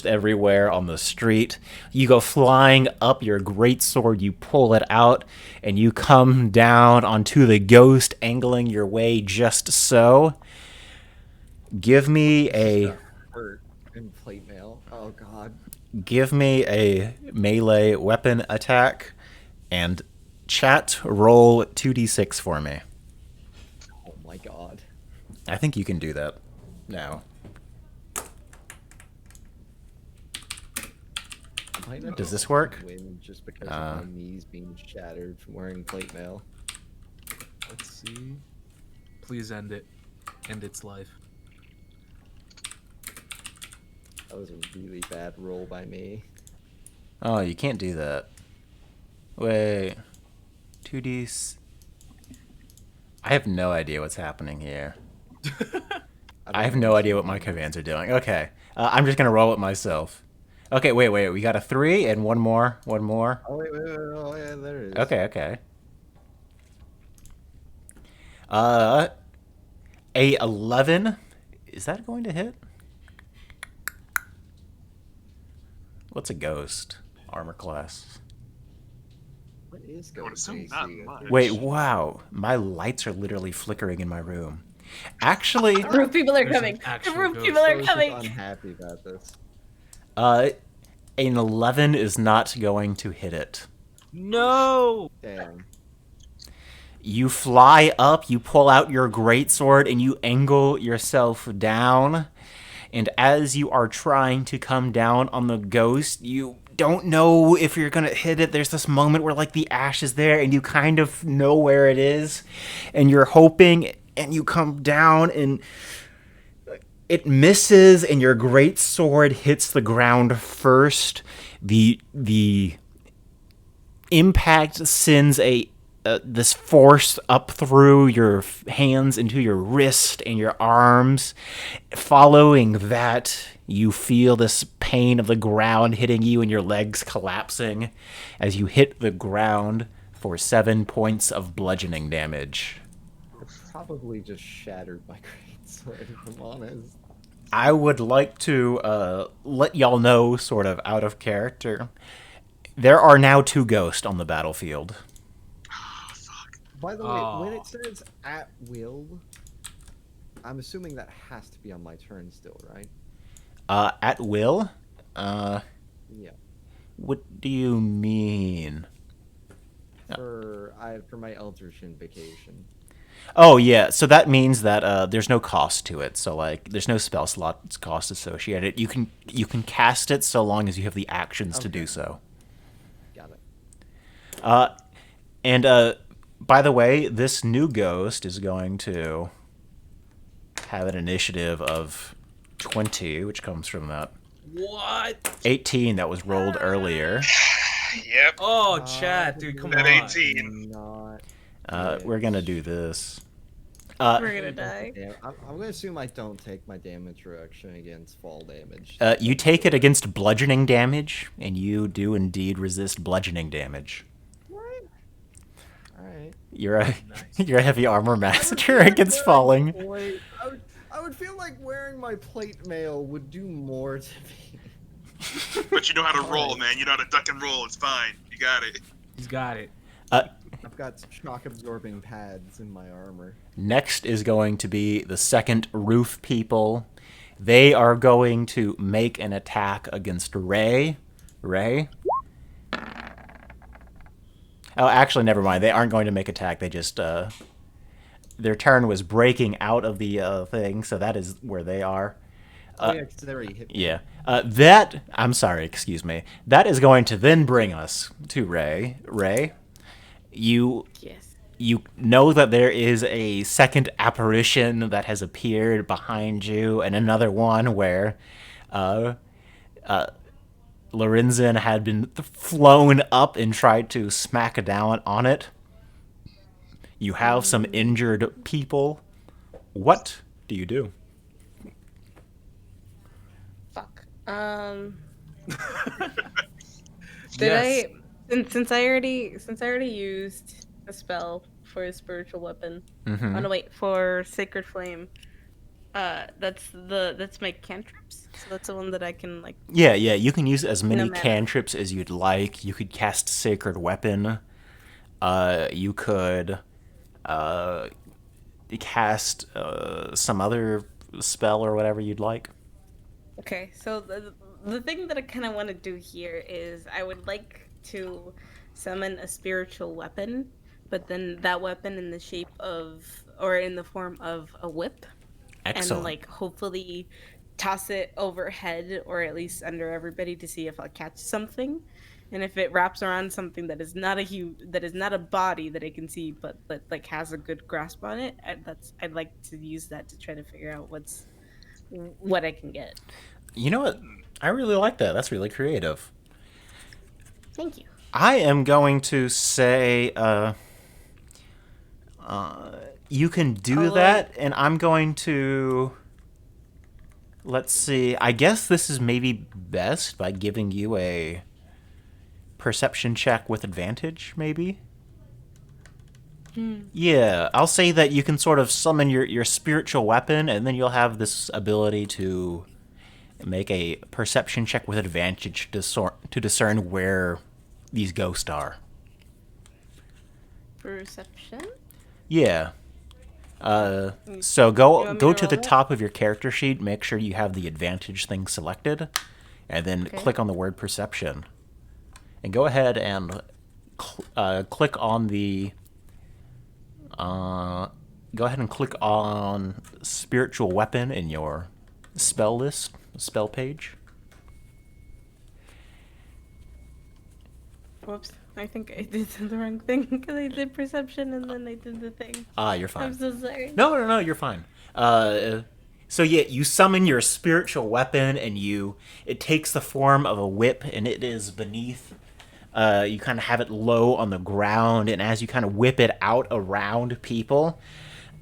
everywhere on the street. You go flying up your great sword, you pull it out, and you come down onto the ghost, angling your way just so. Give me a Hurt in plate mail. Oh god. give me a melee weapon attack, and chat roll 2d6 for me. Oh my god. I think you can do that now. Might not Does be this able work? to win just because of my knees being shattered from wearing plate mail. Let's see. Please end it. End its life. That was a really bad roll by me. Oh, you can't do that. Wait. 2d. I have no idea what's happening here. I have no idea what my commands are doing. Okay. I'm just going to roll it myself. Okay, wait. We got a 3 and one more. One more. Oh wait. Oh yeah, there it is. Okay. A 11. Is that going to hit? What's a ghost armor class? What is I would ghost assume AC? not much. Wait, wow. My lights are literally flickering in my room. Actually, The roof people are There's an coming. The actual roof ghost. people I are was just coming. unhappy about this. an 11 is not going to hit it. No. Damn. You fly up, you pull out your greatsword, and you angle yourself down. And as you are trying to come down on the ghost, you don't know if you're gonna hit it. There's this moment where like the ash is there, and you kind of know where it is, and you're hoping, and you come down, and it misses, and your greatsword hits the ground first. The impact sends a this force up through your hands into your wrist and your arms. Following that, you feel this pain of the ground hitting you and your legs collapsing as you hit the ground for 7 points of bludgeoning damage. I probably just shattered my greatsword, if I'm honest. I would like to let y'all know, sort of out of character, there are now 2 ghosts on the battlefield. Oh, fuck. By the way, when Oh. it says at will, I'm assuming that has to be on my turn still, right? At will? Yeah. What do you mean? For my Eldritch Invocation. Oh yeah, so that means that there's no cost to it. So like, there's no spell slot cost associated. You can cast it so long as you have the actions to do Okay. so. Got it. And by the way, this new ghost is going to have an initiative of 20, which comes from that What? 18 that was rolled earlier. Yep. Oh, Chad, dude, come That on. 18. Not. We're gonna do this. We're gonna die. Yeah, I'm gonna assume I don't take my damage reduction against fall damage. You take it against bludgeoning damage, and you do indeed resist bludgeoning damage. Alright. You're a Nice. you're a heavy armor I would master feel like against wearing falling. plate- I would feel like wearing my plate mail would do more to me. But you know how to roll, Alright. man. You know how to duck and roll. It's fine. You got it. He's got it. I've got shock absorbing pads in my armor. Next is going to be the second roof people. They are going to make an attack against Ray. Ray? Oh, actually, never mind. They aren't going to make attack. They just their turn was breaking out of the thing, so that is where they are. Oh yeah, 'cause they already hit me. Yeah. I'm sorry, excuse me. That is going to then bring us to Ray. Ray, you Yes. you know that there is a second apparition that has appeared behind you, and another one where Lorenzen had been flown up and tried to smack down on it. You have some injured people. What do you do? Fuck. Did Yes. since I already used a spell for a spiritual weapon. Mhm. Oh no, wait, for Sacred Flame. That's my cantrips. So that's the one that I can like. Yeah, you can use as many No matter. cantrips as you'd like. You could cast Sacred Weapon. You could cast some other spell or whatever you'd like. Okay, so the thing that I kind of want to do here is I would like to summon a spiritual weapon, but then that weapon in the shape of or in the form of a whip. Excellent. And like hopefully toss it overhead or at least under everybody to see if I'll catch something. And if it wraps around something that is not a body that I can see, but that like has a good grasp on it, I'd like to use that to try to figure out what I can get. You know what? I really like that. That's really creative. Thank you. I am going to say you can do Oh, that, and I'm going to... Let's see. I guess this is maybe best by giving you a perception check with advantage, maybe? Yeah, I'll say that you can sort of summon your spiritual weapon, and then you'll have this ability to Make a perception check with advantage to discern where these ghosts are. Perception? Yeah. So You go want me go to to the roll it? top of your character sheet. Make sure you have the advantage thing selected, and then Okay. click on the word perception. And go ahead and click on the. Go ahead and click on spiritual weapon in your spell list, spell page. Whoops. I think I did the wrong thing because I did perception and then I did the thing. You're fine. I'm so sorry. No, you're fine. So yeah, you summon your spiritual weapon, and it takes the form of a whip, and it is beneath. You kind of have it low on the ground, and as you kind of whip it out around people,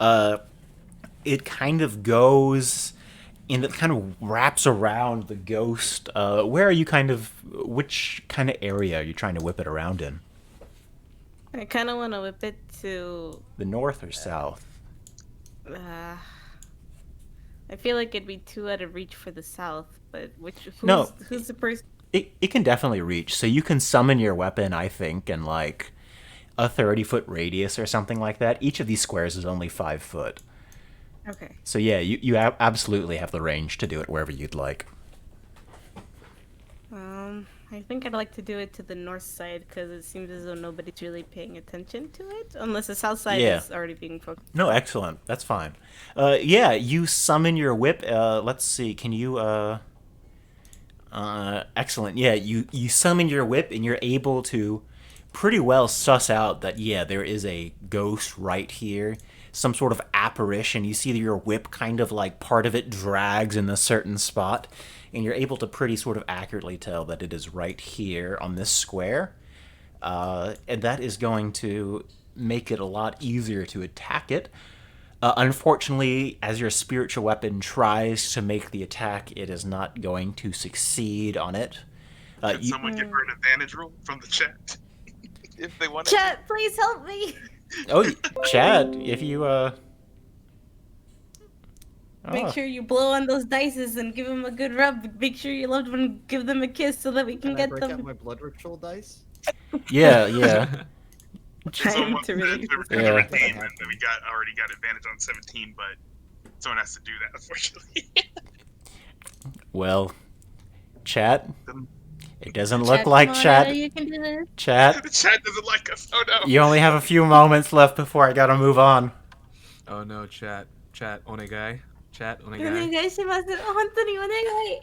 it kind of goes and it kind of wraps around the ghost. Which kind of area are you trying to whip it around in? I kind of want to whip it to. The north or south? I feel like it'd be too out of reach for the south, but No. who's the person? It can definitely reach. So you can summon your weapon, I think, in like a 30-foot radius or something like that. Each of these squares is only 5 foot. Okay. So yeah, you absolutely have the range to do it wherever you'd like. I think I'd like to do it to the north side because it seems as though nobody's really paying attention to it, unless the south side Yeah. is already being focused. No, excellent. That's fine. Yeah, you summon your whip. Let's see. Can you? Excellent. Yeah, you summon your whip, and you're able to pretty well suss out that there is a ghost right here, some sort of apparition. You see that your whip kind of like part of it drags in a certain spot, and you're able to pretty sort of accurately tell that it is right here on this square, and that is going to make it a lot easier to attack it. Unfortunately, as your spiritual weapon tries to make the attack, it is not going to succeed on it. Can someone give her an advantage roll from the chat? If they want to. Chat, please help me. Chad, if you Make sure you blow on those dices and give them a good rub. Make sure your loved one give them a kiss so that we can I get break out them. my blood ritual dice? yeah. Trying to really. to Yeah. redeem, and then we already got advantage on 17, but someone has to do that, unfortunately. Well, chat. It doesn't Chat, look like come on, chat. you can do this. Chat. The chat doesn't like us. Oh no. You only have a few moments left before I gotta move on. Oh no, chat, onegai, chat, お願 onegai. いします。本当にお願い。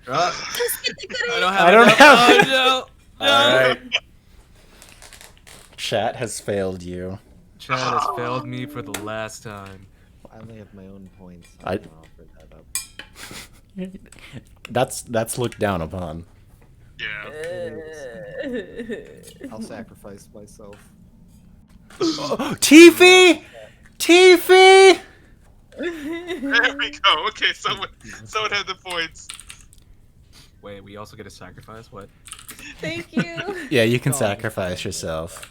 助けてくれ。 I don't have. I don't enough- have- Oh, no. Alright. Chat has failed you. Chat has failed me for the last time. I only have my own points. I- I'm gonna offer that up. That's looked down upon. Yeah. I'll sacrifice myself. Tiffy! Tiffy! There we go. Okay, someone had the points. Wait, we also get a sacrifice? What? Thank you. Yeah, you can sacrifice yourself.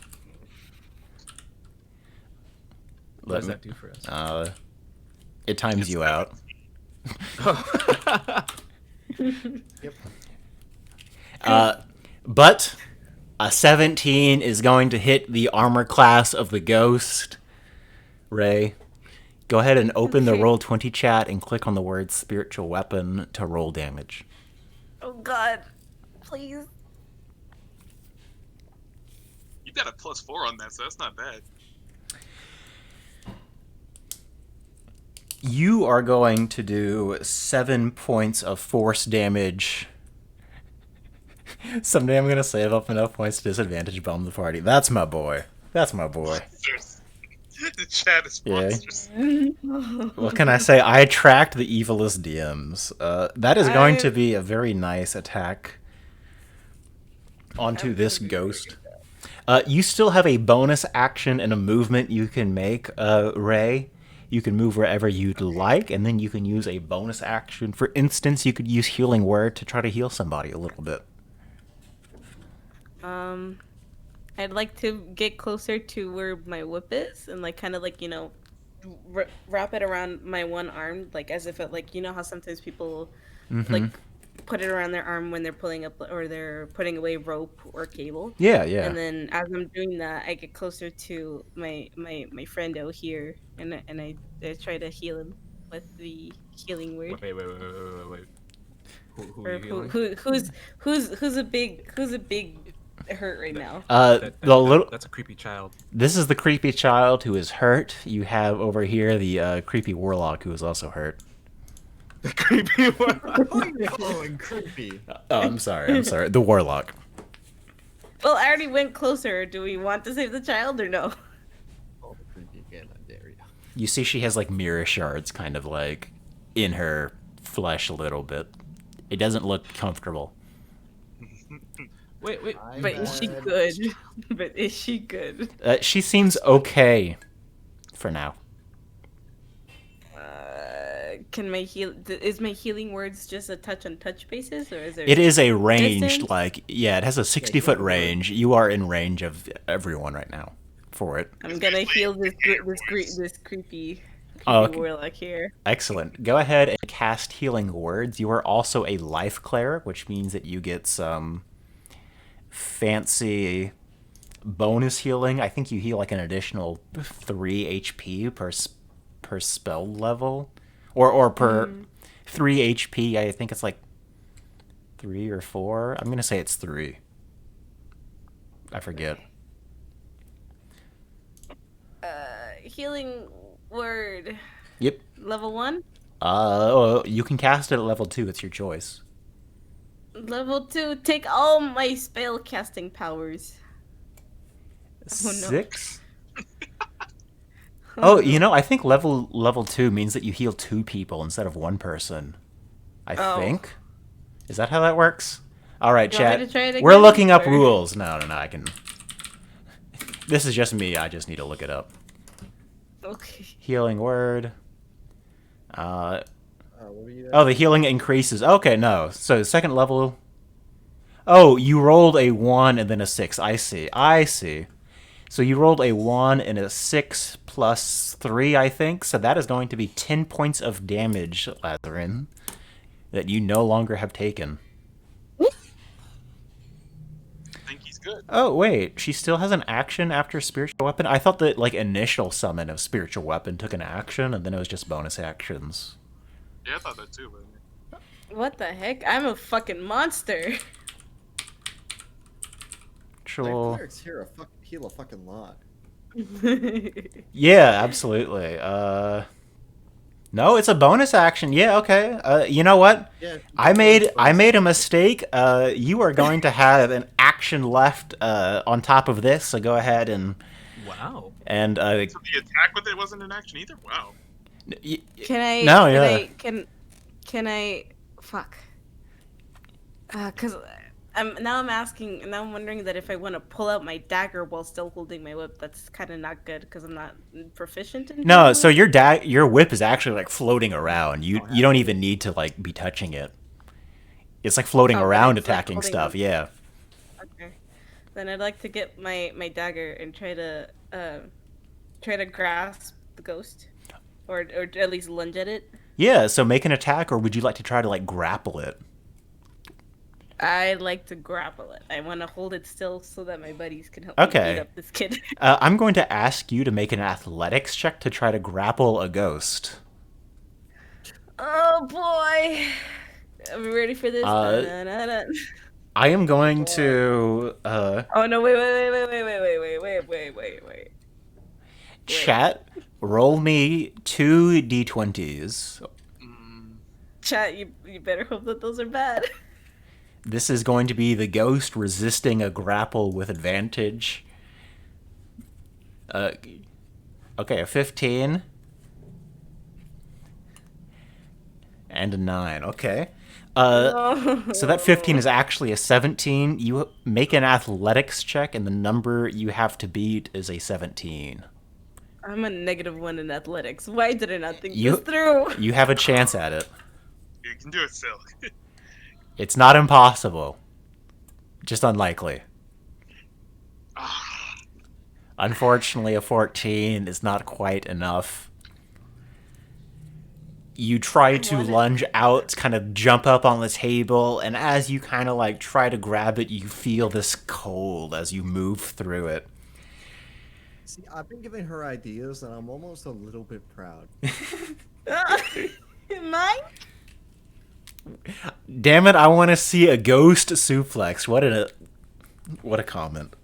What does that do for us? It times you out. Yep. But a 17 is going to hit the armor class of the ghost. Ray, go ahead and open the Okay. Roll20 chat and click on the word spiritual weapon to roll damage. Oh God, please. You got a +4 on that, so that's not bad. You are going to do 7 points of force damage. Someday I'm going to save up enough points to disadvantage bomb the party. That's my boy. That's my boy. The chat is Yeah. monstrous. What can I say? I attract the evilest DMs. That is going to be a very nice attack onto this ghost. You still have a bonus action and a movement you can make, Ray. You can move wherever you'd like, and then you can use a bonus action. For instance, you could use Healing Word to try to heal somebody a little bit. I'd like to get closer to where my whip is and like kind of like wrap it around my one arm, like as if it, like, you know how sometimes people Mm-hmm. like put it around their arm when they're pulling up or they're putting away rope or cable. Yeah, yeah. And then as I'm doing that, I get closer to my friendo here, and I try to heal him with the healing word. Wait. Who are Or you healing? who's a big hurt right now? That's a creepy child. This is the creepy child who is hurt. You have over here the creepy warlock who is also hurt. The creepy one. Oh, and creepy. Oh, I'm sorry. The warlock. Well, I already went closer. Do we want to save the child or no? Oh, the creepy again. I dare you. You see she has like mirror shards kind of like in her flesh a little bit. It doesn't look comfortable. Wait. I'm But is she bad. good? But is she good? She seems okay for now. Can my is my healing words just a touch on touch basis, or is there? It is a ranged, distance? like, yeah, it has a 60-foot healing word. range. You are in range of everyone right now for it. I'm gonna heal this creepy Oh, okay. warlock here. Excellent. Go ahead and cast Healing Words. You are also a life cleric, which means that you get some fancy bonus healing. I think you heal like an additional 3 HP per spell level, or per 3 HP. I think it's like 3 or 4. I'm gonna say it's 3. I forget. Healing word Yep. level 1, You can cast it at level 2. It's your choice. level 2. Take all my spell casting powers. Oh, no. 6. Oh, you know, I think level 2 means that you heal 2 people instead of 1 person. I Oh. think. Is that how that works? All right, Do you want me chat. to try it We're again, looking up or- rules. No, I can. This is just me. I just need to look it up. Okay. Healing word. What were you Oh, the healing increases. Okay, no. So second level. Oh, you rolled a 1 and then a 6. I see. So you rolled a 1 and a 6 plus 3, I think. So that is going to be 10 points of damage, Lazarin, that you no longer have taken. I think he's good. Oh, wait. She still has an action after Spiritual Weapon? I thought that, like, initial summon of Spiritual Weapon took an action, and then it was just bonus actions. Yeah, I thought that too, but What the heck? I'm a fucking monster. Actual... Clerics here heal a fucking lot. Yeah, absolutely. No, it's a bonus action. Yeah, okay. You know what? Yeah. I made a mistake. You are going to have an action left on top of this, so go ahead and Wow. so the attack with it wasn't an action either. Wow. Can I? No, can yeah. I, can I? Fuck. Cause I'm wondering that if I want to pull out my dagger while still holding my whip, that's kind of not good because I'm not proficient in. No, doing so that. your whip is actually like floating around. You don't even need to like be touching it. It's like floating Oh, but around, it's, like, attacking holding stuff. on. Yeah. Okay. Then I'd like to get my dagger and try to grasp the ghost, or at least lunge at it. Yeah. So make an attack, or would you like to try to like grapple it? I like to grapple it. I want to hold it still so that my buddies can help Okay. me beat up this kid. I'm going to ask you to make an athletics check to try to grapple a ghost. Oh boy. Are we ready for this? I am going to Oh no, wait. chat. Roll me 2 d20s. Chat, you better hope that those are bad. This is going to be the ghost resisting a grapple with advantage. Okay, a 15. And a 9. Okay. So that 15 is actually a 17. You make an athletics check, and the number you have to beat is a 17. I'm a -1 in athletics. Why did I not think You- this through? You have a chance at it. You can do it still. It's not impossible. Just unlikely. Unfortunately, a 14 is not quite enough. You try to want it. lunge out, kind of jump up on the table, and as you kind of like try to grab it, you feel this cold as you move through it. See, I've been giving her ideas, and I'm almost a little bit proud. Mine? Damn it! I want to see a ghost suplex. What a comment.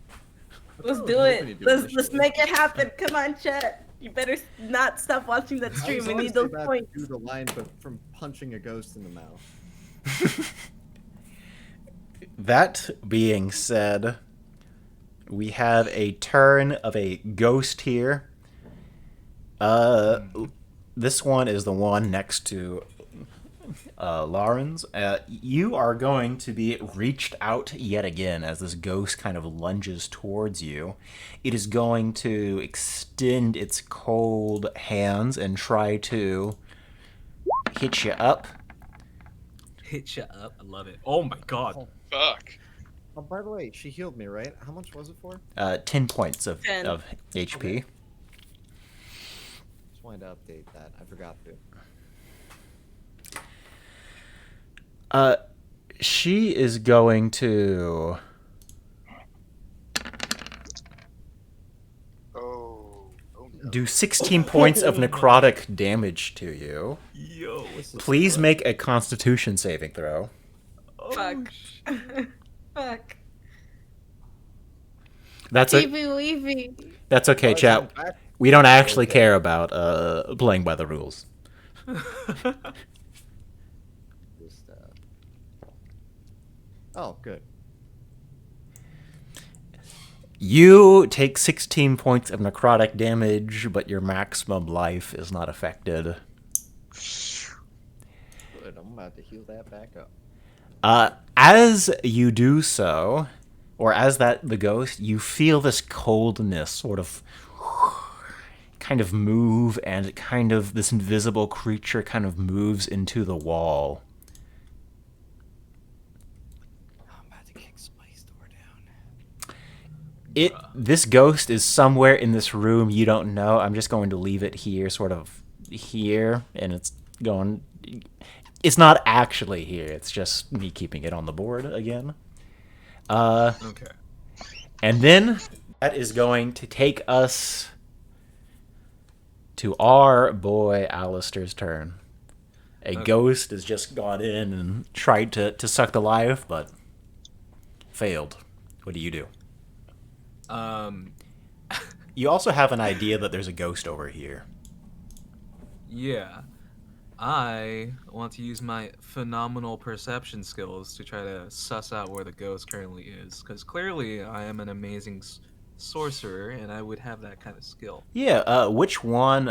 Let's was do hoping it. you'd do Let's initially. make it happen. Come on, chat. You better not stop watching that I stream. was We need honestly those about points. to do the line, but from punching a ghost in the mouth. That being said, we have a turn of a ghost here. This one is the one next to Lauren's. You are going to be reached out yet again as this ghost kind of lunges towards you. It is going to extend its cold hands and try to hit you up. Hit you up. I love it. Oh my god. Fuck. Oh, by the way, she healed me, right? How much was it for? 10 points of 10. HP. Okay. Just wanted to update that. I forgot to. She is going to Oh no. do 16 points of necrotic damage to you. Yo. Please make a constitution saving throw. Fuck. Fuck. That's Weevy weevy. that's okay, Oh, chat. it's on back. We don't actually Okay. care about playing by the rules. Just, Oh, good. You take 16 points of necrotic damage, but your maximum life is not affected. Good. I'm about to heal that back up. As you do so, or as the ghost, you feel this coldness sort of kind of move, and kind of this invisible creature kind of moves into the wall. I'm about to kick Spice Door down. This ghost is somewhere in this room you don't know. I'm just going to leave it here, sort of here, and it's not actually here. It's just me keeping it on the board again. Okay. And then that is going to take us to our boy Alistair's turn. A ghost has just gone in and tried to suck the life, but failed. What do you do? You also have an idea that there's a ghost over here. Yeah. I want to use my phenomenal perception skills to try to suss out where the ghost currently is, because clearly I am an amazing sorcerer, and I would have that kind of skill. Yeah, which one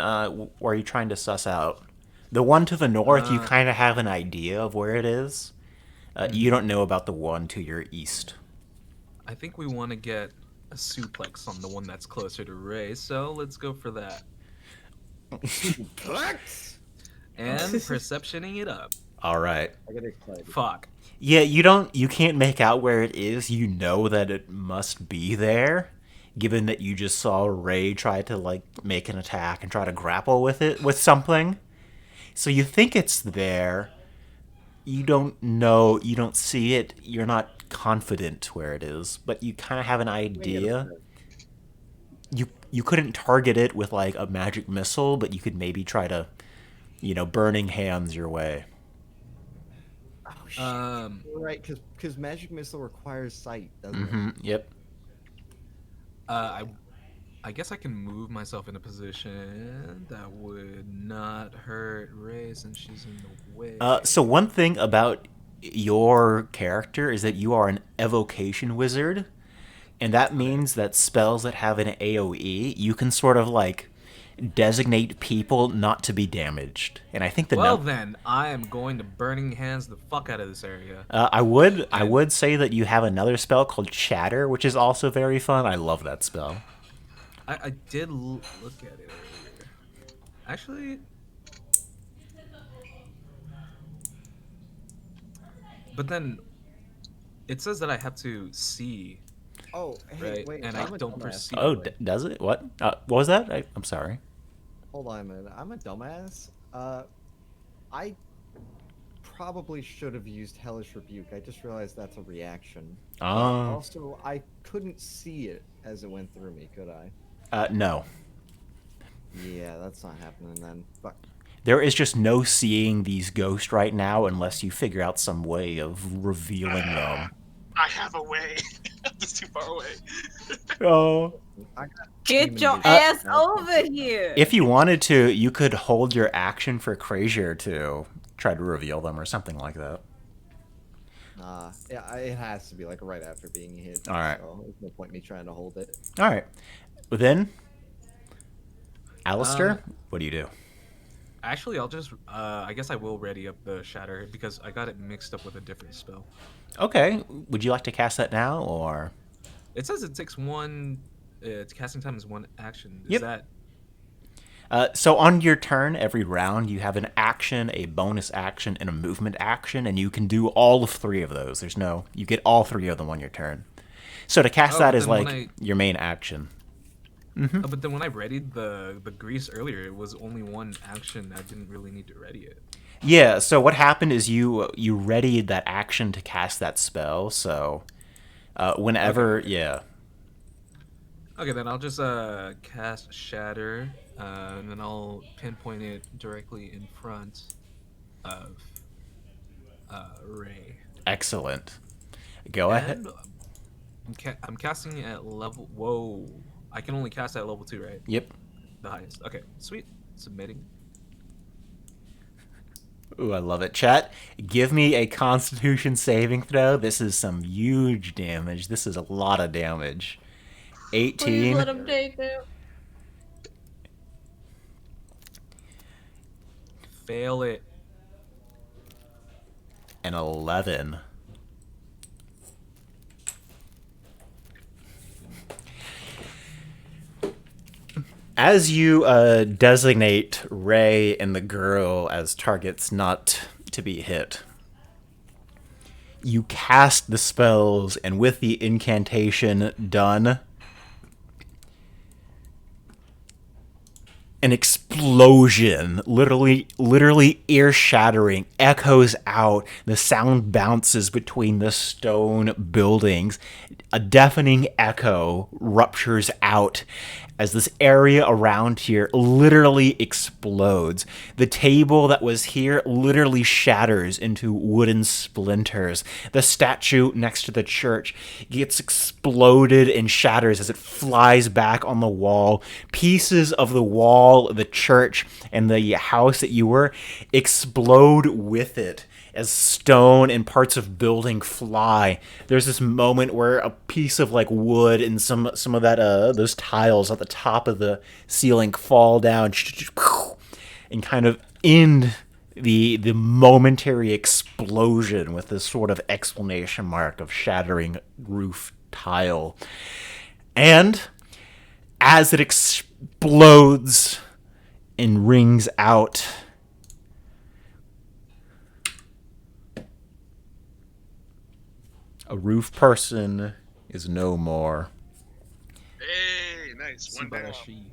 were you trying to suss out? The one to the north, you kind of have an idea of where it is. You don't know about the one to your east. I think we want to get a suplex on the one that's closer to Ray, so let's go for that. Plex! And perceptioning it up. All right. I get excited. Fuck. Yeah, you can't make out where it is. You know that it must be there, given that you just saw Ray try to like make an attack and try to grapple with it with something. So you think it's there. You don't know, you don't see it, you're not confident where it is, but you kind of have an idea. You couldn't target it with like a magic missile, but you could maybe try to, burning hands your way. Oh, shit. You're right, because Magic Missile requires sight, doesn't it? Yep. I guess I can move myself in a position that would not hurt Ray since she's in the way. So one thing about your character is that you are an evocation wizard, and that means that spells that have an AoE, you can sort of like designate people not to be damaged. And I think then I am going to burning hands the fuck out of this area. I would say that you have another spell called Chatter, which is also very fun. I love that spell. I did look at it earlier. Actually, but then it says that I have to see, Oh, hey, right? wait. And I'm I a don't dumbass. perceive. Oh, does it? What? What was that? I'm sorry. Hold on a minute. I'm a dumbass. I probably should have used Hellish Rebuke. I just realized that's a reaction. Oh, Also, I couldn't see it as it went through me, could I? no. Yeah, that's not happening then. Fuck. There is just no seeing these ghosts right now unless you figure out some way of revealing them. I have a way. I'm just too far away. Oh. I got Get human your vision. ass over here. If you wanted to, you could hold your action for Krazier to try to reveal them or something like that. Yeah, it has to be like right after being hit. All right. So there's no point in me trying to hold it. All right. Then, Alistair, what do you do? Actually, I'll just. I guess I will ready up the Shatter because I got it mixed up with a different spell. Okay. Would you like to cast that now, or? It says it takes one. Its casting time is one action. Is Yep. that? So on your turn, every round, you have an action, a bonus action, and a movement action, and you can do all of 3 of those. You get all 3 of them on your turn. So to cast that but is then when like your main action. Oh, but then when I readied the grease earlier, it was only one action. I didn't really need to ready it. Yeah, so what happened is you readied that action to cast that spell, so whenever, Okay. yeah. Okay, then I'll just cast Shatter, and then I'll pinpoint it directly in front of Ray. Excellent. Go ahead. And I'm casting it at level. Whoa! I can only cast at level 2, right? Yep. The highest. Okay, sweet. Submitting. Ooh, I love it. Chat, give me a Constitution saving throw. This is some huge damage. This is a lot of damage. Please 18 let him take it. Fail it. and 11. As you designate Ray and the girl as targets not to be hit, you cast the spells, and with the incantation done, an explosion, literally ear-shattering, echoes out. The sound bounces between the stone buildings. A deafening echo ruptures out as this area around here literally explodes. The table that was here literally shatters into wooden splinters. The statue next to the church gets exploded and shatters as it flies back on the wall. Pieces of the wall, the church, and the house that you were explode with it as stone and parts of building fly. There's this moment where a piece of like wood and some of that those tiles at the top of the ceiling fall down and kind of end the momentary explosion with this sort of exclamation mark of shattering roof tile. And as it explodes and rings out, a roof person is no more. Hey, nice. One down. Subarashi.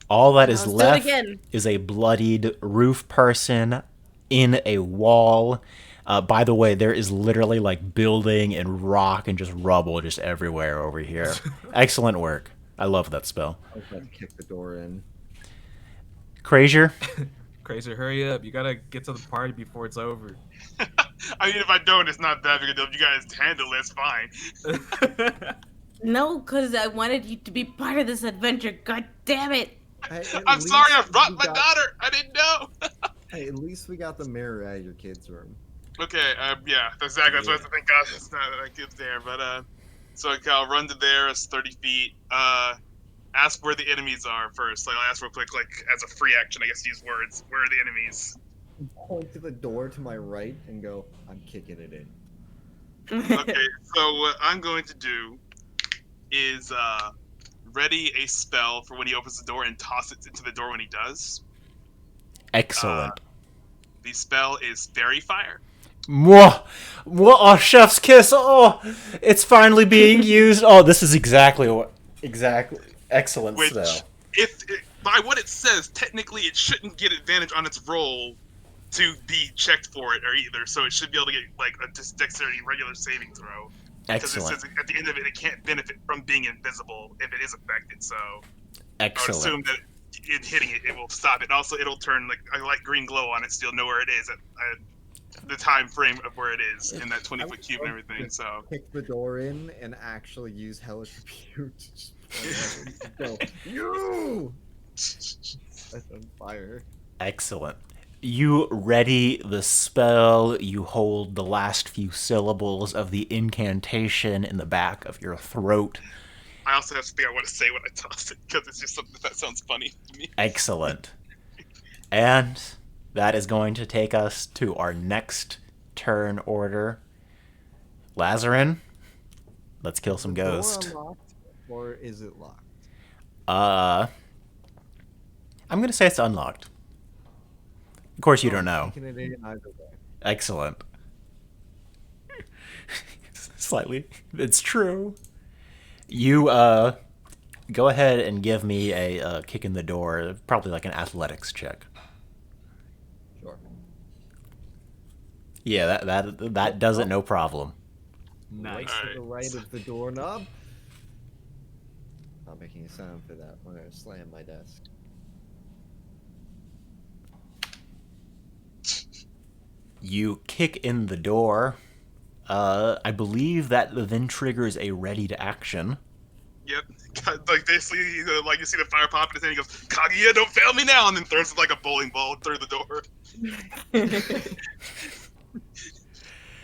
All that is Let's do it left again. is a bloodied roof person in a wall. By the way, there is literally like building and rock and just rubble just everywhere over here. Excellent work. I love that spell. I was about to kick the door in. Krazier? Crazy, hurry up. You gotta get to the party before it's over. I mean, if I don't, it's not that big a deal. If you guys handle it, it's fine. No, because I wanted you to be part of this adventure. God damn it. Hey, I'm sorry, I brought my daughter. I didn't know. Hey, at least we got the mirror out of your kid's room. Okay, yeah, that's exactly. That's what I thank God it's not that kid's there. But so I'll run to there. It's 30 feet. Ask where the enemies are first. Like I'll ask real quick, like as a free action, I guess use words. Where are the enemies? Point to the door to my right and go, I'm kicking it in. Okay, so what I'm going to do is ready a spell for when he opens the door and toss it into the door when he does. Excellent. The spell is Fairy Fire. Mwah! Mwah! Oh, chef's kiss! Oh, it's finally being used. Oh, this is exactly. Excellent Which, spell. if by what it says, technically it shouldn't get advantage on its roll to be checked for it or either. So it should be able to get like a dexterity regular saving throw. Because it Excellent. says at the end of it, it can't benefit from being invisible if it is affected. So I would assume Excellent. that in hitting it, it will stop it. Also, it'll turn like a light green glow on it, so you'll know where it is at the time frame of where it is in that 20-foot cube and everything. So Kick the door in and actually use hellish repute to just go. You. That's on fire. Excellent. You ready the spell, you hold the last few syllables of the incantation in the back of your throat. I also have something I want to say when I toss it because it's just something that sounds funny to me. Excellent. And that is going to take us to our next turn order. Lazarin, let's kill some Is the door ghost. unlocked, or is it locked? I'm going to say it's unlocked. Of course you don't know. Taking it in either way. Excellent. Slightly. It's true. You go ahead and give me a kick in the door, probably like an athletics check. Sure. Yeah, that does it no problem. Nice. Right to the right of the doorknob. Not making a sound for that. I'm gonna slam my desk. You kick in the door. I believe that then triggers a ready to action. Yep. Like basically, like you see the fire pop in his hand, he goes, "Kaguya, don't fail me now!" and then throws it like a bowling ball through the door.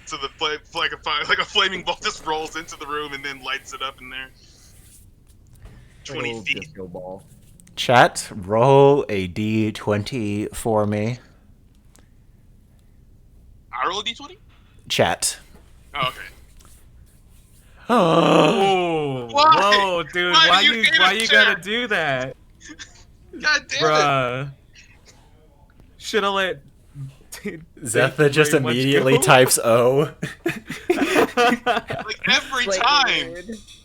So the like a flaming ball just rolls into the room and then lights it up in there. 20 feet. Disco ball. Chat, roll a d20 for me. I roll a d20? Chat. Oh, okay. Oh, Why? whoa, dude! Why Why do you you hate why a you chair? gotta do that, God damn bruh? Should have let Zetha just very much immediately go. types O. it! Like every time. This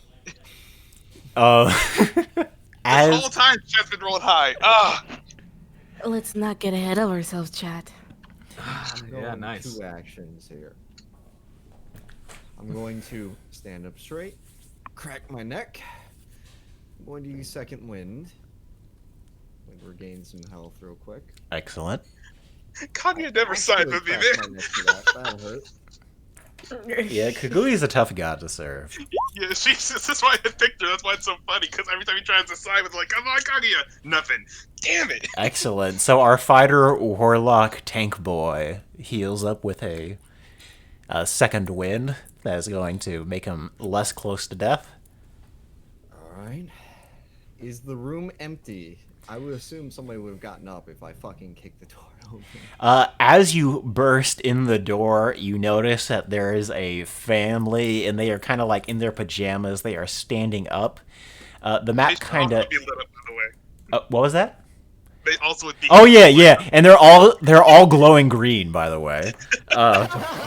As whole time, Chet's been rolling high. Ah. Let's not get ahead of ourselves, chat. I'm Yeah, going nice. two actions here. I'm going to stand up straight, crack my neck. I'm going to use second wind. I'm going to regain some health real quick. excellent. Kaguya never sided with me, Actually crack man. my neck for that. That'll hurt. Yeah, Kaguya's a tough god to serve. Yeah, that's why I picked her. That's why it's so funny, because every time he tries to side with like, "Come on, Kaguya!" Nothing. Damn it. Excellent. So our fighter warlock tank boy heals up with a second wind that is going to make him less close to death. Alright. Is the room empty? I would assume somebody would have gotten up if I fucking kicked the door open. As you burst in the door, you notice that there is a family, and they are kind of like in their pajamas. They are standing up. The map They should kind of. also be lit up, by the way. What was that? They also would be. Oh yeah, yeah, and they're all glowing green, by the way. The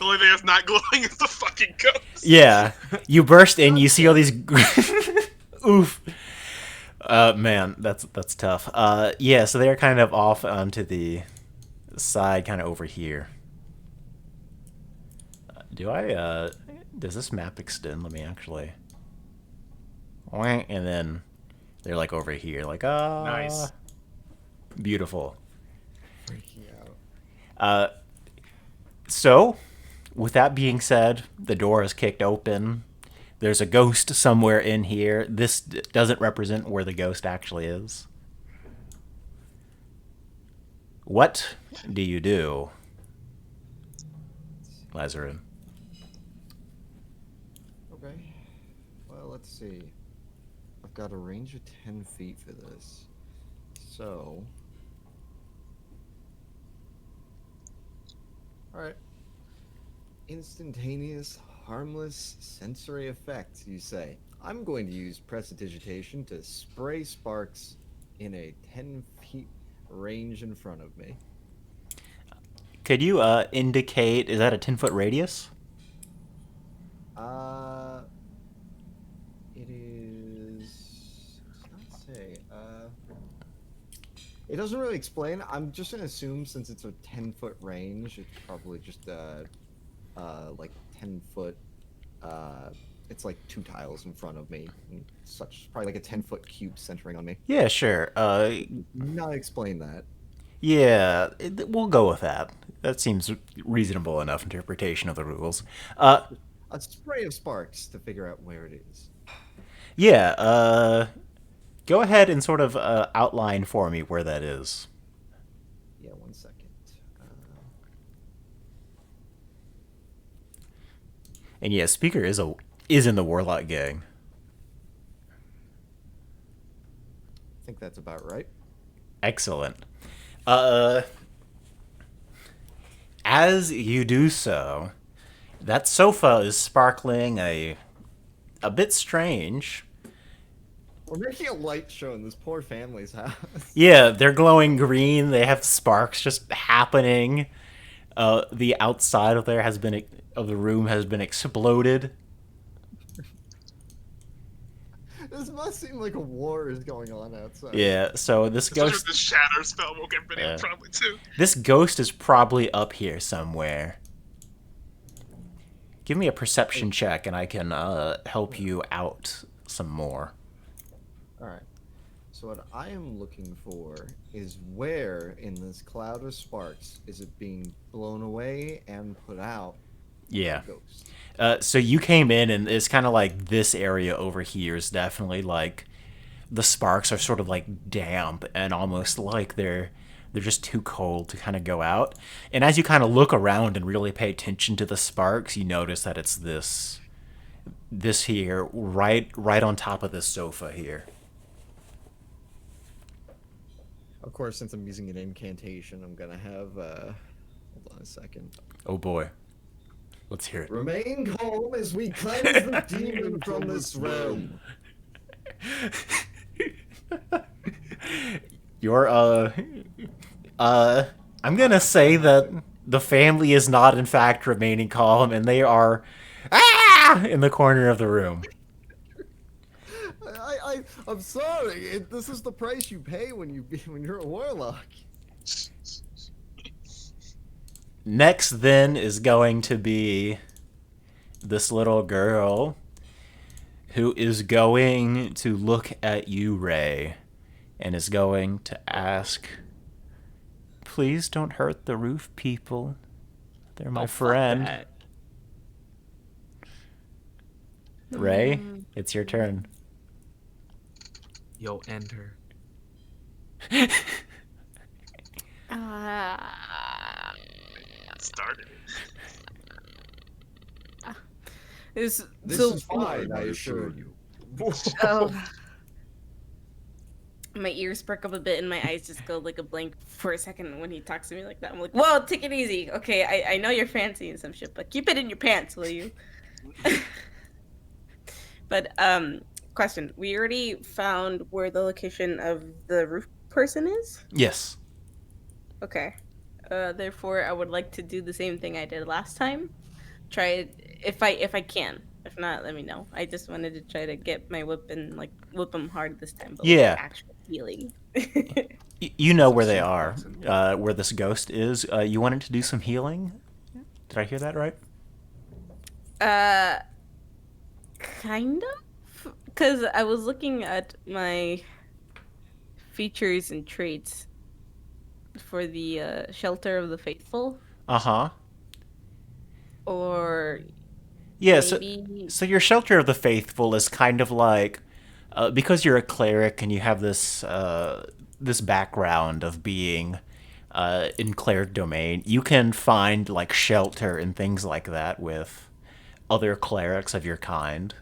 only thing that's not glowing is the fucking ghost. Yeah, you burst in, you see all these. Oof. Man, that's tough. Yeah, so they're kind of off onto the side, kind of over here. Does this map extend? Let me actually. And then they're like over here, like Nice. beautiful. Freaking out. So, with that being said, the door is kicked open. There's a ghost somewhere in here. This doesn't represent where the ghost actually is. What do you do, Lazarin? Okay. Well, let's see. I've got a range of 10 feet for this. So. Alright. Instantaneous, harmless sensory effect, you say. I'm going to use prestidigitation to spray sparks in a 10 feet range in front of me. Could you indicate, is that a 10-foot radius? It is. Let's not say. It doesn't really explain. I'm just gonna assume since it's a 10-foot range, it's probably just like 10-foot. It's like 2 tiles in front of me and such. Probably like a 10-foot cube centering on me. Yeah, sure. Not explain that. Yeah, we'll go with that. That seems reasonable enough interpretation of the rules. A spray of sparks to figure out where it is. Yeah, go ahead and sort of outline for me where that is. Yeah, 1 second. And yeah, Speaker is in the Warlock gang. I think that's about right. Excellent. As you do so, that sofa is sparkling a bit strange. We're making a light show in this poor family's house. Yeah, they're glowing green. They have sparks just happening. The outside of the room has been exploded. This must seem like a war is going on outside. Yeah, so this Especially ghost with the shatter spell woke everybody Yeah. up probably too. this ghost is probably up here somewhere. Give me a perception check and I can help you out some more. All right. So what I am looking for is where in this cloud of sparks is it being blown away and put out? Yeah. By a ghost. So you came in and it's kind of like this area over here is definitely like the sparks are sort of like damp and almost like they're just too cold to kind of go out. And as you kind of look around and really pay attention to the sparks, you notice that it's this here right on top of this sofa here. Of course, since I'm using an incantation, I'm gonna have. Hold on a second. Oh boy. Let's hear it. Remain calm as we cleanse the demon from this realm. You're I'm gonna say that the family is not in fact remaining calm and they are in the corner of the room. I'm sorry. This is the price you pay when you're a warlock. Next then is going to be this little girl who is going to look at you, Ray, and is going to ask, please don't hurt the roof people. They're my friend. That. Ray, it's your turn. Yo, enter. Started. This So- is fine, I assure you. Oh. My ears perk up a bit and my eyes just go like a blank for a second when he talks to me like that. I'm like, whoa, take it easy. Okay, I know you're fancy and some shit, but keep it in your pants, will you? But question. We already found where the location of the roof person is? Yes. Okay. Therefore I would like to do the same thing I did last time. Try it if I can. If not, let me know. I just wanted to try to get my whip and like whip them hard this time, but Yeah. with actual healing. You know where they are, where this ghost is. You wanted to do some healing? Did I hear that right? Kind of, because I was looking at my features and traits for the shelter of the faithful, Uh-huh. or Yeah, maybe. so your shelter of the faithful is kind of like because you're a cleric and you have this background of being in cleric domain, you can find like shelter and things like that with other clerics of your kind.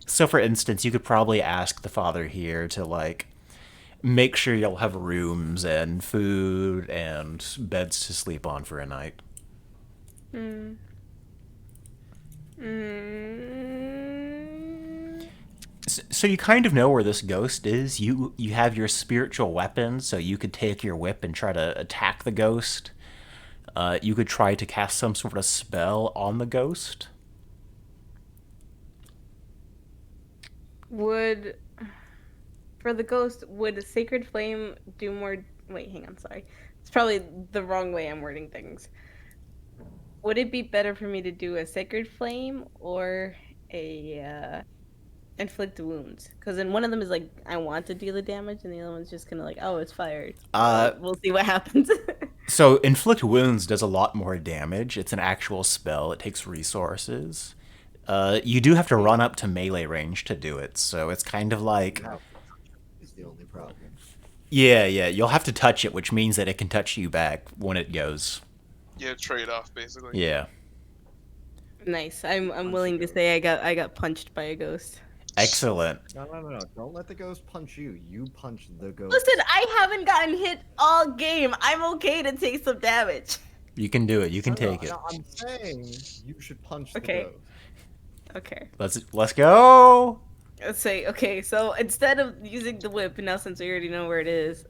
So for instance, you could probably ask the father here to like make sure you'll have rooms and food and beds to sleep on for a night. Mm. So you kind of know where this ghost is. You have your spiritual weapon, so you could take your whip and try to attack the ghost. You could try to cast some sort of spell on the ghost. Would for the ghost, would a sacred flame do more Wait, hang on, sorry. It's probably the wrong way I'm wording things. Would it be better for me to do a sacred flame or a inflict wounds? Because then one of them is like I want to deal the damage, and the other one's just kind of like, oh, it's fired. Uh, We'll see what happens. so inflict wounds does a lot more damage. It's an actual spell. It takes resources. You do have to run up to melee range to do it, so it's kind of like, Now is the only problem. yeah, you'll have to touch it, which means that it can touch you back when it goes. Yeah, trade off basically. Yeah. Nice. I'm Punch willing the to say I got punched by a ghost. Excellent. No. Don't let the ghost punch you. You punch the ghost. Listen, I haven't gotten hit all game. I'm okay to take some damage. You can do it. You can take it. No, I'm saying you should punch Okay. the ghost. Okay. Let's go. Let's say okay. So instead of using the whip, now since we already know where it is,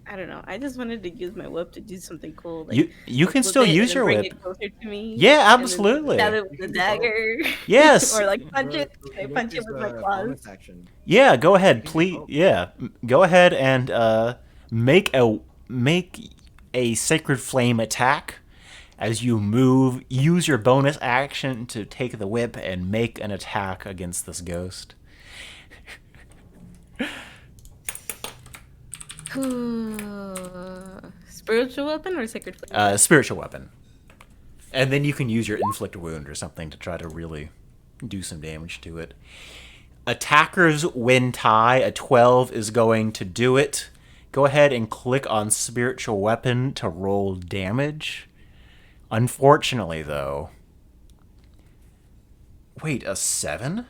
I don't know. I just wanted to use my whip to do something cool. Like You can flip still it and use then your bring whip. it closer to me. Yeah, and then absolutely. Stab it with You a can do both. dagger. Yes. Or like punch it. The Okay, whip punch it is with my a claws. bonus action. Yeah, go ahead, You can do please. both. Yeah, go ahead and make a sacred flame attack as you move. Use your bonus action to take the whip and make an attack against this ghost. Spiritual weapon or sacred flame? Spiritual weapon, and then you can use your inflict wound or something to try to really do some damage to it. Attackers win tie. A 12 is going to do it. Go ahead and click on spiritual weapon to roll damage. Unfortunately, though. Wait, a 7?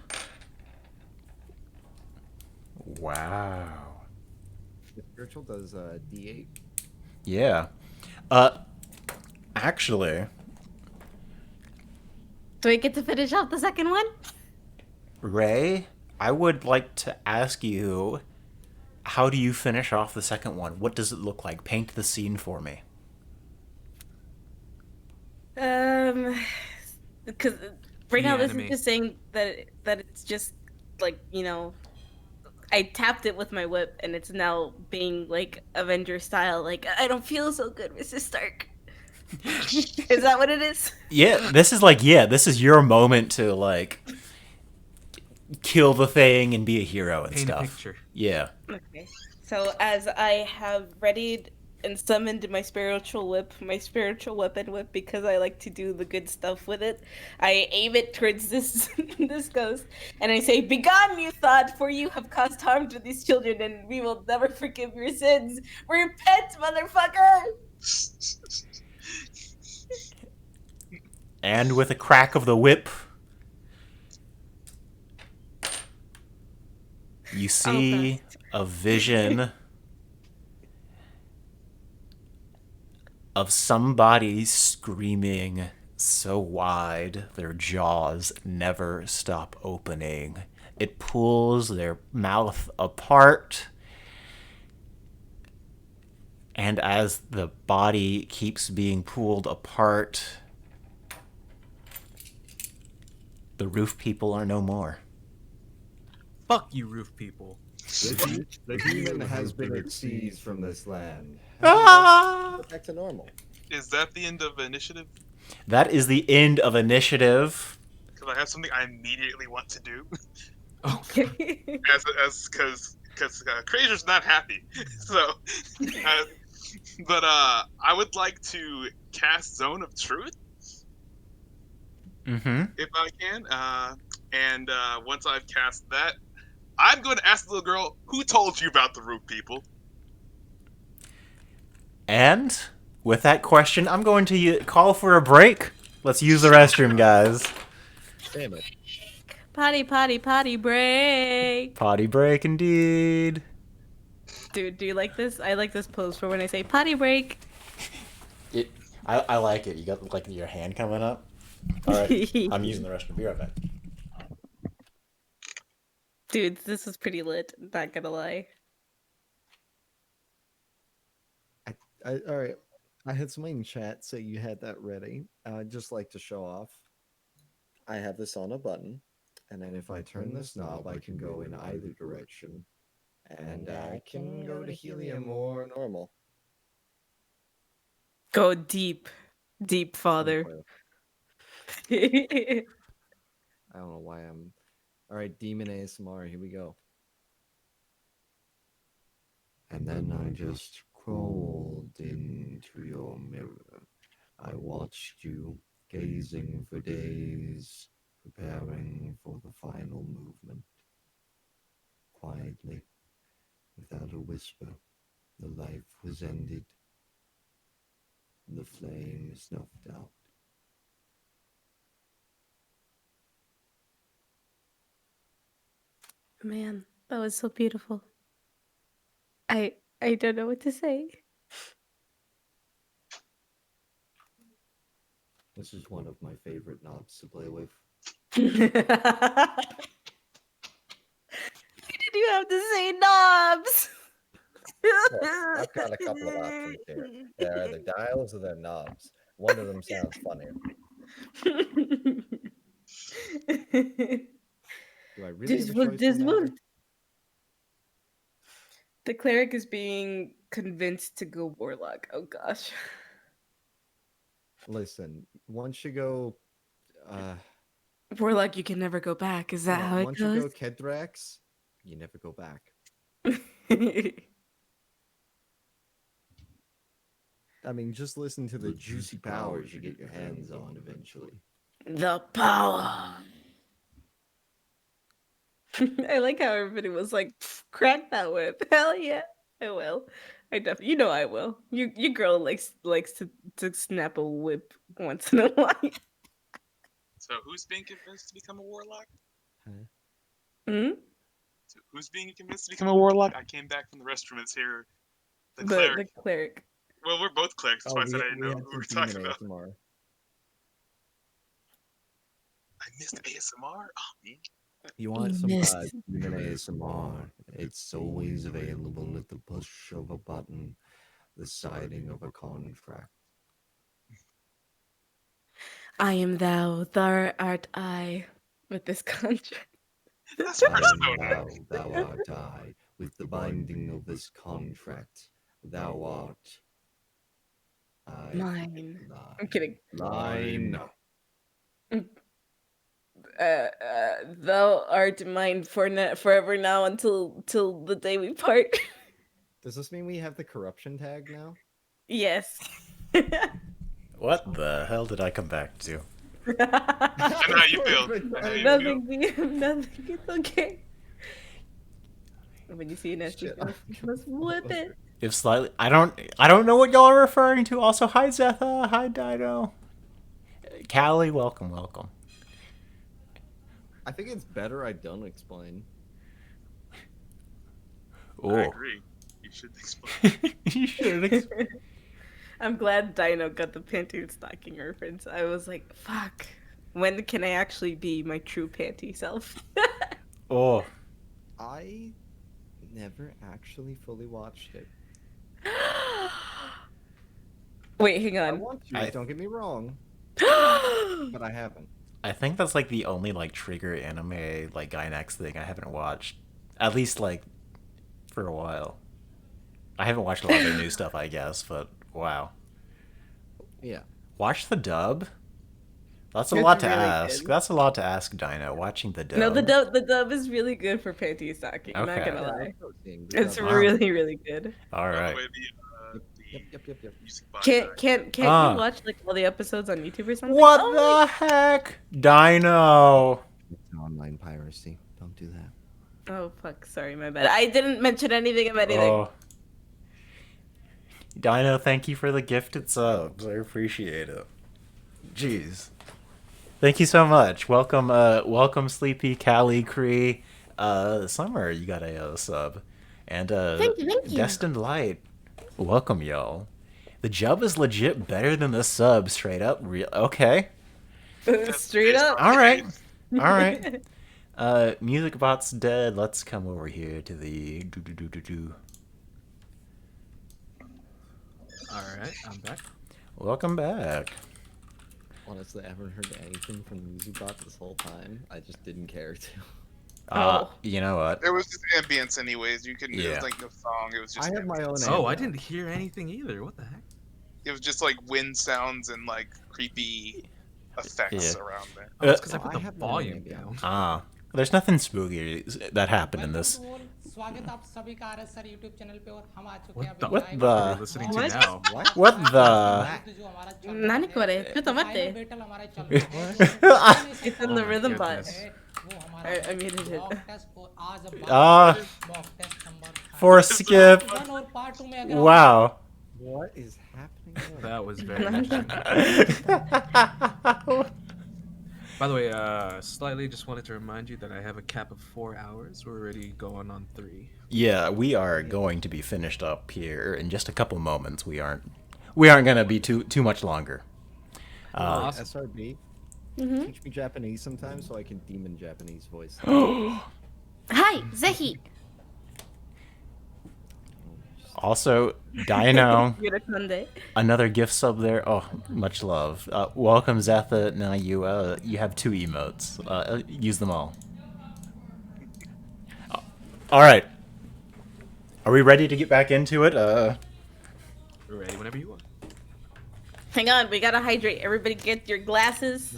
Wow. The spiritual does D8. Yeah. Actually, Do I get to finish off the second one? Ray, I would like to ask you, how do you finish off the second one? What does it look like? Paint the scene for me. Because right now this is Enemy. just saying that it's just like I tapped it with my whip and it's now being like Avenger style. Like I don't feel so good, Mrs. Stark. Is that what it is? Yeah, this is your moment to like kill the thing and be a hero and Paint a stuff. picture. Yeah. Okay. So as I have readied and summoned my spiritual weapon whip, because I like to do the good stuff with it, I aim it towards this this ghost, and I say, "Begone, you thought, for you have caused harm to these children, and we will never forgive your sins. Repent, motherfucker!" And with a crack of the whip, you see a vision of somebody screaming so wide their jaws never stop opening. It pulls their mouth apart. And as the body keeps being pulled apart, the roof people are no more. Fuck you, roof people. The demon has been exceeded from this land. Ah! Back to normal. Is that the end of initiative? That is the end of initiative. Because I have something I immediately want to do. Oh, As because Crazier's not happy. So, but I would like to cast Zone of Truth Mm-hmm. if I can. And once I've cast that, I'm going to ask the little girl, "Who told you about the roof people?" And with that question, I'm going to call for a break. Let's use the restroom, guys. Damn it. Potty break. Potty break, indeed. Dude, do you like this? I like this pose for when I say potty break. I like it. You got like your hand coming up. All right, I'm using the restroom. Be right back. Dude, this is pretty lit. Not gonna lie. All right. I had somebody in chat say you had that ready. I'd just like to show off. I have this on a button, and then if I turn this knob, I can go in either direction. And I can go to helium or normal. Go deep, deep, father. I don't know why I'm. All right, demon ASMR. Here we go. And then I just crawled into your mirror. I watched you, gazing for days, preparing for the final movement. Quietly, without a whisper, the life was ended. The flame snuffed out. Man, that was so beautiful. I don't know what to say. This is one of my favorite knobs to play with. Why did you have to say knobs? Look, I've got a couple of options here. They're either dials or they're knobs. One of them sounds funnier. Do I really have a choice in the matter? The cleric is being convinced to go warlock. Oh gosh. Listen, once you go, Warlock, you can never go back. Is that how it once you go goes? Kedrax, you never go back. I mean, just listen to the juicy powers you get your hands on eventually. The power. I like how everybody was like, "Crack that whip." Hell yeah, I will. I definitely, I will. Your girl likes to snap a whip once in a while. So who's being convinced to become a warlock? Hmm? So who's being convinced to become a warlock? I came back from the restroom. It's here. The cleric. The cleric. Well, we're both clerics. That's why I said I didn't know had who we were some talking demon about. ASMR. I missed ASMR. Oh man. You want some Yes. demon ASMR? It's always available at the push of a button, the signing of a contract. I am thou, thou art I, with this contract. That's I am Persona. thou art I, with the binding of this contract. Thou art Mine. line. I'm kidding. Line. Thou art mine forever now until till the day we part. Does this mean we have the corruption tag now? Yes. What the hell did I come back to? I know how you feel. I know how you feel. Nothing. Nothing. It's okay. When you see an nasty Shit. girl, you must whip it. If slightly, I don't know what y'all are referring to. Also, hi Zetha, hi Dino, Callie, welcome. I think it's better I don't explain. I Oh, agree. You should explain. you should. I'm glad Dino got the panty stocking reference. I was like, fuck. When can I actually be my true panty self? Oh, I never actually fully watched it. Wait, hang I on. want to, don't get me wrong, but I haven't. I think that's like the only like trigger anime like Guy Next thing I haven't watched, at least like for a while. I haven't watched a lot of their new stuff, I guess, but wow. Yeah. Watch the dub. That's a It's lot to really ask. good. That's a lot to ask, Dino. Watching the dub. No, the dub is really good for panty stocking. I'm not Okay. gonna Yeah, lie. that's what I was saying. It's Wow. really, really good. All By the right. way, Yep. music box. Can't Ah. you watch like all the episodes on YouTube or something? What Oh, the heck, Dino? It's online piracy. Don't do that. Oh fuck, sorry, my bad. I didn't mention anything of anything. Oh. Dino, thank you for the gifted subs. I appreciate it. Jeez. Thank you so much. Welcome Sleepy, Callie, Cree, Summer, you got a sub. And Thank you. Destined Light. Welcome, y'all. The jub is legit better than the sub, straight up. Okay. Straight up. All right. All right. Music bot's dead. Let's come over here to the All right, I'm back. Welcome back. Honestly, I haven't heard anything from the music bot this whole time. I just didn't care to. Oh. You know what? It was just ambience, anyways. You couldn't. It Yeah. was like no song. It was just. I have my own. ambience. Oh, I ambience. didn't hear anything either. What the heck? It was just like wind sounds and like creepy effects Yeah. around there. Oh, it's because I Oh, put I the have my own volume ambience. down. There's nothing spooky that happened in this. स्वागत आप सभी का RSR YouTube channel पे और हम आ चुके हैं What the What अभी the- fuck are we listening to What? now? What the? जो हमारा चल रहा Nani है, kore? Puta final mate. battle हमारा चल रहा है It's in Oh the my rhythm bot. goodness. वो हमारा I muted it. mock test और आज अब mock test number For skip. 1 और part 2 में अगर Wow. What is happening? there? That was very interesting. By the way, slightly just wanted to remind you that I have a cap of 4 hours. We're already going on 3. Yeah, we are going to be finished up here in just a couple moments. We aren't going to be too much longer. Awesome. SRB. Teach me Japanese sometimes so I can demon Japanese voice. Hi, Zehi. Also, Dino, Yurakonde. another gift sub there. Oh, much love. Welcome, Zetha. Now you have 2 emotes. Use them all. All right. Are we ready to get back into it? We're ready whenever you want. Hang on, we gotta hydrate. Everybody get your glasses.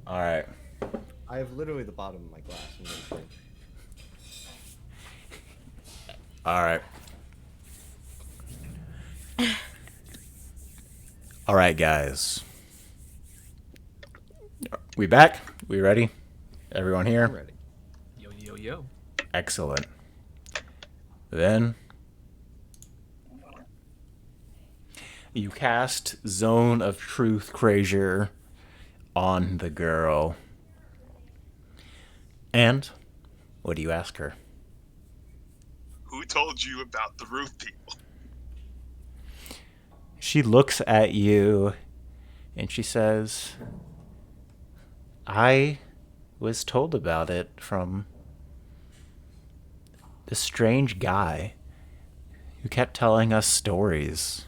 All right. I have literally the bottom of my glass. I'm gonna drink. All right. All right, guys. We back? We ready? Everyone I'm here? ready. Yo, yo, yo. Excellent. Then you cast Zone of Truth Crazier on the girl. And what do you ask her? Who told you about the roof people? She looks at you and she says, I was told about it from this strange guy who kept telling us stories.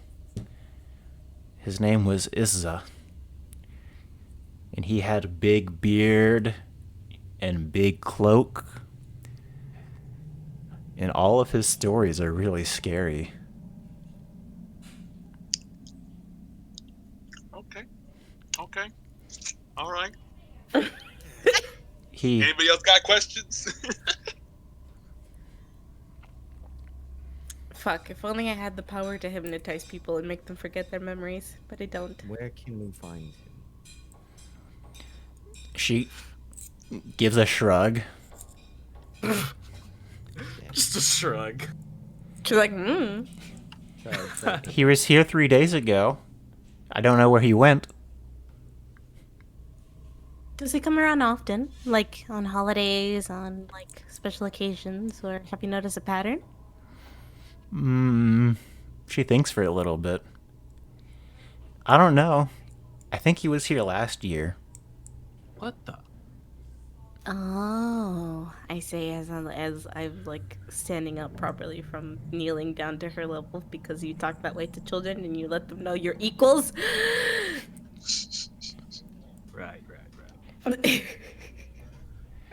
His name was Izza. And he had a big beard and big cloak. And all of his stories are really scary. Okay. All right. He Anybody else got questions? Fuck, if only I had the power to hypnotize people and make them forget their memories, but I don't. Where can we find him? she gives a shrug. Just a shrug. She's like, He was here 3 days ago. I don't know where he went. Does he come around often? Like on holidays, on like special occasions, or have you noticed a pattern? She thinks for a little bit. I don't know. I think he was here last year. What the? Oh, I say as I'm like standing up properly from kneeling down to her level because you talk that way to children and you let them know you're equals. Right.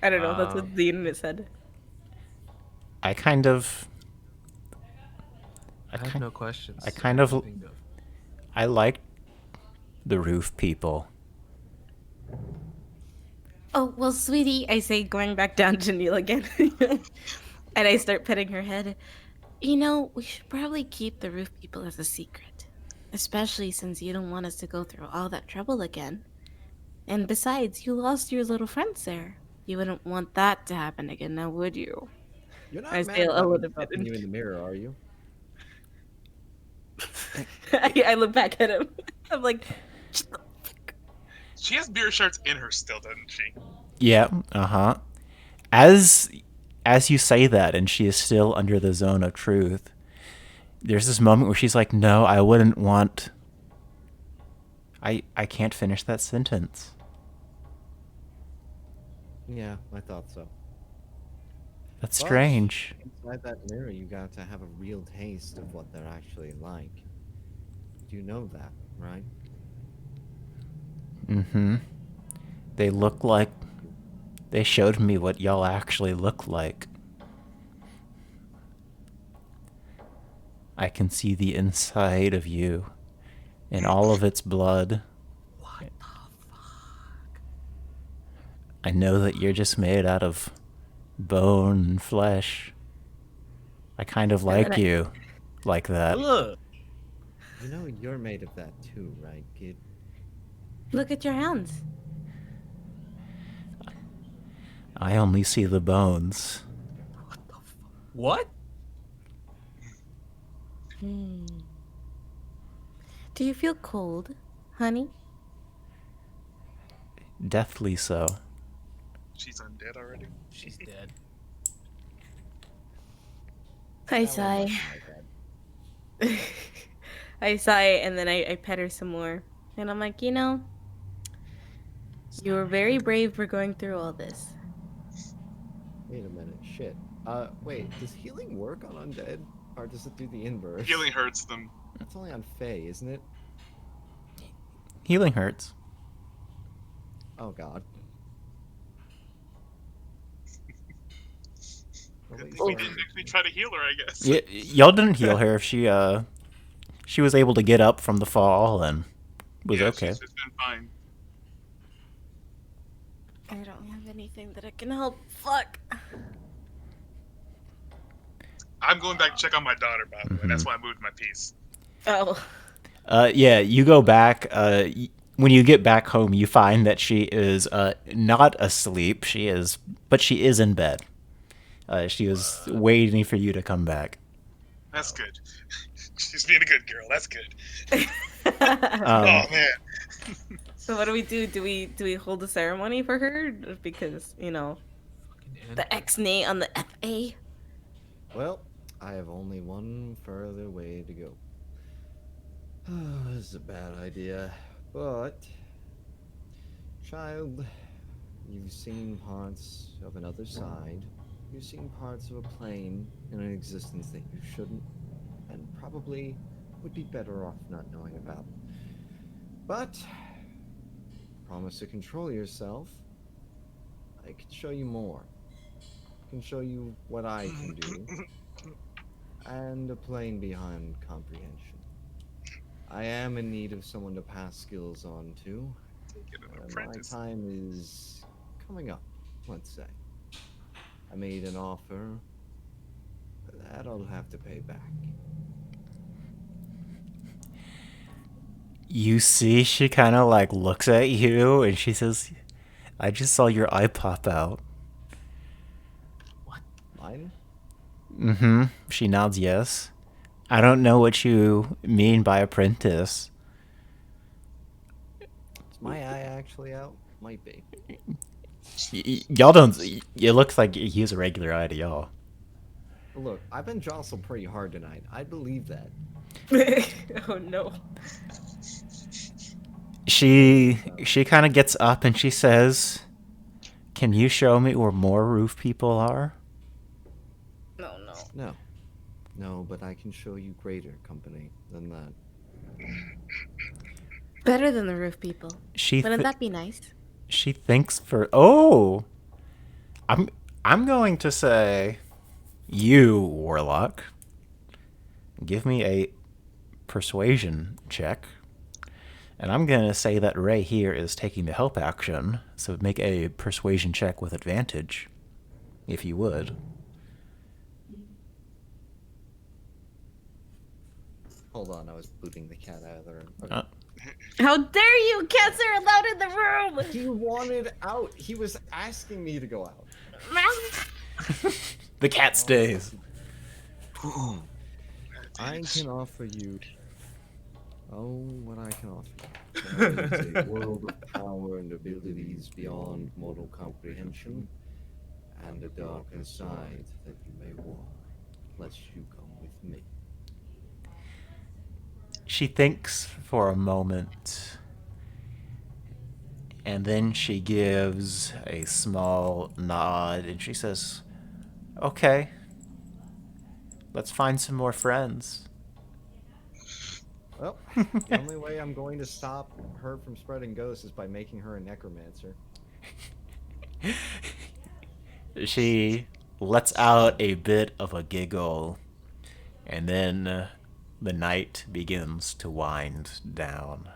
I don't know. That's what the internet said. I kind of I have no questions. I kind of- think of. I like the roof people. Oh, well, sweetie, I say, going back down to kneel again. And I start petting her head. You know, we should probably keep the roof people as a secret. Especially since you don't want us to go through all that trouble again. And besides, you lost your little friends there. You wouldn't want that to happen again, now would you? You're not I mad say a about me little bit. fucking you in the mirror, are you? I look back at him. I'm like, "Shut the fuck." She has beer shirts in her still, doesn't she? Yeah, As you say that and she is still under the zone of truth, there's this moment where she's like, no, I wouldn't want... I can't finish that sentence. Yeah, I thought so. That's But strange. Inside that mirror, you got to have a real taste of what they're actually like. You know that, right? Mm-hmm. They look like They showed me what y'all actually look like. I can see the inside of you in all of its blood. What the fuck? I know that you're just made out of bone and flesh. I kind of And then like you like that. Ugh. You know you're made of that too, right, kid? Look at your hands. I only see the bones. What the fuck? What? Do you feel cold, honey? Deathly so. She's undead already. She's dead. I That sigh. wasn't my bad. I sigh, and then I pet her some more. And I'm like, you know, you were very brave for going through all this. Wait a minute, shit. Wait, does healing work on undead? Or does it do the inverse? Healing hurts them. It's only on Fae, isn't it? Healing hurts. Oh god. Well, Good at thing we least didn't actually try to heal her, I guess. Y'all didn't heal her if she was able to get up from the fall and was Yeah, okay. She's been fine. I don't have anything that I can help. Fuck. I'm going back to check on my daughter, by the way. That's why I moved my piece. Oh. Yeah, you go back. When you get back home, you find that she is not asleep. But she is in bed. She was waiting for you to come back. That's good. She's being a good girl. That's good. Um, Oh man. So what do we do? Do we hold a ceremony for her? Because, you know, Fucking the X-nay on the FA. Well, I have only one further way to go. This is a bad idea, but child, you've seen parts of another side. You've seen parts of a plane in an existence that you shouldn't, and probably would be better off not knowing about. But promise to control yourself. I can show you more. I can show you what I can do, and a plane beyond comprehension. I am in need of someone to pass skills on to. Get an My apprentice. time is coming up, let's say. I made an offer, but that I'll have to pay back. you see, she kind of like looks at you and she says, "I just saw your eye pop out." Mine? Mm-hmm. She nods yes. I don't know what you mean by apprentice. Is my eye actually out? Might be. Y'all don't. It looks like he's a regular eye to y'all. But look, I've been jostled pretty hard tonight. I believe that. Oh no. She kind of gets up and she says, "Can you show me where more roof people are?" No, no. No. No, but I can show you greater company than that. Better than the roof people. She Wouldn't that be nice? she thinks for oh, I'm going to say, you warlock, give me a persuasion check. And I'm going to say that Ray here is taking the help action, so make a persuasion check with advantage, if you would. Hold on, I was booting the cat out of the room. Okay. How dare you! Cats are allowed in the room! He wanted out. He was asking me to go out. The cat stays. I can offer you. Oh, what I can offer you. There is a world of power and abilities beyond mortal comprehension, and a darker side that you may want. Lest you come with me. She thinks for a moment, and then she gives a small nod and she says, "Okay, let's find some more friends." Well, the only way I'm going to stop her from spreading ghosts is by making her a necromancer. She lets out a bit of a giggle, and then the night begins to wind down.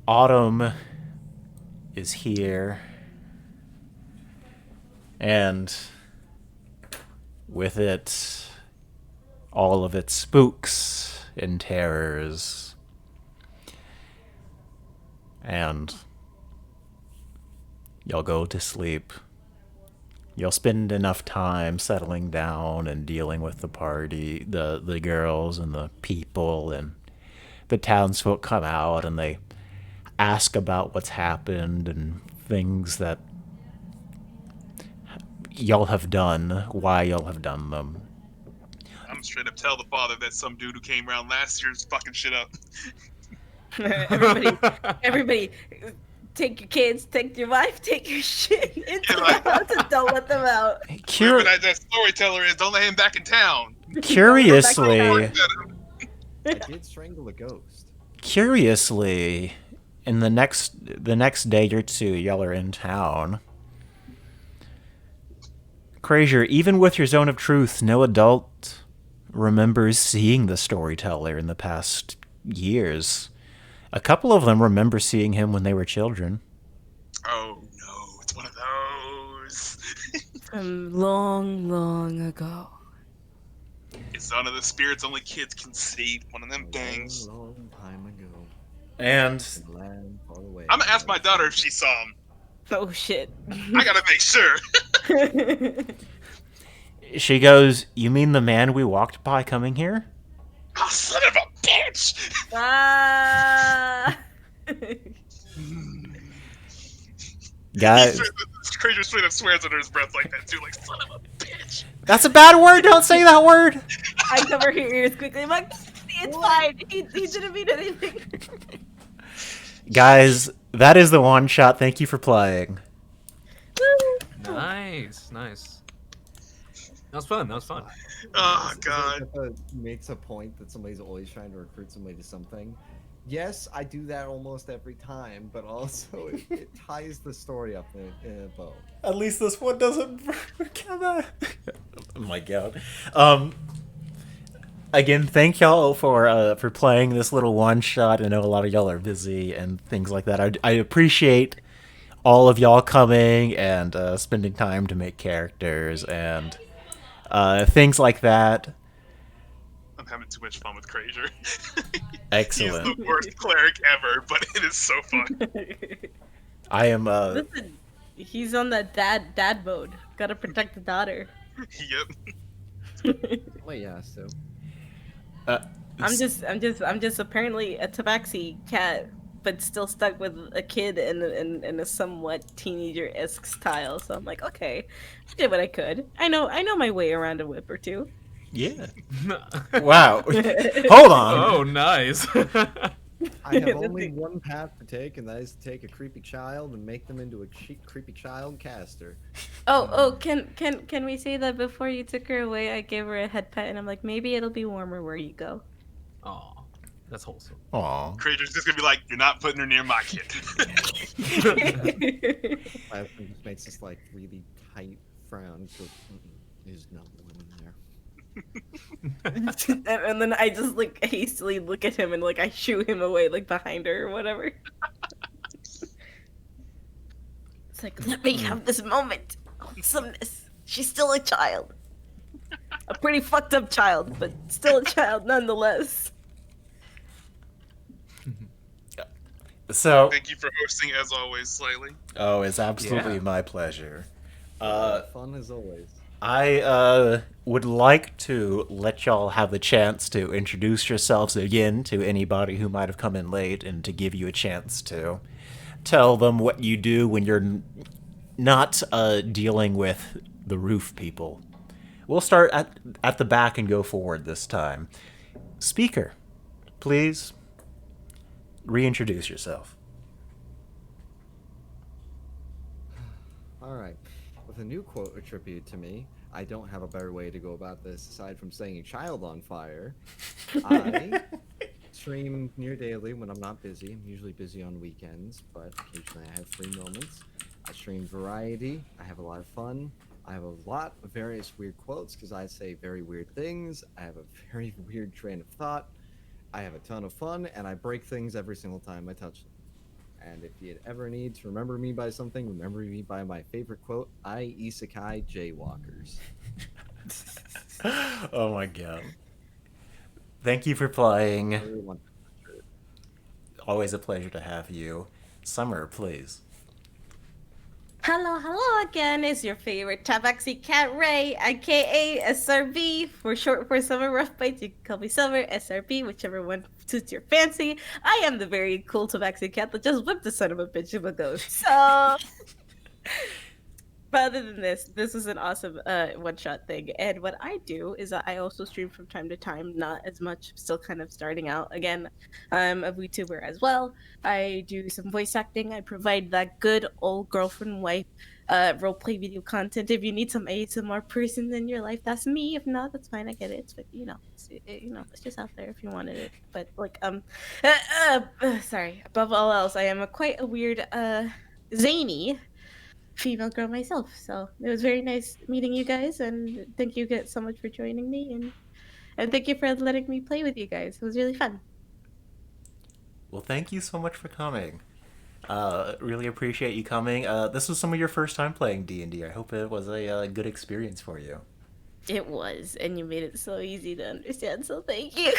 Autumn is here, and with it, all of its spooks and terrors. And y'all go to sleep. You'll spend enough time settling down and dealing with the party, the girls and the people, and the townsfolk come out and they ask about what's happened and things that y'all have done, why y'all have done them. I'm straight up tell the father that some dude who came around last year's fucking shit up. everybody, take your kids, take your wife, take your shit into Yeah, like- the house and don't let them out. Whoever that storyteller is, don't let him back in town. Curiously, I did strangle a ghost. in the next day or two, y'all are in town. Crazier, even with your zone of truth, no adult remembers seeing the storyteller in the past years. A couple of them remember seeing him when they were children. Oh no, it's one of those. From long, long ago. It's one of the spirits only kids can see. One of them A things. long, long time ago. And In a land far away. I'm gonna ask my daughter if she saw him. Oh shit. I gotta make sure. she goes, "You mean the man we walked by coming here?" Oh, son of a bitch! Ah. Guys, Crazier straight up swears under his breath like that too, like son of a bitch. that's a bad word. Don't say that word. I cover her ears quickly. I'm like, it's fine. He didn't mean anything. Guys, that is the one shot. Thank you for playing. Nice. That was fun. Oh Is it god. that it makes a point that somebody's always trying to recruit somebody to something. Yes, I do that almost every time, but also it ties the story up in a bow. At least this one doesn't. Oh my god. Again, thank y'all for playing this little one shot. I know a lot of y'all are busy and things like that. I appreciate all of y'all coming and spending time to make characters and things like that. I'm having too much fun with Crazier. Excellent. He is the worst cleric ever, but it is so fun. I am. Listen, he's on that dad mode. Gotta protect the daughter. Yep. Well, yeah, so. I'm just apparently a tabaxi cat, but still stuck with a kid in a somewhat teenager-esque style. So I'm like, okay, I did what I could. I know my way around a whip or two. Yeah. Wow. Hold on. Oh, nice. I have only one path to take, and that is to take a creepy child and make them into a creepy child caster. Can we say that before you took her away, I gave her a head pet, and I'm like, maybe it'll be warmer where you go. Aw, that's wholesome. Aw. Crazier's just gonna be like, you're not putting her near my kid. My husband just makes this like really tight frown. So, there's no one in there. and then I just like hastily look at him and like I shoo him away like behind her or whatever. It's like, let me have this moment. Wholesomeness. She's still a child. A pretty fucked up child, but still a child nonetheless. So. Thank you for hosting as always, Slightly. Oh, it's absolutely Yeah. my pleasure. Fun as always. I would like to let y'all have the chance to introduce yourselves again to anybody who might have come in late and to give you a chance to tell them what you do when you're not dealing with the roof people. We'll start at the back and go forward this time. Speaker, please reintroduce yourself. All right. With a new quote attributed to me, I don't have a better way to go about this aside from setting a child on fire. I stream near daily when I'm not busy. I'm usually busy on weekends, but occasionally I have free moments. I stream variety. I have a lot of fun. I have a lot of various weird quotes because I say very weird things. I have a very weird train of thought. I have a ton of fun, and I break things every single time I touch them. And if you ever need to remember me by something, remember me by my favorite quote: I isekai jaywalkers. Oh my god. Thank you for playing. I really want that shirt. Always a pleasure to have you. Summer, please. Hello again. It's your favorite Tabaxi Cat Ray, aka SRB, for short for Summer Rough Bites. You can call me Summer, SRB, whichever one suits your fancy. I am the very cool Tabaxi Cat that just whipped the son of a bitch of a ghost. So. But other than this is an awesome one-shot thing. And what I do is that I also stream from time to time, not as much, still kind of starting out. Again, I'm a VTuber as well. I do some voice acting. I provide that good old girlfriend wife roleplay video content. If you need some ASMR person in your life, that's me. If not, that's fine. I get it. It's it's just out there if you wanted it. But like sorry. Above all else, I am quite a weird zany female girl myself. So it was very nice meeting you guys, and thank you guys so much for joining me, and thank you for letting me play with you guys. It was really fun. Well, thank you so much for coming. Really appreciate you coming. This was some of your first time playing D&D. I hope it was a good experience for you. It was, and you made it so easy to understand. So thank you.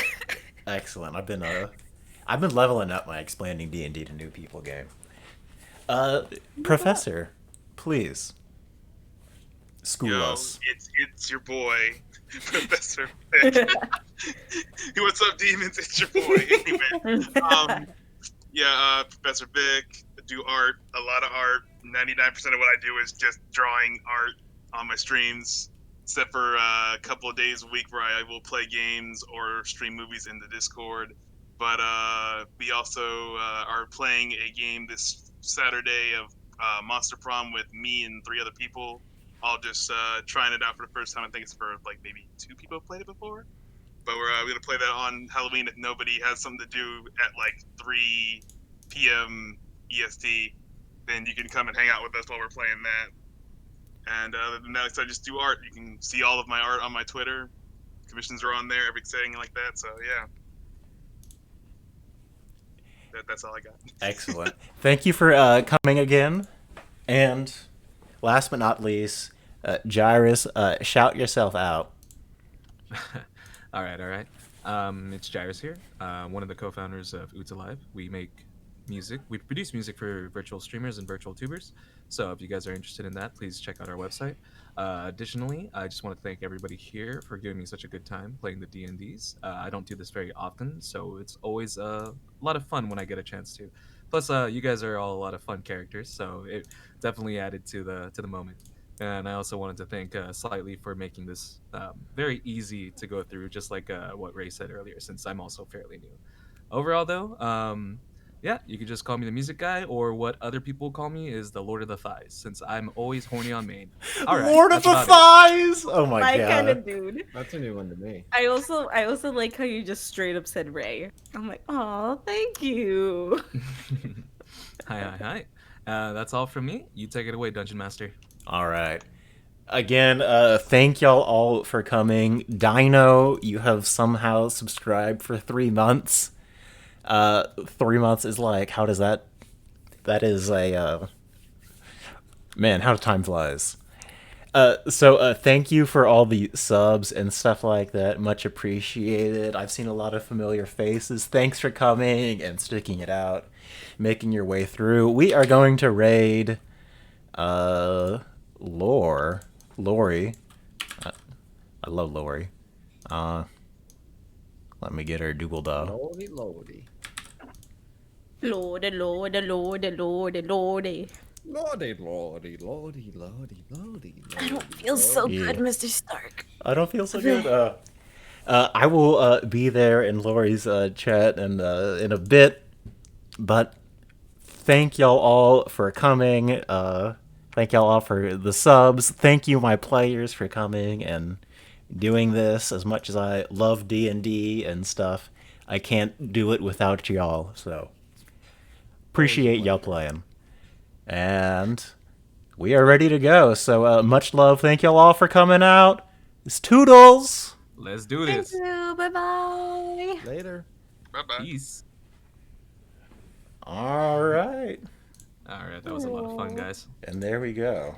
Excellent. I've been leveling up my explaining D&D to new people game. Professor, please school Yo, us. it's your boy, Professor Vic. What's up, demons? It's your boy. Anyway, Professor Vic. I do art, a lot of art. 99% of what I do is just drawing art on my streams, except for a couple of days a week where I will play games or stream movies in the Discord. But we also are playing a game this Saturday of Monster Prom with me and 3 other people. All just trying it out for the first time. I think it's for like maybe 2 people have played it before. But we're gonna play that on Halloween if nobody has something to do at like 3 p.m. EST. Then you can come and hang out with us while we're playing that. And other than that, I just do art. You can see all of my art on my Twitter. Commissions are on there, everything like that. So yeah. That's all I got. Excellent. Thank you for coming again. And last but not least, Jairus, shout yourself out. All right. It's Jairus here, one of the co-founders of Live. We make music. We produce music for virtual streamers and virtual tubers. So if you guys are interested in that, please check out our website. Additionally, I just want to thank everybody here for giving me such a good time playing the D&Ds. I don't do this very often, so it's always a lot of fun when I get a chance to. Plus, you guys are all a lot of fun characters, so it definitely added to the moment. And I also wanted to thank Slightly for making this very easy to go through, just like what Ray said earlier, since I'm also fairly new. Overall, though, yeah, you could just call me the music guy, or what other people call me is the Lord of the Thighs, since I'm always horny on main. All right, Lord of the Thighs! Oh my god. Kind of dude. That's a new one to me. I also like how you just straight up said Ray. I'm like, oh, thank you. Hi. That's all from me. You take it away, Dungeon Master. All right. Again, thank y'all all for coming. Dino, you have somehow subscribed for 3 months. 3 months is like, how does that... That is a... Man, how time flies. So thank you for all the subs and stuff like that. Much appreciated. I've seen a lot of familiar faces. Thanks for coming and sticking it out, making your way through. We are going to raid Lori. I love Lori. Let me get her Google Doc. Lordy. Lordy. Lordy, lordy. I don't feel so Yeah. good, Mr. Stark. I don't feel so good. I will be there in Lori's chat and in a bit, but thank y'all all for coming. Thank y'all all for the subs. Thank you, my players, for coming and doing this. As much as I love D&D and stuff, I can't do it without y'all. So appreciate y'all playing. And we are ready to go. So much love. Thank y'all all for coming out. It's Toodles. Let's do Thank this. you. Bye bye. Later. Bye bye. Peace. All right. All right, that was a lot of fun, guys. And there we go.